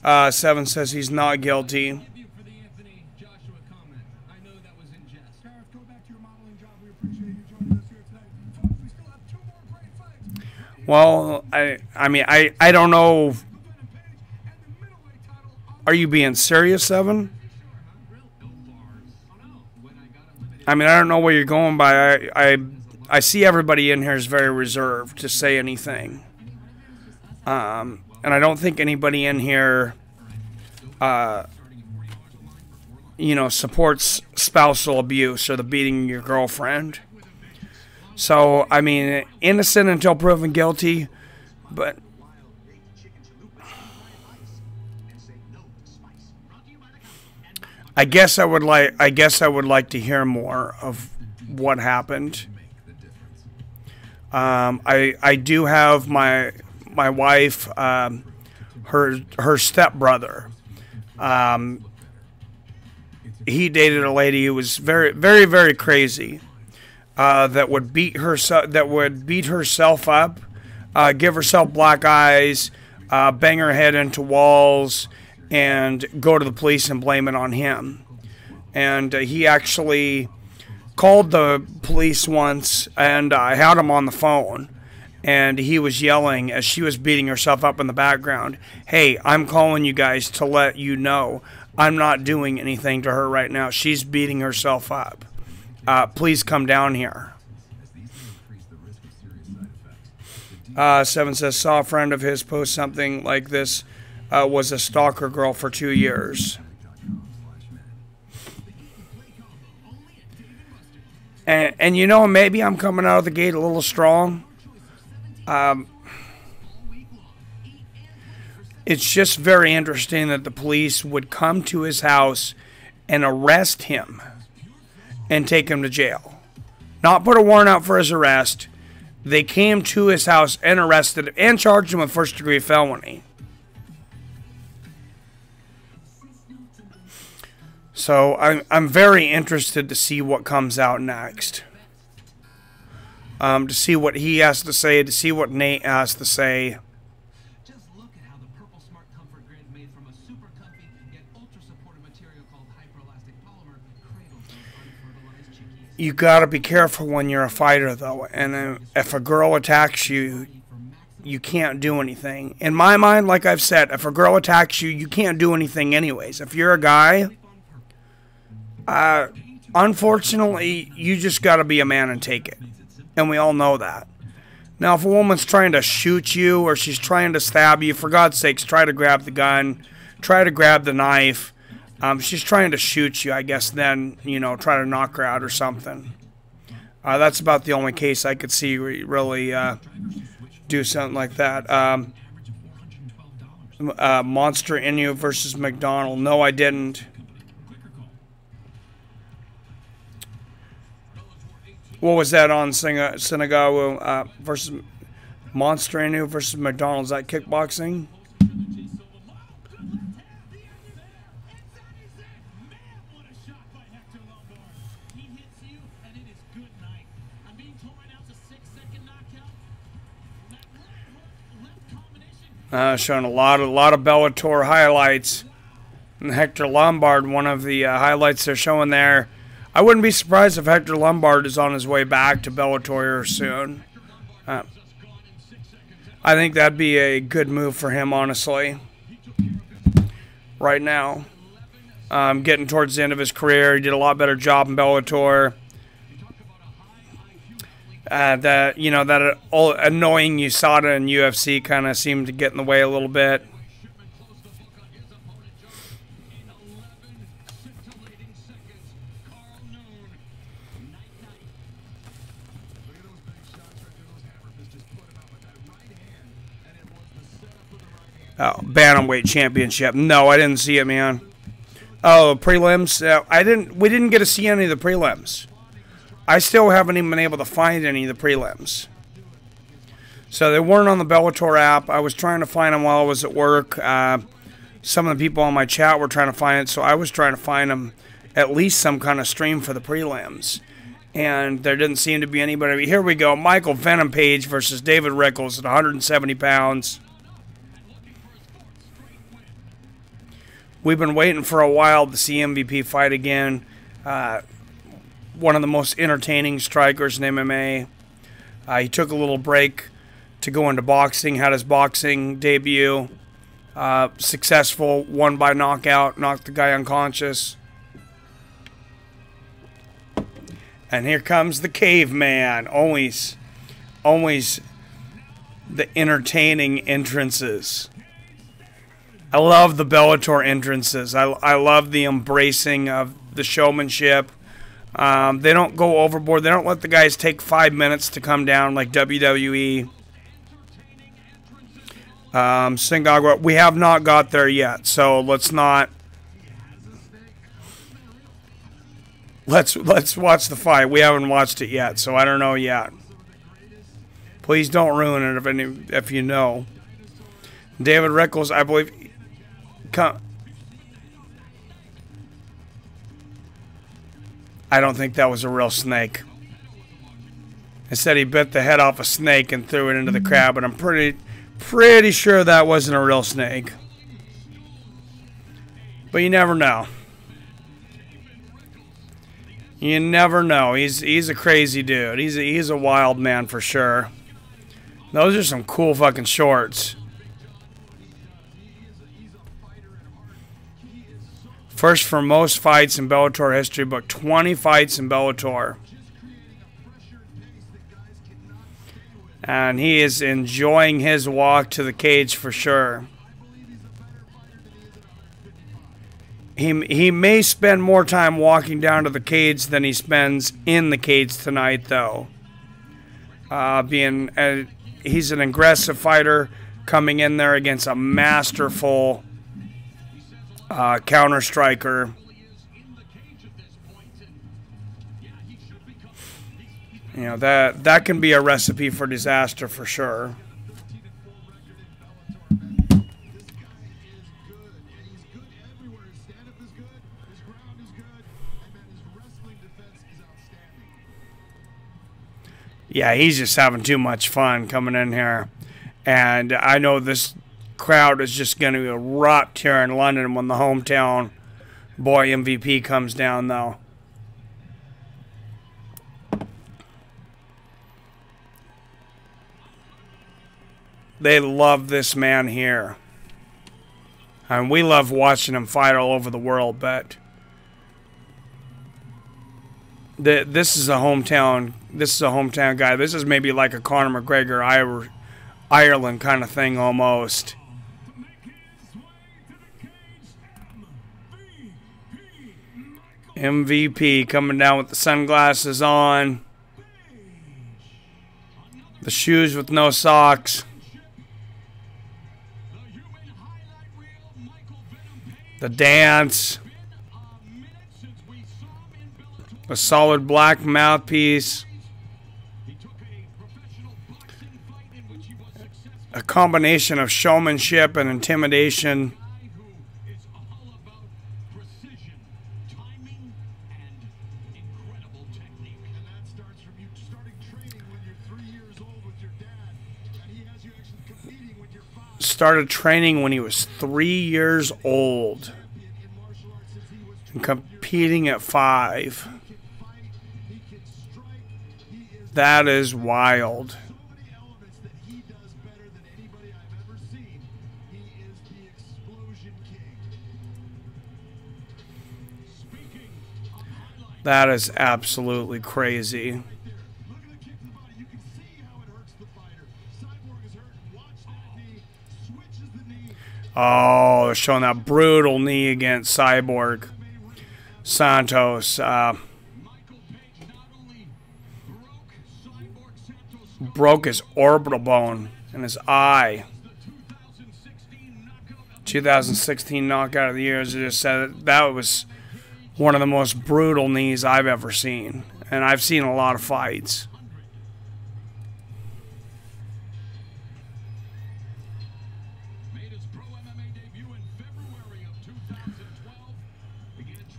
7 says he's not guilty. Well, I mean, I don't know. Are you being serious, 7? I mean, I don't know where you're going by. I see everybody in here is very reserved to say anything. And I don't think anybody in here, you know, supports spousal abuse or the beating your girlfriend. So, I mean, innocent until proven guilty, but I guess I would like to hear more of what happened. I do have my wife, her stepbrother. He dated a lady who was very, very, very crazy. That would beat herself up, give herself black eyes, bang her head into walls, and go to the police and blame it on him. And he actually called the police once, and I had him on the phone, and he was yelling as she was beating herself up in the background, "Hey, I'm calling you guys to let you know I'm not doing anything to her right now. She's beating herself up. Please come down here." 7 says, saw a friend of his post something like this, was a stalker girl for 2 years. And you know, maybe I'm coming out of the gate a little strong. It's just very interesting that the police would come to his house and arrest him and take him to jail. Not put a warrant out for his arrest. They came to his house and arrested him and charged him with first-degree felony. So I'm very interested to see what comes out next. To see what he has to say, to see what Nate has to say. You gotta be careful when you're a fighter, though. And if a girl attacks you, you can't do anything. In my mind, like I've said, if a girl attacks you, you can't do anything anyways. If you're a guy, unfortunately, you just gotta be a man and take it. And we all know that. Now, if a woman's trying to shoot you or she's trying to stab you, for God's sakes, try to grab the gun, try to grab the knife. She's trying to shoot you, I guess, then, you know, try to knock her out or something. That's about the only case I could see where you really do something like that. Monster Inu versus McDonald. No, I didn't. What was that on Senegal versus Monster Inu versus McDonald? Is that kickboxing? Showing a lot of Bellator highlights. And Hector Lombard, one of the highlights they're showing there. I wouldn't be surprised if Hector Lombard is on his way back to Bellator soon. I think that'd be a good move for him, honestly. Right now. Getting towards the end of his career. He did a lot better job in Bellator. That annoying USADA in UFC kind of seemed to get in the way a little bit. Bantamweight Championship. No, I didn't see it, man. Oh, prelims. We didn't get to see any of the prelims. I still haven't even been able to find any of the prelims. So they weren't on the Bellator app. I was trying to find them while I was at work. Some of the people on my chat were trying to find it, so I was trying to find them at least some kind of stream for the prelims. And there didn't seem to be anybody. Here we go. Michael Venom Page versus David Rickles at 170 pounds. We've been waiting for a while to see MVP fight again. One of the most entertaining strikers in MMA. He took a little break to go into boxing, had his boxing debut. Successful, won by knockout, knocked the guy unconscious. And here comes the caveman. Always the entertaining entrances. I love the Bellator entrances. I love the embracing of the showmanship. They don't go overboard. They don't let the guys take 5 minutes to come down like WWE. Singagua, we have not got there yet, so let's watch the fight. We haven't watched it yet, so I don't know yet. Please don't ruin it if you know. David Rickles, I believe. I don't think that was a real snake. I said he bit the head off a snake and threw it into the crowd, but I'm pretty sure that wasn't a real snake. But you never know. You never know. He's a crazy dude. He's a wild man for sure. Those are some cool fucking shorts. First for most fights in Bellator history, but 20 fights in Bellator. And he is enjoying his walk to the cage for sure. He may spend more time walking down to the cage than he spends in the cage tonight, though. He's an aggressive fighter coming in there against a masterful counter striker. You know, that can be a recipe for disaster for sure. Yeah, he's just having too much fun coming in here. And I know this crowd is just going to erupt here in London when the hometown boy MVP comes down, though. They love this man here. And we love watching him fight all over the world, but this is a hometown guy. This is maybe like a Conor McGregor Ireland kind of thing almost. MVP coming down with the sunglasses on. The shoes with no socks. The dance. A solid black mouthpiece. A combination of showmanship and intimidation. Started training when he was 3 years old and competing at 5. That is wild. That is absolutely crazy. Oh, they're showing that brutal knee against Cyborg Santos. Broke his orbital bone in his eye. 2016 knockout of the year, as I just said, that was one of the most brutal knees I've ever seen. And I've seen a lot of fights.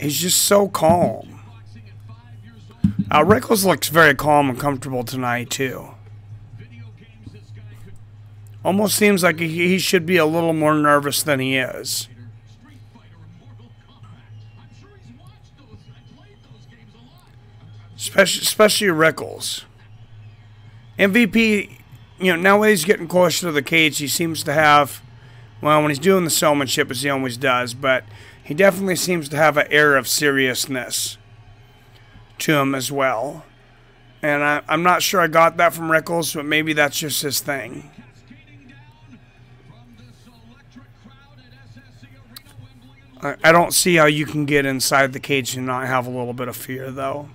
He's just so calm. Rickles looks very calm and comfortable tonight, too. Almost seems like he should be a little more nervous than he is. Especially Rickles. MVP, you know, now that he's getting closer to the cage, he seems to have, well, when he's doing the showmanship, as he always does, but he definitely seems to have an air of seriousness to him as well. And I'm not sure I got that from Rickles, but maybe that's just his thing. I don't see how you can get inside the cage and not have a little bit of fear, though.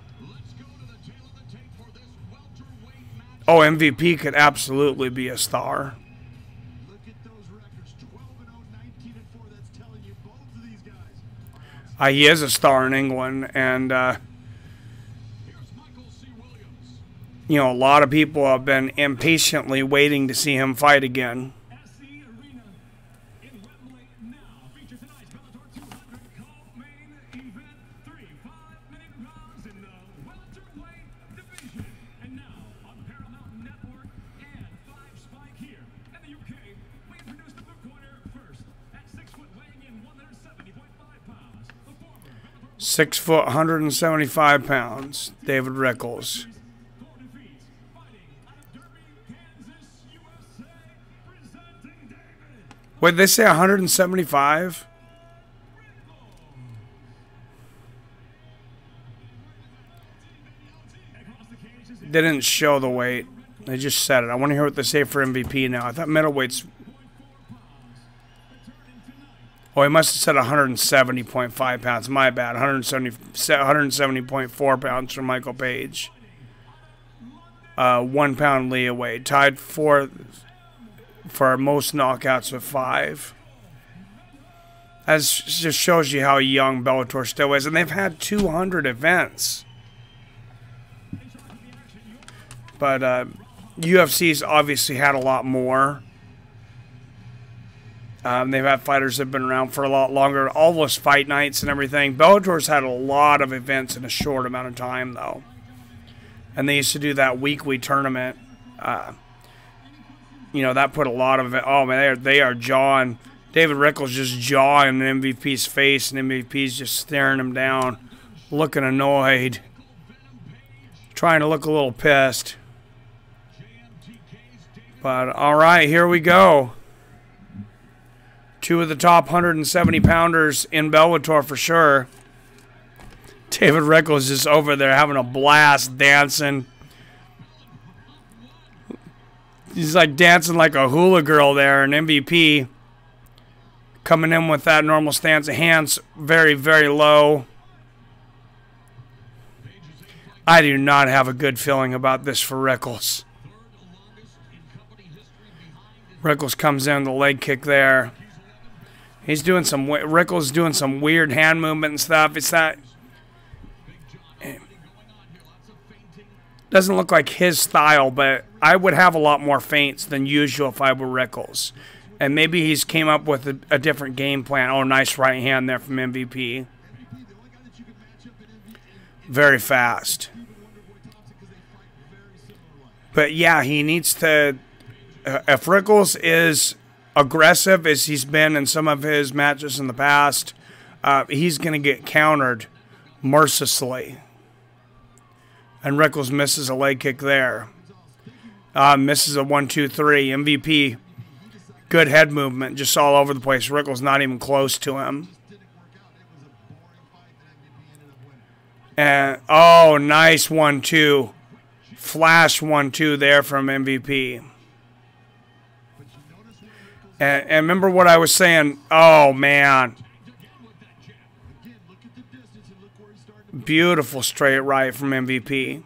Oh, MVP could absolutely be a star. He is a star in England, and you know, a lot of people have been impatiently waiting to see him fight again. Six foot, 175 pounds, David Rickles. Wait, did they say 175? They didn't show the weight. They just said it. I want to hear what they say for MVP now. I thought middleweight's... Oh, he must have said 170.5 pounds. My bad. 170.4 pounds for Michael Page. 1 pound leeway. Tied for most knockouts with 5. That just shows you how young Bellator still is. And they've had 200 events. But UFC's obviously had a lot more. They've had fighters that have been around for a lot longer. All those fight nights and everything. Bellator's had a lot of events in a short amount of time, though. And they used to do that weekly tournament. You know, that put a lot of it. Oh, man, they are jawing. David Rickles just jawing in MVP's face, and MVP's just staring him down, looking annoyed, trying to look a little pissed. But, all right, here we go. 2 of the top 170-pounders in Bellator for sure. David Rickles is over there having a blast dancing. He's like dancing like a hula girl there, and MVP coming in with that normal stance. Hands very, very low. I do not have a good feeling about this for Rickles. Rickles comes in, the leg kick there. He's doing some, Rickles doing some weird hand movement and stuff. It's that, doesn't look like his style, but I would have a lot more feints than usual if I were Rickles. And maybe he's came up with a different game plan. Oh, nice right hand there from MVP. Very fast. But yeah, he needs to, if Rickles is aggressive as he's been in some of his matches in the past, he's going to get countered mercilessly. And Rickles misses a leg kick there. Misses a 1-2-3. MVP, good head movement, just all over the place. Rickles not even close to him. And, oh, nice 1-2. Flash 1-2 there from MVP. And remember what I was saying? Oh, man. Beautiful straight right from MVP.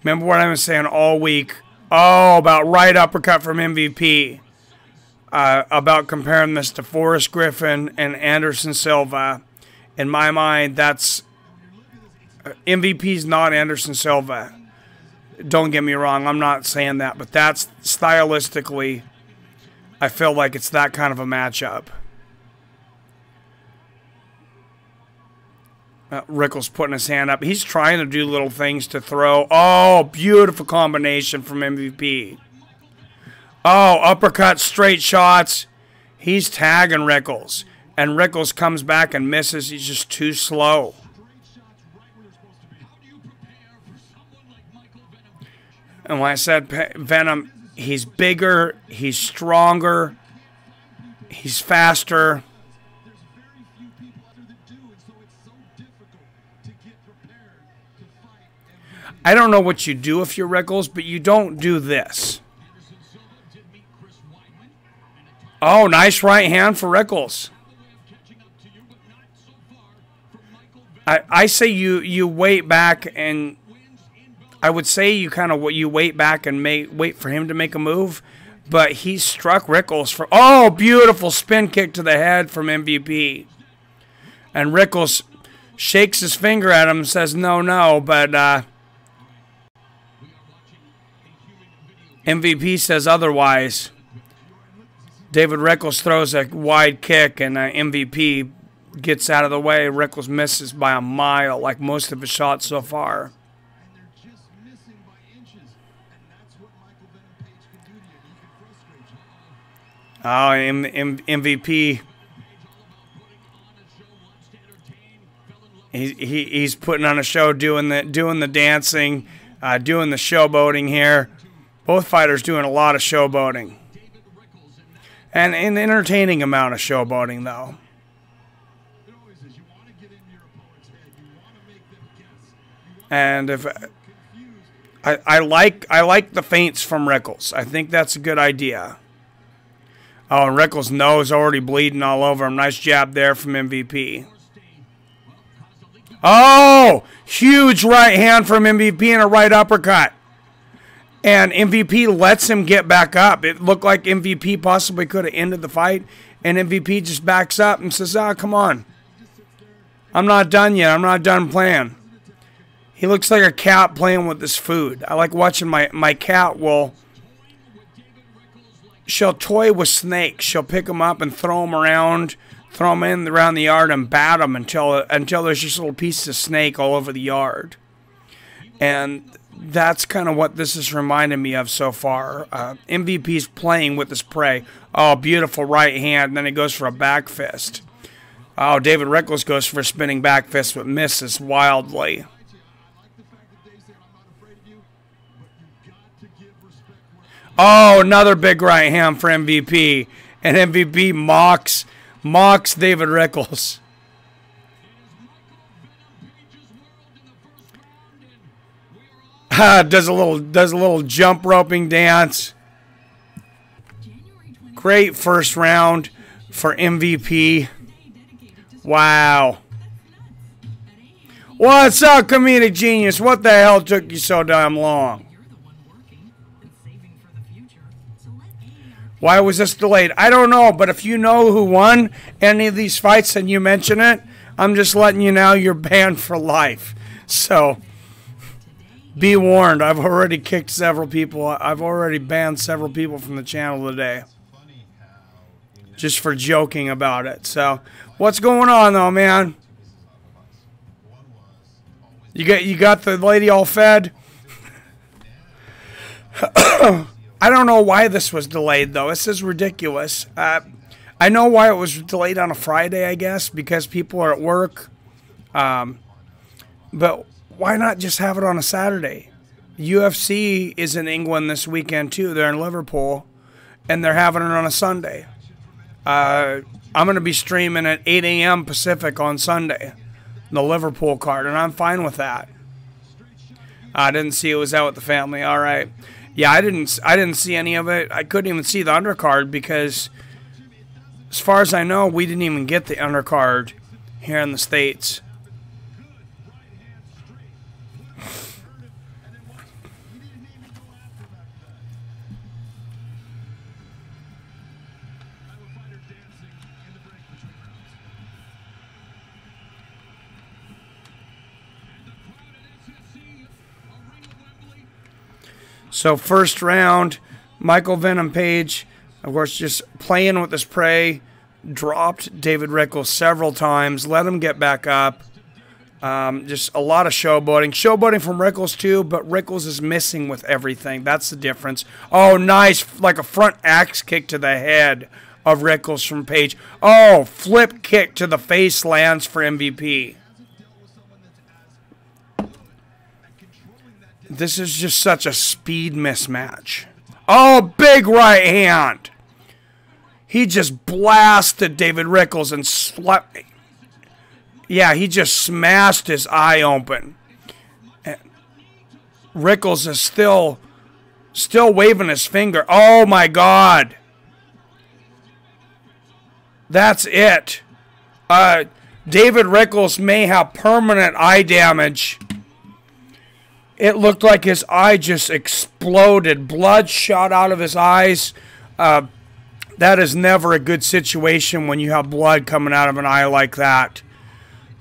Remember what I was saying all week? Oh, about right uppercut from MVP. about comparing this to Forrest Griffin and Anderson Silva. In my mind, that's MVP's not Anderson Silva. Don't get me wrong, I'm not saying that, but that's stylistically, I feel like it's that kind of a matchup. Rickles putting his hand up. He's trying to do little things to throw. Oh, beautiful combination from MVP. Oh, uppercut, straight shots. He's tagging Rickles. And Rickles comes back and misses. He's just too slow. And when I said Venom, he's bigger, he's stronger, he's faster. I don't know what you do if you're Rickles, but you don't do this. Oh, nice right hand for Rickles. I say you wait back, and I would say you kind of wait back and wait for him to make a move, but he struck Rickles for, oh, beautiful spin kick to the head from MVP. And Rickles shakes his finger at him and says no, but MVP says otherwise. David Rickles throws a wide kick, and MVP gets out of the way. Rickles misses by a mile, like most of his shots so far. Oh, MVP. He's putting on a show, doing the dancing, doing the showboating here. Both fighters doing a lot of showboating. And an entertaining amount of showboating, though. And if I like the feints from Rickles. I think that's a good idea. Oh, and Rickles' nose already bleeding all over him. Nice jab there from MVP. Oh, huge right hand from MVP and a right uppercut. And MVP lets him get back up. It looked like MVP possibly could have ended the fight. And MVP just backs up and says, come on. I'm not done yet. I'm not done playing. He looks like a cat playing with his food. I like watching my cat she'll toy with snakes. She'll pick them up and throw them around, throw them in around the yard and bat them until there's just little pieces of snake all over the yard. And that's kind of what this is reminding me of so far. MVP's playing with his prey. Oh, beautiful right hand. And then he goes for a back fist. Oh, David Rickles goes for a spinning back fist, but misses wildly. Oh, another big right hand for MVP. And MVP mocks David Rickles. Does a little jump roping dance. Great first round for MVP. Wow. What's up, comedic genius? What the hell took you so damn long? Why was this delayed? I don't know, but if you know who won any of these fights and you mention it, I'm just letting you know you're banned for life. So be warned, I've already kicked several people. I've already banned several people from the channel today. Just for joking about it. So, what's going on though, man? You got the lady all fed? I don't know why this was delayed though. This is ridiculous. I know why it was delayed on a Friday, I guess, because people are at work. But why not just have it on a Saturday? UFC is in England this weekend too. They're in Liverpool, and they're having it on a Sunday. I'm going to be streaming at 8 a.m. Pacific on Sunday, the Liverpool card, and I'm fine with that. I didn't see it was out with the family. All right. Yeah, I didn't see any of it. I couldn't even see the undercard because, as far as I know, we didn't even get the undercard here in the States. So first round, Michael Venom Page, of course, just playing with his prey, dropped David Rickles several times, let him get back up. Just a lot of showboating. Showboating from Rickles too, but Rickles is missing with everything. That's the difference. Oh, nice, like a front axe kick to the head of Rickles from Page. Oh, flip kick to the face lands for MVP. This is just such a speed mismatch. Oh, big right hand. He just blasted David Rickles and slapped. Yeah, he just smashed his eye open. And Rickles is still waving his finger. Oh my God. That's it. David Rickles may have permanent eye damage. It looked like his eye just exploded. Blood shot out of his eyes. That is never a good situation when you have blood coming out of an eye like that.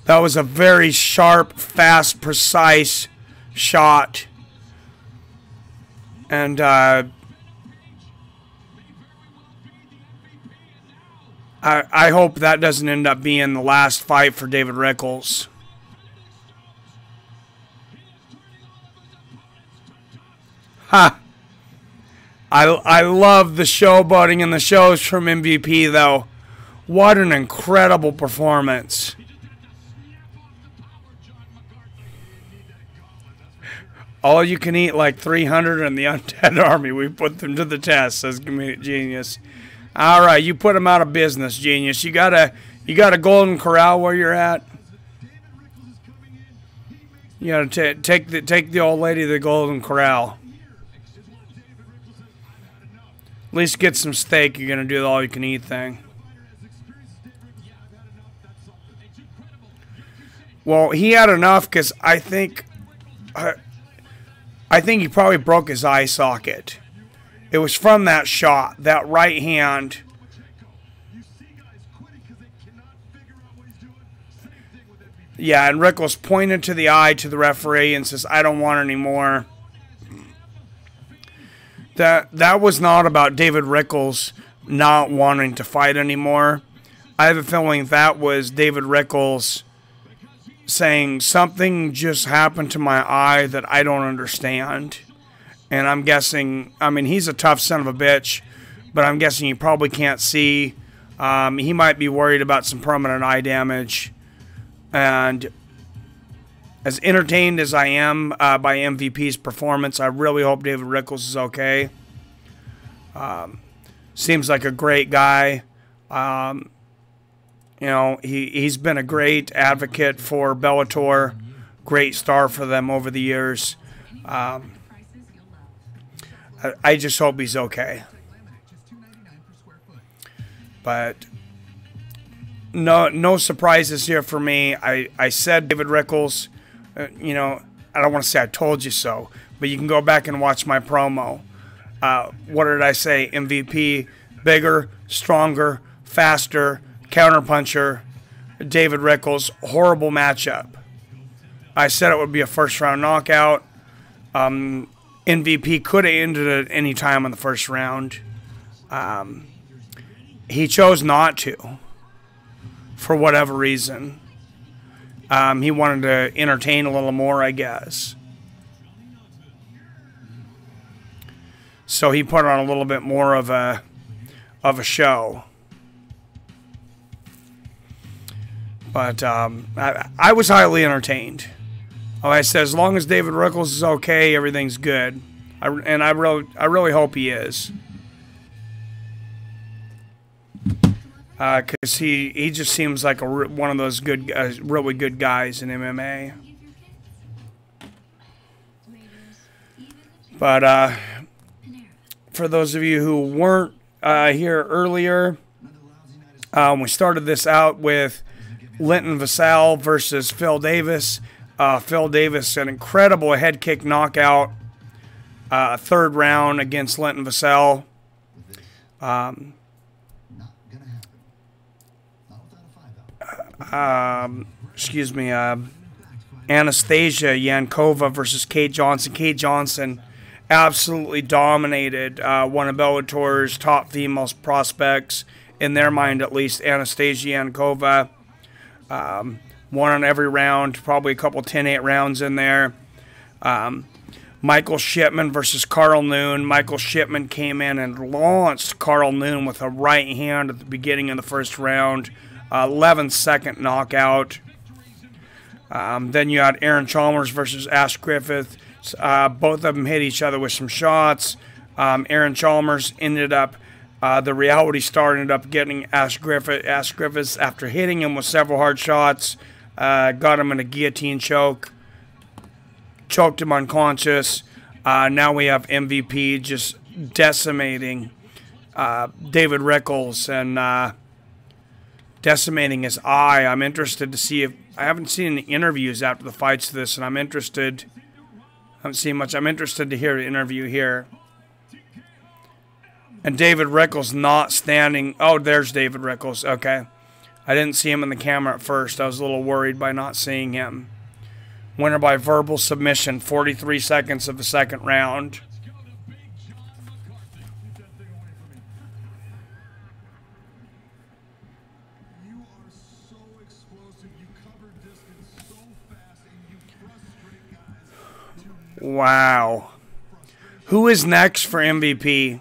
That was a very sharp, fast, precise shot. And I hope that doesn't end up being the last fight for David Rickles. Ha! I love the showboating and the shows from MVP, though. What an incredible performance. All you can eat like 300 in the Undead Army. We put them to the test, says Genius. All right, you put them out of business, Genius. You got a Golden Corral where you're at. You got to take the old lady to the Golden Corral. At least get some steak. You're gonna do the all-you-can-eat thing. Well, he had enough because I think he probably broke his eye socket. It was from that shot, that right hand. Yeah, and Rickles pointed to the eye to the referee and says, "I don't want any more." That was not about David Rickles not wanting to fight anymore. I have a feeling that was David Rickles saying something just happened to my eye that I don't understand. And I'm guessing, I mean, he's a tough son of a bitch, but I'm guessing he probably can't see. He might be worried about some permanent eye damage. And as entertained as I am by MVP's performance, I really hope David Rickles is okay. Seems like a great guy. You know, he's been a great advocate for Bellator, great star for them over the years. I just hope he's okay. But no surprises here for me. I said David Rickles, you know, I don't want to say I told you so, but you can go back and watch my promo. What did I say? MVP, bigger, stronger, faster, counterpuncher, David Rickles, horrible matchup. I said it would be a first-round knockout. MVP could have ended at any time in the first round. He chose not to, for whatever reason. He wanted to entertain a little more, I guess. So he put on a little bit more of a show. But I was highly entertained. Like I said, as long as David Rickles is okay, everything's good. And I really hope he is. Because he just seems like one of those good, really good guys in MMA. But for those of you who weren't here earlier, we started this out with Linton Vassell versus Phil Davis. Phil Davis, an incredible head kick knockout, third round against Linton Vassell. Excuse me, Anastasia Yankova versus Kate Johnson. Kate Johnson, absolutely dominated one of Bellator's top female prospects, in their mind at least, Anastasia Yankova. Won on every round, probably a couple 10-8 rounds in there. Michael Shipman versus Karl Noon. Michael Shipman came in and launched Karl Noon with a right hand at the beginning of the first round. 11-second knockout. Then you had Aaron Chalmers versus Ash Griffiths. Both of them hit each other with some shots. Aaron Chalmers ended up, the reality star ended up getting Ash Griffiths after hitting him with several hard shots. Got him in a guillotine choke. Choked him unconscious. Now we have MVP just decimating David Rickles and decimating his eye. I'm interested to see if... I haven't seen any interviews after the fights to this, and I'm interested... I haven't seen much. I'm interested to hear the interview here. And David Rickles not standing... Oh, there's David Rickles. Okay. I didn't see him in the camera at first. I was a little worried by not seeing him. Winner by verbal submission, 43 seconds of the second round. You are so explosive. You cover distance so fast, and you frustrate guys. Wow. Who is next for MVP?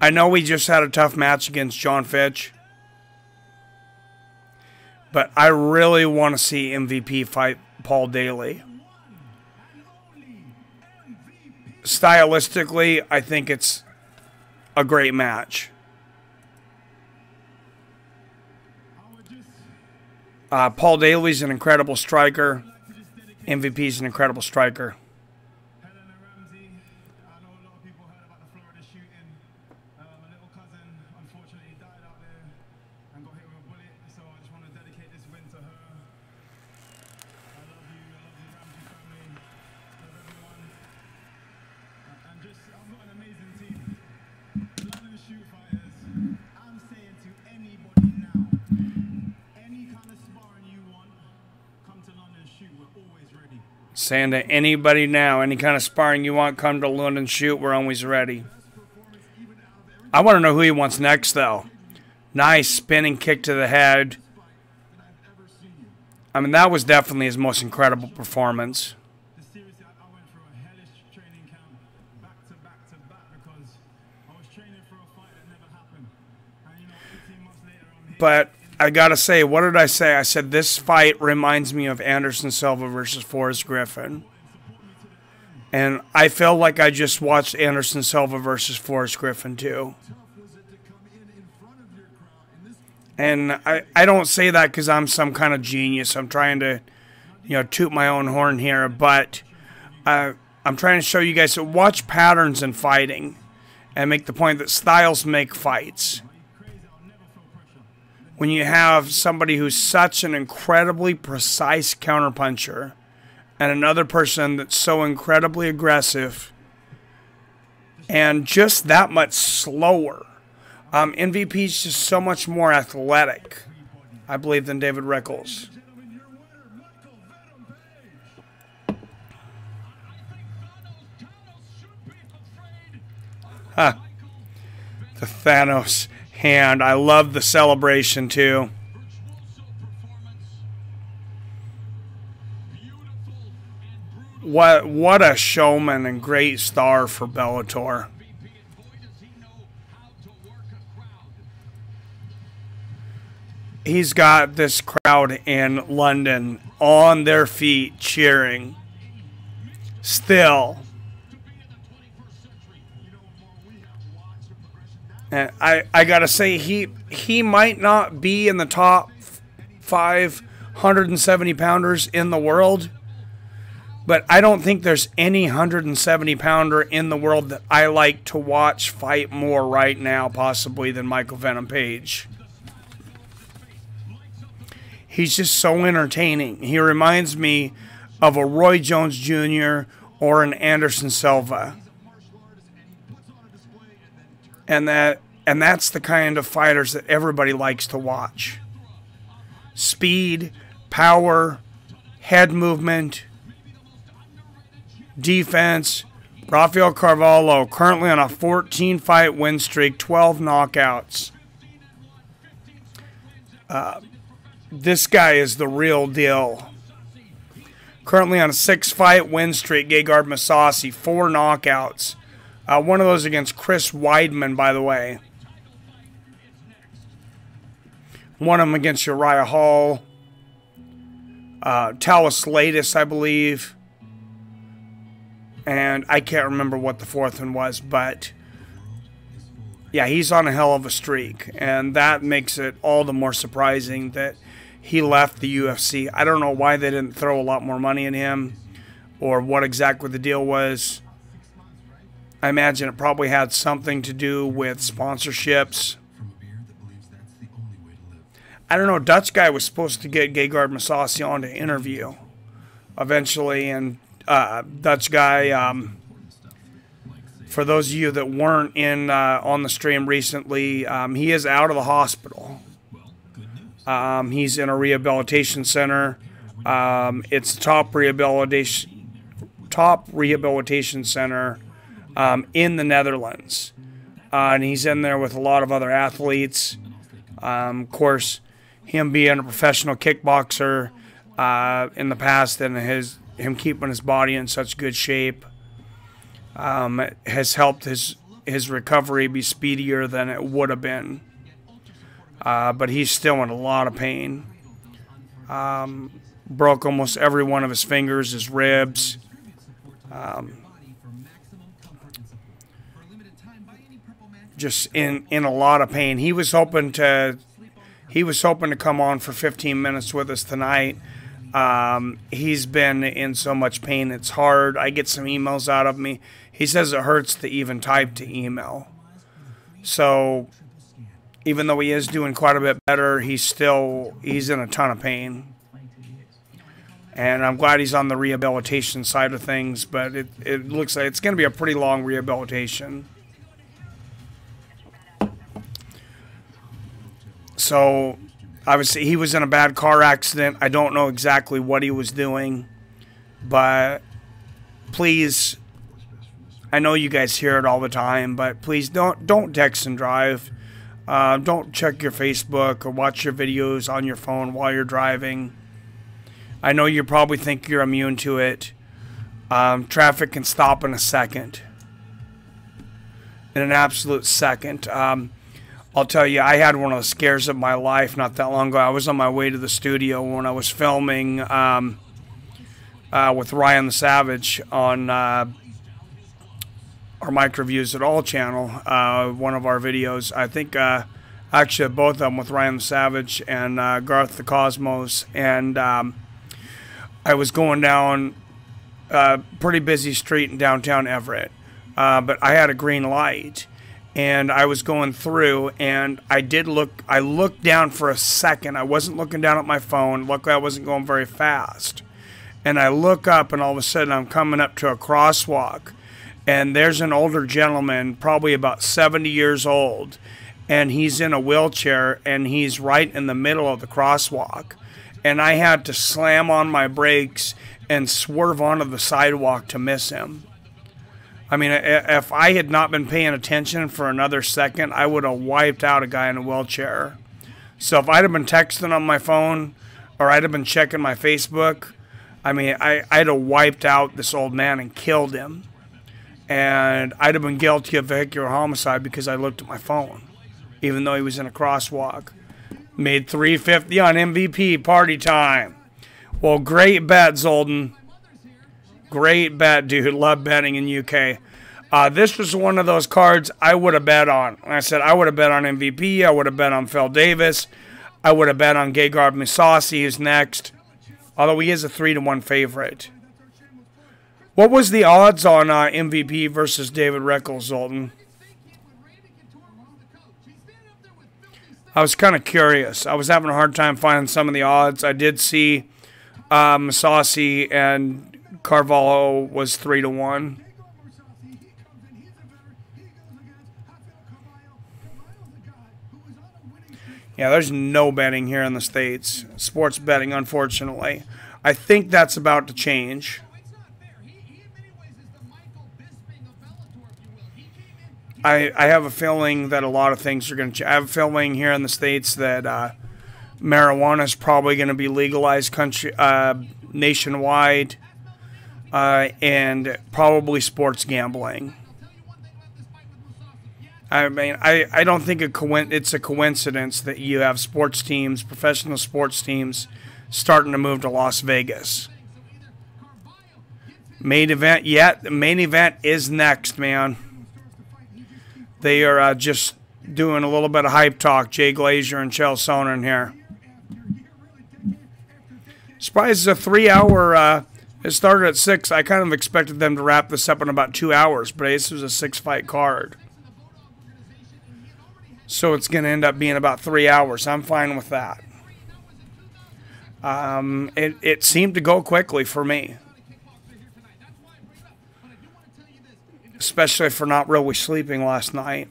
I know we just had a tough match against John Fitch, but I really want to see MVP fight Paul Daly. Stylistically, I think it's a great match. Paul Daly's an incredible striker. MVP's an incredible striker. Saying to anybody now, any kind of sparring you want, come to London shoot. We're always ready. I want to know who he wants next, though. Nice spinning kick to the head. I mean, that was definitely his most incredible performance. But I gotta say, what did I say? I said this fight reminds me of Anderson Silva versus Forrest Griffin. And I feel like I just watched Anderson Silva versus Forrest Griffin too. And I don't say that because I'm some kind of genius. I'm trying to, toot my own horn here. But I'm trying to show you guys to watch patterns in fighting and make the point that styles make fights. When you have somebody who's such an incredibly precise counterpuncher and another person that's so incredibly aggressive and just that much slower. MVP's just so much more athletic, I believe, than David Rickles. Huh. The Thanos hand. I love the celebration too. What a showman and great star for Bellator. He's got this crowd in London on their feet cheering. Still. And I gotta say, he might not be in the top 570 pounders in the world, but I don't think there's any 170 pounder in the world that I like to watch fight more right now, possibly, than Michael Venom Page. He's just so entertaining. He reminds me of a Roy Jones Jr. or an Anderson Silva. And that's the kind of fighters that everybody likes to watch. Speed, power, head movement, Defense, Rafael Carvalho, currently on a 14-fight win streak, 12 knockouts. This guy is the real deal. Currently on a 6-fight win streak, Gegard Mousasi, 4 knockouts. One of those against Chris Weidman, by the way. One of them against Uriah Hall. Talis Latis, I believe. And I can't remember what the 4th one was, but yeah, he's on a hell of a streak. And that makes it all the more surprising that he left the UFC. I don't know why they didn't throw a lot more money in him or what exactly the deal was. I imagine it probably had something to do with sponsorships. I don't know, Dutch guy was supposed to get Gegard Mousasi on to interview eventually, and Dutch guy, for those of you that weren't in on the stream recently, he is out of the hospital. He's in a rehabilitation center. It's the top rehabilitation center in the Netherlands, and he's in there with a lot of other athletes. Of course, him being a professional kickboxer in the past, and him keeping his body in such good shape has helped his recovery be speedier than it would have been. But he's still in a lot of pain. Broke almost every one of his fingers, his ribs. Just in a lot of pain. He was hoping to come on for 15 minutes with us tonight. He's been in so much pain, it's hard. I get some emails out of me. He says it hurts to even type to email. So even though he is doing quite a bit better, he's in a ton of pain. And I'm glad he's on the rehabilitation side of things, but it looks like it's going to be a pretty long rehabilitation. So obviously he was in a bad car accident. I don't know exactly what he was doing, but please, I know you guys hear it all the time, but please don't text and drive. Don't check your Facebook or watch your videos on your phone while you're driving. I know you probably think you're immune to it. Traffic can stop in a second. In an absolute second. I'll tell you, I had one of the scares of my life not that long ago. I was on my way to the studio when I was filming with Ryan the Savage on our Mike Reviews It All channel, one of our videos. I think actually both of them with Ryan the Savage and Garth the Cosmos. And I was going down a pretty busy street in downtown Everett, but I had a green light. And I was going through, and I looked down for a second. I wasn't looking down at my phone. Luckily, I wasn't going very fast. And I look up, and all of a sudden, I'm coming up to a crosswalk. And there's an older gentleman, probably about 70 years old. And he's in a wheelchair, and he's right in the middle of the crosswalk. And I had to slam on my brakes and swerve onto the sidewalk to miss him. I mean, if I had not been paying attention for another second, I would have wiped out a guy in a wheelchair. So if I'd have been texting on my phone or I'd have been checking my Facebook, I mean, I'd have wiped out this old man and killed him. And I'd have been guilty of vehicular homicide because I looked at my phone, even though he was in a crosswalk. Made $350 on MVP, party time. Well, great bet, Zolden. Great bet, dude. Love betting in UK. This was one of those cards I would have bet on. I said I would have bet on MVP. I would have bet on Phil Davis. I would have bet on Gegard Mousasi, who's next. Although he is a 3-1 favorite. What was the odds on MVP versus David Rickles, Zoltan? I was kind of curious. I was having a hard time finding some of the odds. I did see Mousasi and Carvalho was 3-1. Yeah, there's no betting here in the States. Sports betting, unfortunately. I think that's about to change. I have a feeling that a lot of things are going to change. I have a feeling here in the States that marijuana is probably going to be legalized nationwide, and probably sports gambling. I mean, I don't think it's a coincidence that you have sports teams, professional sports teams, starting to move to Las Vegas. Main event yet? The main event is next, man. They are just doing a little bit of hype talk. Jay Glazier and Chael Sonnen here. Surprised it's a 3-hour. It started at 6. I kind of expected them to wrap this up in about 2 hours, but this was a 6-fight card. So it's going to end up being about 3 hours. I'm fine with that. It seemed to go quickly for me. Especially for not really sleeping last night.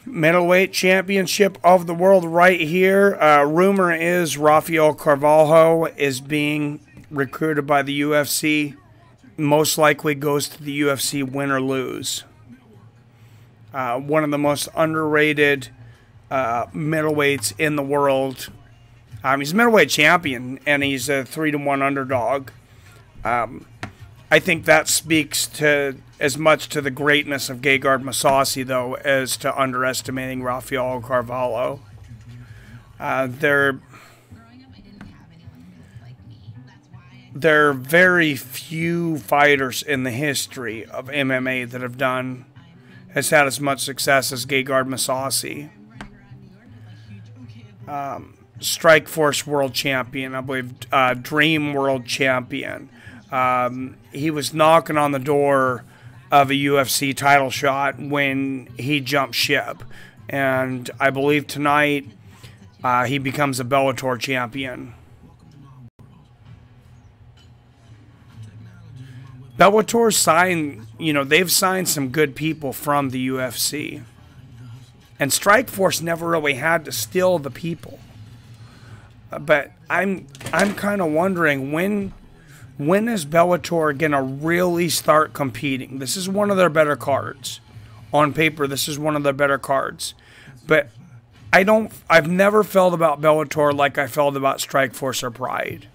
Middleweight championship of the world right here. Rumor is Rafael Carvalho is being recruited by the UFC. Most likely goes to the UFC win or lose. One of the most underrated middleweights in the world. He's a middleweight champion, and he's a 3-1 underdog. I think that speaks to as much to the greatness of Gegard Mousasi, though, as to underestimating Rafael Carvalho. There are very few fighters in the history of MMA that has had as much success as Gegard Mousasi. Strikeforce world champion, I believe, Dream world champion. He was knocking on the door of a UFC title shot when he jumped ship. And I believe tonight he becomes a Bellator champion. Bellator signed, they've signed some good people from the UFC. And Strikeforce never really had to steal the people. But I'm kind of wondering when is Bellator going to really start competing? This is one of their better cards. On paper, this is one of their better cards. But I've never felt about Bellator like I felt about Strikeforce or Pride.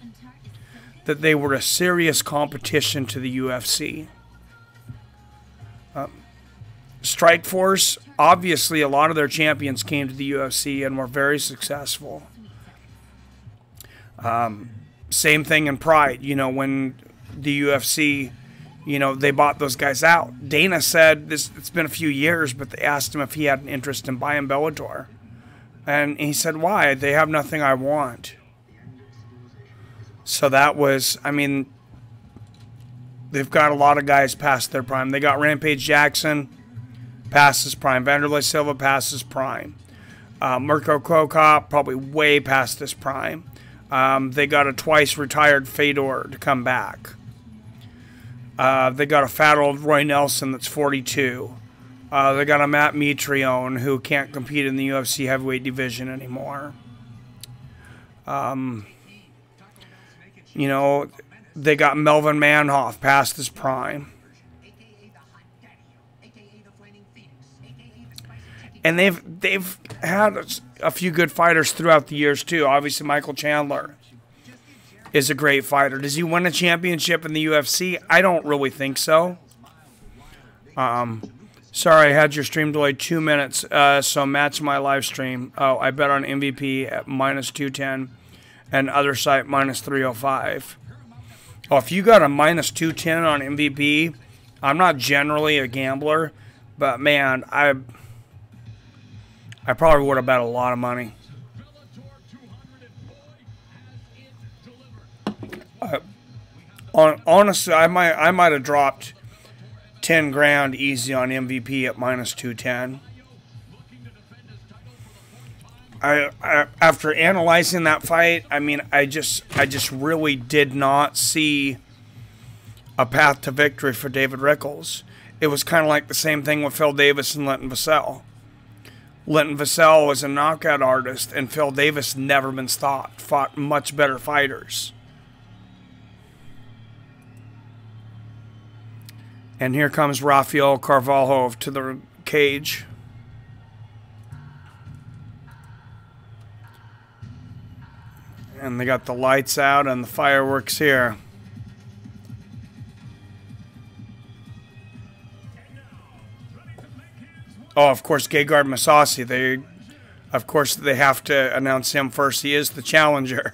That they were a serious competition to the UFC. Strikeforce, obviously a lot of their champions came to the UFC and were very successful. Same thing in Pride, when the UFC, they bought those guys out. Dana said it's been a few years, but they asked him if he had an interest in buying Bellator. And he said, why? They have nothing I want. So that was, they've got a lot of guys past their prime. They got Rampage Jackson past his prime. Vanderlei Silva past his prime. Mirko Krokop probably way past his prime. They got a twice retired Fedor to come back. They got a fat old Roy Nelson that's 42. They got a Matt Mitrione who can't compete in the UFC heavyweight division anymore. They got Melvin Manhoff past his prime. And they've had a few good fighters throughout the years too. Obviously, Michael Chandler is a great fighter. Does he win a championship in the UFC? I don't really think so. Sorry, I had your stream delayed 2 minutes, so match my live stream. Oh, I bet on MVP at -210 and other site -305. Oh, if you got a -210 on MVP, I'm not generally a gambler, but man, I probably would have bet a lot of money. Honestly, I might have dropped 10 grand easy on MVP at -210. After analyzing that fight, I just really did not see a path to victory for David Rickles. It was kind of like the same thing with Phil Davis and Linton Vassell. Linton Vassell was a knockout artist, and Phil Davis never been fought much better fighters. And here comes Rafael Carvalho to the cage. And they got the lights out and the fireworks here. Oh, of course, Gegard Mousasi. Of course, they have to announce him first. He is the challenger.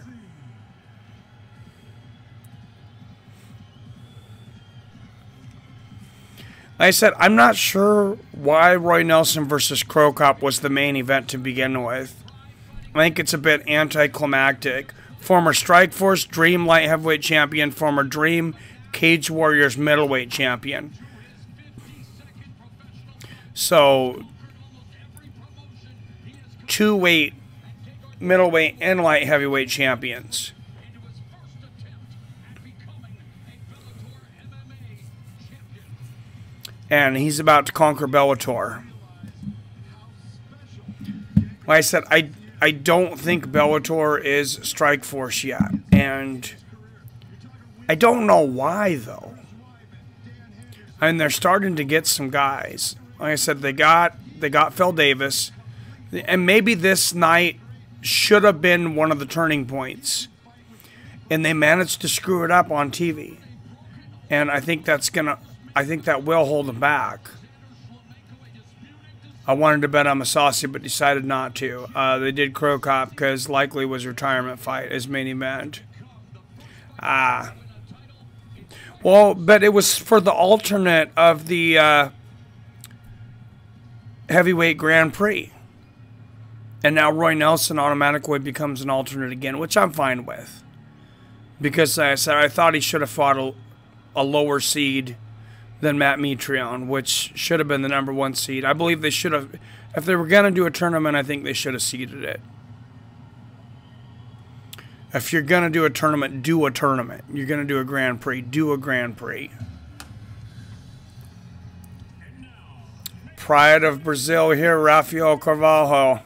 Like I said, I'm not sure why Roy Nelson versus Cro Cop was the main event to begin with. I think it's a bit anticlimactic. Former Strikeforce Dream Light Heavyweight Champion, former Dream Cage Warriors Middleweight Champion. So, two-weight, middleweight, and light heavyweight champions. And he's about to conquer Bellator. Like I said, I don't think Bellator is Strikeforce yet. And I don't know why, though. I mean, they're starting to get some guys. Like I said, they got Phil Davis. And maybe this night should have been one of the turning points. And they managed to screw it up on TV. And I think that will hold them back. I wanted to bet on Mousasi, but decided not to. They did Cro Cop because likely was retirement fight as main event. Well, but it was for the alternate of the heavyweight Grand Prix. And now Roy Nelson automatically becomes an alternate again, which I'm fine with. Because like I said, I thought he should have fought a lower seed than Matt Mitrione, which should have been the #1 seed. I believe they should have, if they were going to do a tournament, I think they should have seeded it. If you're going to do a tournament, do a tournament. You're going to do a Grand Prix, do a Grand Prix. Pride of Brazil here, Rafael Carvalho.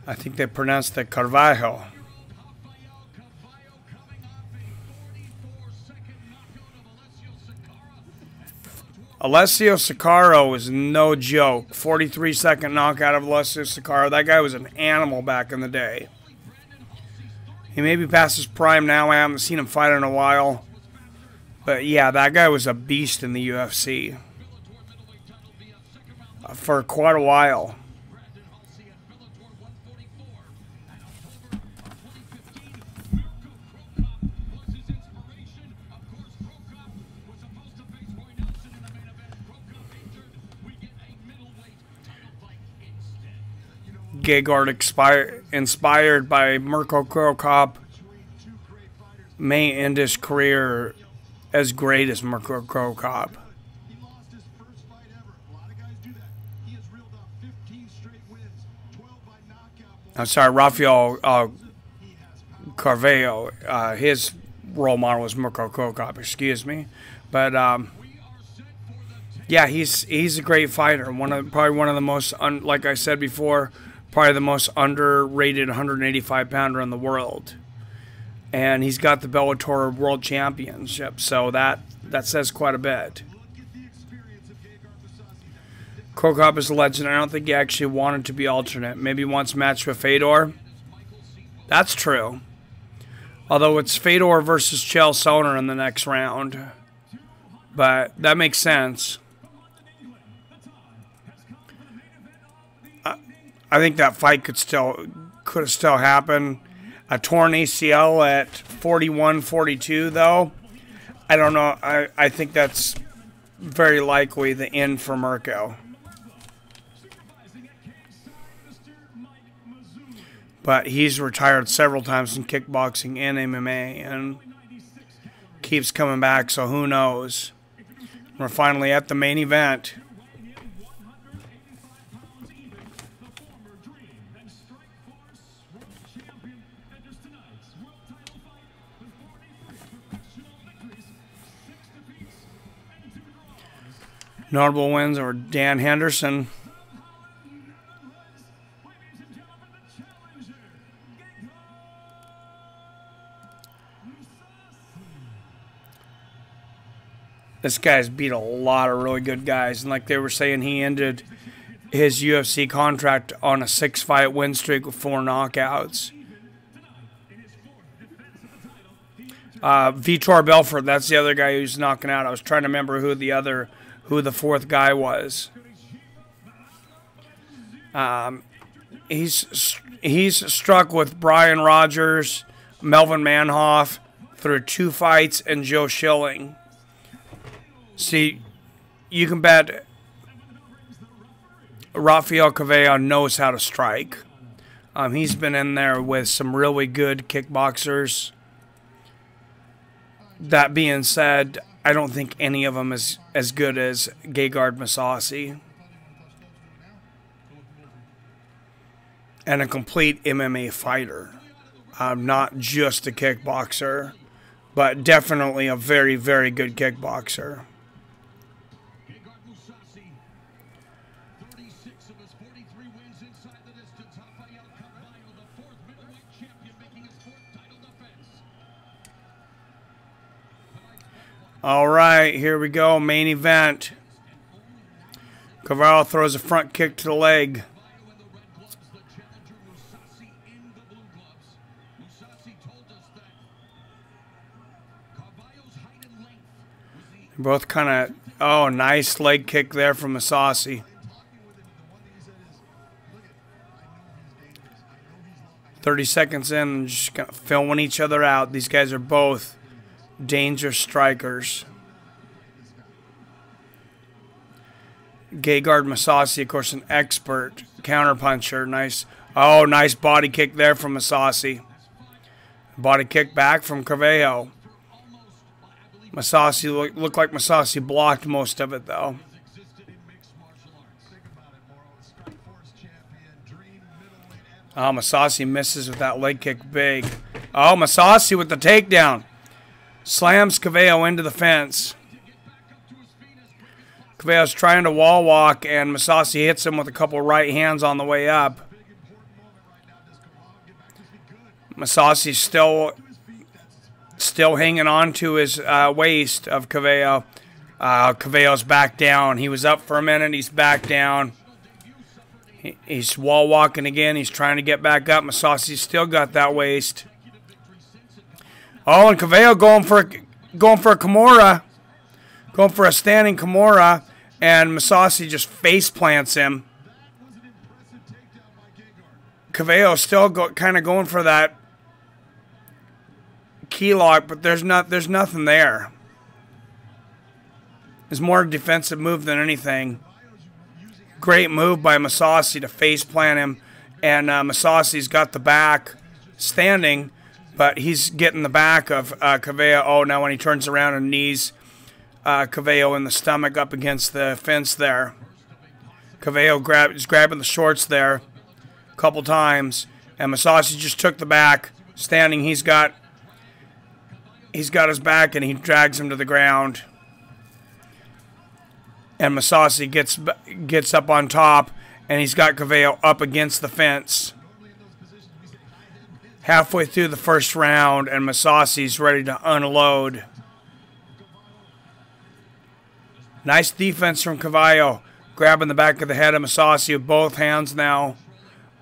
I think they pronounced it Carvalho. Alessio Sicaro is no joke. 43-second knockout of Alessio Sicaro. That guy was an animal back in the day. He may be past his prime now. I haven't seen him fight in a while. But yeah, that guy was a beast in the UFC. For quite a while. Gegard inspired by Mirko Cro Cop may end his career as great as Mirko Cro Cop. I'm sorry, Rafael Carvalho. His role model was Mirko Cro Cop, excuse me. But yeah, he's a great fighter. Probably one of the most, like I said before, probably the most underrated 185-pounder in the world. And he's got the Bellator World Championship, so that says quite a bit. Cro Cop is a legend. I don't think he actually wanted to be alternate. Maybe once matched with Fedor. That's true. Although it's Fedor versus Chael Sonnen in the next round. But that makes sense. I think that fight could have still happened. A torn ACL at 41-42, though. I don't know. I think that's very likely the end for Mirko. But he's retired several times in kickboxing and MMA and keeps coming back, so who knows. We're finally at the main event. Notable wins over Dan Henderson. This guy's beat a lot of really good guys, and like they were saying, he ended his UFC contract on a 6-fight win streak with 4 knockouts. Vitor Belfort, that's the other guy who's knocking out. I was trying to remember who the fourth guy was. He's struck with Brian Rogers, Melvin Manhoff through 2 fights, and Joe Schilling. See, you can bet Rafael Carvalho knows how to strike. He's been in there with some really good kickboxers. That being said, I don't think any of them is as good as Gegard Mousasi. And a complete MMA fighter. Not just a kickboxer, but definitely a very, very good kickboxer. All right, here we go. Main event. Carvalho throws a front kick to the leg. Both kind of, oh, nice leg kick there from Mousasi. 30 seconds in, just kind of filling each other out. These guys are both dangerous strikers. Gegard Mousasi, of course, an expert counterpuncher. Nice, oh, nice body kick there from Mousasi. Body kick back from Carvalho. Mousasi looked like Mousasi blocked most of it, though. Oh, Mousasi misses with that leg kick big. Oh, Mousasi with the takedown. Slams Carvalho into the fence. Carvalho's trying to wall walk, and Mousasi hits him with a couple right hands on the way up. Mousasi's still hanging on to his waist of Carvalho. Carvalho's back down. He was up for a minute. He's back down. He's wall walking again. He's trying to get back up. Mousasi's still got that waist. Oh, and Carvalho going for a Kimura. Going for a standing Kimura. And Mousasi just face plants him. Carvalho still kind of going for that key lock, but there's nothing there. It's more a defensive move than anything. Great move by Mousasi to face plant him, and Mousasi's got the back standing, but he's getting the back of Carvalho. Oh, now when he turns around and knees Carvalho in the stomach up against the fence there. Carvalho is grabbing the shorts there a couple times, and Mousasi just took the back standing. He's got his back, and he drags him to the ground. And Mousasi gets up on top, and he's got Carvalho up against the fence. Halfway through the first round, and Mousasi's ready to unload. Nice defense from Carvalho, grabbing the back of the head of Mousasi with both hands now.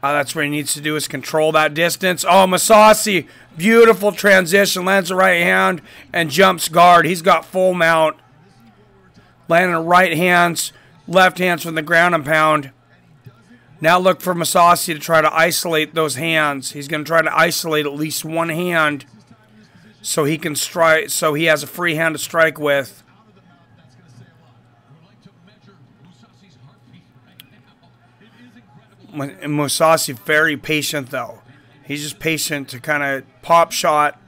That's what he needs to do, is control that distance. Oh, Mousasi, beautiful transition, lands the right hand and jumps guard. He's got full mount. Landing right hands, left hands from the ground and pound. Now look for Mousasi to try to isolate those hands. He's going to try to isolate at least one hand so he can strike, so he has a free hand to strike with. Mousasi very patient though. He's just patient to kind of pop shot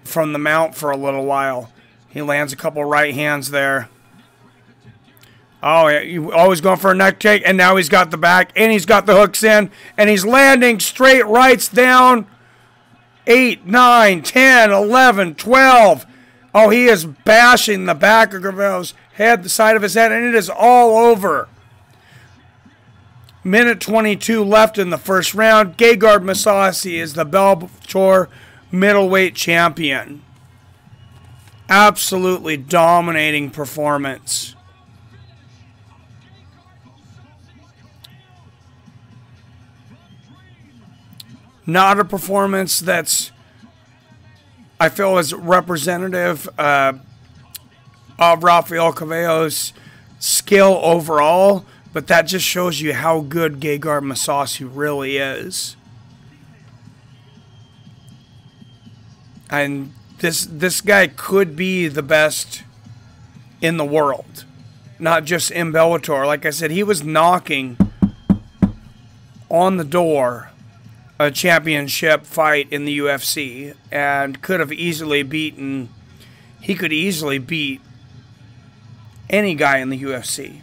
from the mount for a little while. He lands a couple right hands there. Oh, yeah, always going for a neck take, and now he's got the back, and he's got the hooks in, and he's landing straight rights down. 8, 9, 10, 11, 12. Oh, he is bashing the back of Carvalho's head, the side of his head, and it is all over. Minute 22 left in the first round. Gegard Mousasi is the Bellator middleweight champion. Absolutely dominating performance. Not a performance that's, I feel, is representative of Rafael Carvalho's skill overall, but that just shows you how good Gegard Mousasi really is. And this guy could be the best in the world, not just in Bellator. Like I said, he was knocking on the door a championship fight in the UFC and could have easily beaten, he could easily beat any guy in the UFC.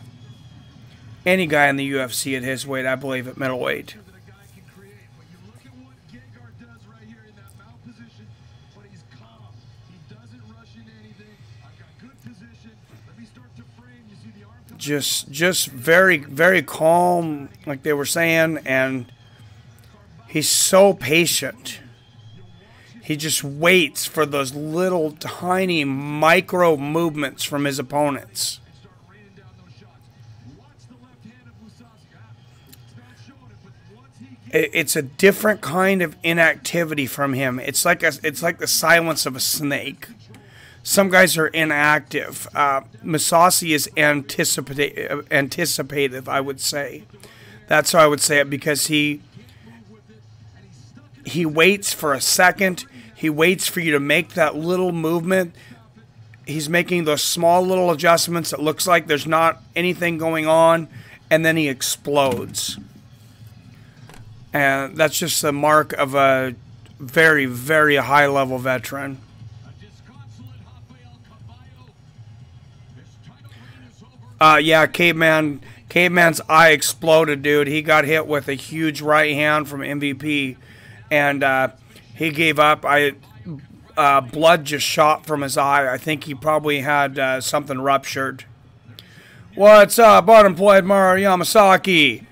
Any guy in the UFC at his weight, I believe, at middleweight. Just very, very calm, like they were saying, and he's so patient. He just waits for those little tiny micro movements from his opponents. It's a different kind of inactivity from him. It's like the silence of a snake. Some guys are inactive. Mousasi is anticipative, I would say. That's how I would say it, because he waits for a second. He waits for you to make that little movement. He's making those small little adjustments. It looks like there's not anything going on, and then he explodes. And that's just the mark of a very, very high-level veteran. Yeah, Caveman's eye exploded, dude. He got hit with a huge right hand from MVP, and he gave up. Blood just shot from his eye. I think he probably had something ruptured. What's up, unemployed Mario Yamasaki?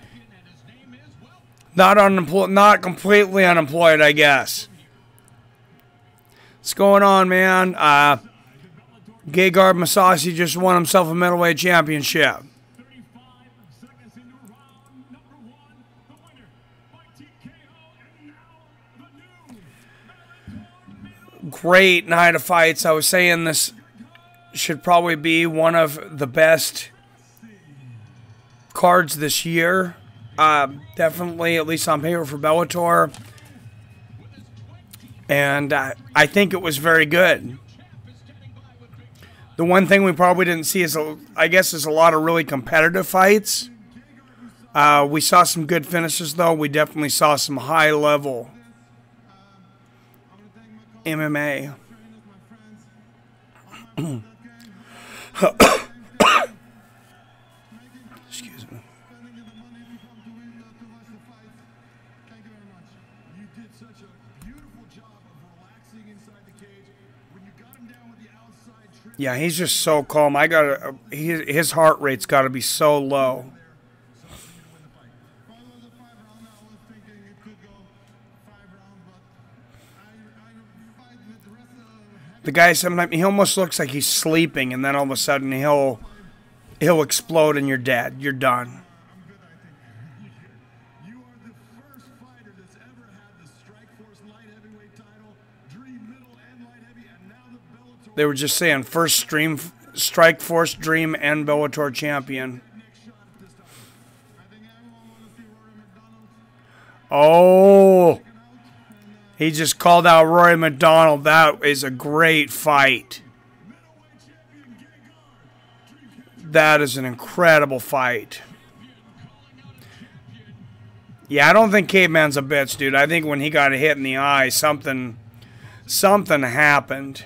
Not unemployed, not completely unemployed, I guess. What's going on, man? Gegard Mousasi just won himself a middleweight championship. Great night of fights. I was saying this should probably be one of the best cards this year. Definitely, at least on paper, for Bellator. And I think it was very good. The one thing we probably didn't see is, I guess, is a lot of really competitive fights. We saw some good finishes, though. We definitely saw some high-level MMA. Excuse me. Yeah, he's just so calm. His heart rate's got to be so low. The guy, sometimes he almost looks like he's sleeping, and then all of a sudden he'll explode and you're dead. You're done. They were just saying first Strikeforce, Dream, and Bellator champion. Oh, he just called out Rory McDonald. That is a great fight. That is an incredible fight. Yeah, I don't think Caveman's a bitch, dude. I think when he got hit in the eye, something happened.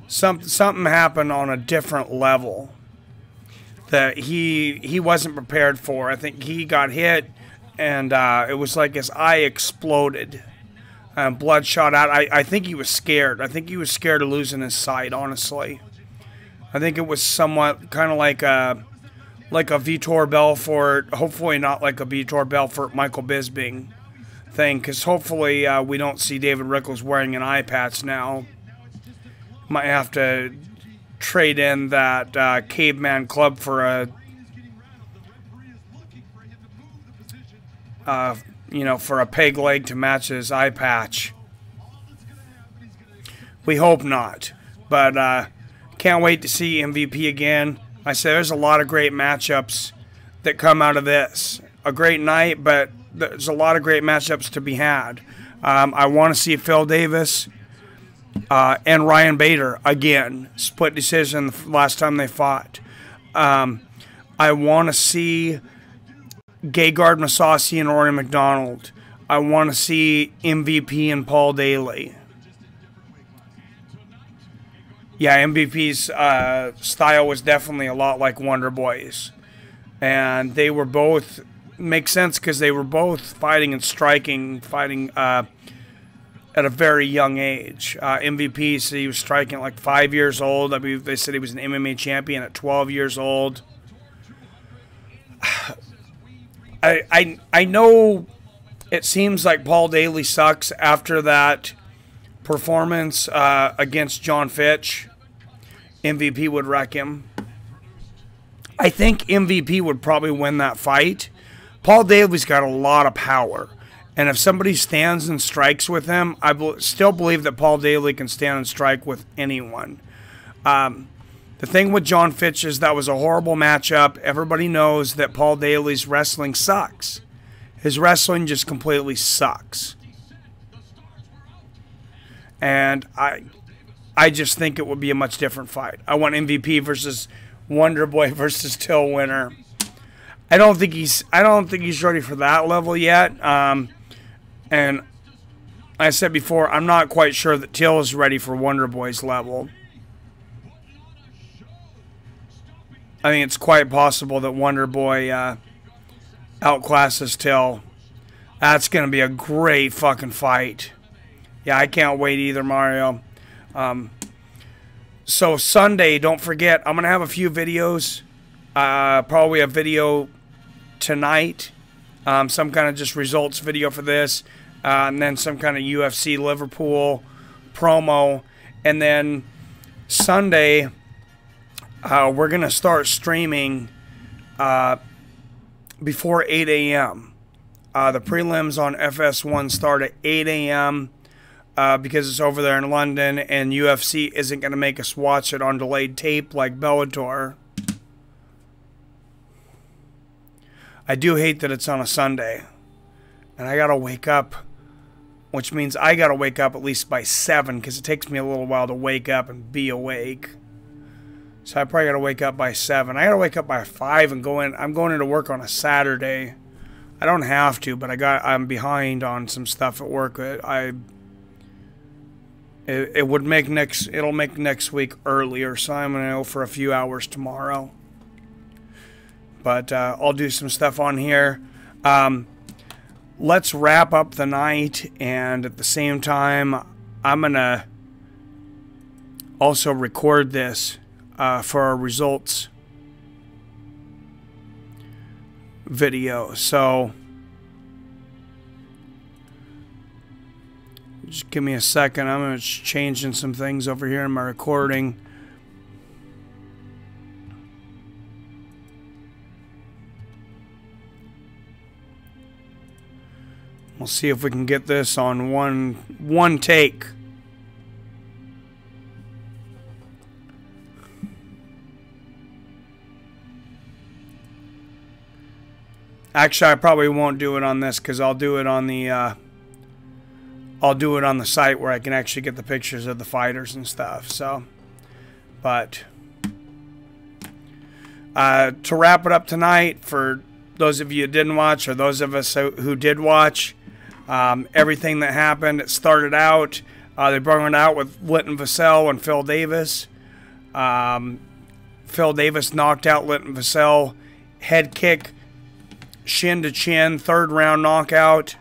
Something happened on a different level that he wasn't prepared for. I think he got hit, and it was like his eye exploded. blood shot out. I think he was scared. I think he was scared of losing his sight, honestly. I think it was somewhat kind of like a Vitor Belfort, hopefully not like a Vitor Belfort Michael Bisping thing, because hopefully we don't see David Rickles wearing an eye patch now. Might have to trade in that caveman club for a, for a peg leg to match his eye patch. We hope not, but can't wait to see MVP again. I said there's a lot of great matchups that come out of this. A great night, but there's a lot of great matchups to be had. I want to see Phil Davis and Ryan Bader again. Split decision the last time they fought. I want to see Gegard Mousasi and Rory McDonald. I want to see MVP and Paul Daly. Yeah, MVP's style was definitely a lot like Wonder Boy's. And they were both, makes sense because they were both fighting and striking, at a very young age. MVP said he was striking at like 5 years old. I mean, they said he was an MMA champion at 12 years old. I know it seems like Paul Daly sucks after that performance against John Fitch. MVP would wreck him. I think MVP would probably win that fight. Paul Daly's got a lot of power. And if somebody stands and strikes with him, I still believe that Paul Daly can stand and strike with anyone. The thing with John Fitch is that was a horrible matchup. Everybody knows that Paul Daly's wrestling sucks. His wrestling just completely sucks. And I just think it would be a much different fight. I want MVP versus Wonder Boy versus Till winner. I don't think he's ready for that level yet. And I said before, I'm not quite sure that Till is ready for Wonder Boy's level. I think it's quite possible that Wonder Boy outclasses Till. That's going to be a great fucking fight. Yeah, I can't wait either, Mario. So Sunday, don't forget, I'm going to have a few videos. Probably a video tonight. Some kind of just results video for this. And then some kind of UFC Liverpool promo. And then Sunday, we're going to start streaming before 8 a.m. The prelims on FS1 start at 8 a.m. Because it's over there in London, and UFC isn't going to make us watch it on delayed tape like Bellator. I do hate that it's on a Sunday. And I got to wake up, which means I got to wake up at least by 7, because it takes me a little while to wake up and be awake. So I probably got to wake up by 7. I got to wake up by 5 and go in. I'm going into work on a Saturday. I don't have to, but I'm behind on some stuff at work. It'll make next week earlier, so I'm going to go for a few hours tomorrow. But I'll do some stuff on here. Let's wrap up the night, and at the same time, I'm going to also record this for our results video. So just give me a second. I'm going to changing some things over here in my recording. We'll see if we can get this on one take. Actually, I probably won't do it on this because I'll do it on the site where I can actually get the pictures of the fighters and stuff. So, but to wrap it up tonight, for those of you who didn't watch, or those of us who did watch, everything that happened, it started out, they brought it out with Linton Vassell and Phil Davis. Phil Davis knocked out Linton Vassell, head kick, shin to chin, 3rd round knockout.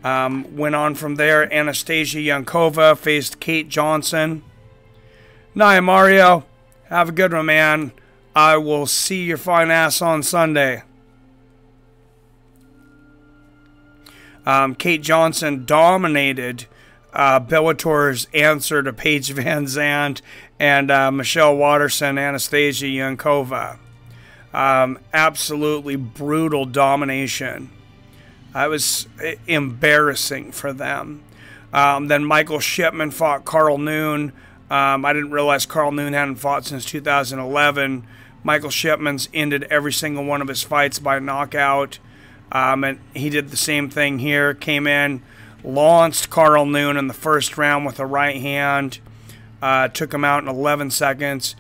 Went on from there. Anastasia Yankova faced Kate Johnson. Nia Mario, have a good one, man. I will see your fine ass on Sunday. Kate Johnson dominated Bellator's answer to Paige Van Zandt and Michelle Watterson, Anastasia Yankova. Absolutely brutal domination. It was embarrassing for them. Then Michael Shipman fought Karl Noon. I didn't realize Karl Noon hadn't fought since 2011. Michael Shipman's ended every single one of his fights by knockout. And he did the same thing here. Came in, launched Karl Noon in the first round with a right hand. Took him out in 11 seconds.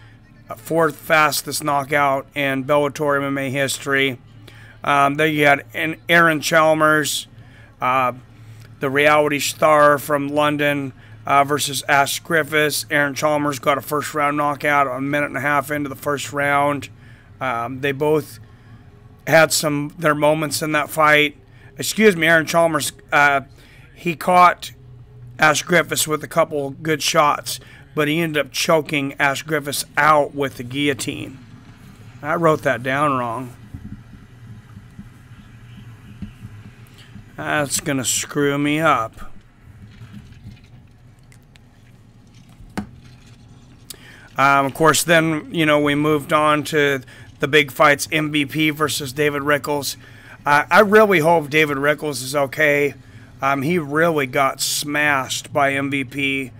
Fourth fastest knockout in Bellator MMA history. There you had Aaron Chalmers, the reality star from London, versus Ash Griffiths. Aaron Chalmers got a first round knockout a minute and a half into the first round. They both had their moments in that fight. Excuse me, Aaron Chalmers, he caught Ash Griffiths with a couple good shots, but he ended up choking Ash Griffiths out with the guillotine. I wrote that down wrong. That's going to screw me up. Of course, then, we moved on to the big fights, MVP versus David Rickles. I really hope David Rickles is okay. He really got smashed by MVP.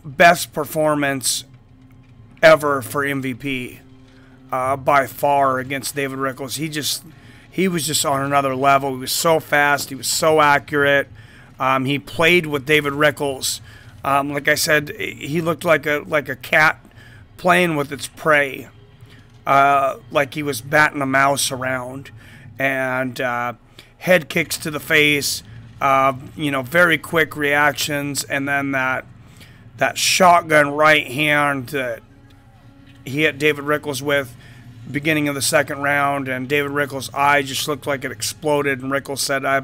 Best performance ever for MVP by far against David Rickles. He was just on another level. He was so fast. He was so accurate. He played with David Rickles. Like I said, he looked like a cat playing with its prey. Like he was batting a mouse around. And head kicks to the face, very quick reactions, and then that shotgun right hand that he hit David Rickles with beginning of the second round, and David Rickles' eye just looked like it exploded, and Rickles said, I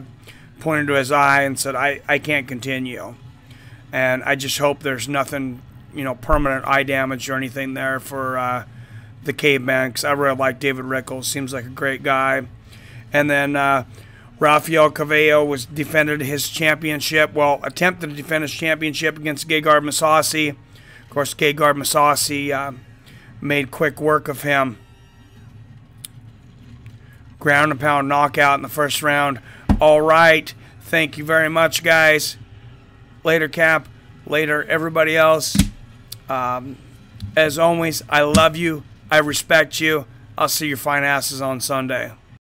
pointed to his eye and said, I can't continue. And I just hope there's nothing, permanent eye damage or anything there for the caveman, because I really like David Rickles. Seems like a great guy. And then Rafael Carvalho defended his championship. Well, attempted to defend his championship against Gegard Mousasi. Of course, Gegard Mousasi made quick work of him. Ground and pound knockout in the first round. All right. Thank you very much, guys. Later, Cap. Later, everybody else. As always, I love you. I respect you. I'll see your fine asses on Sunday.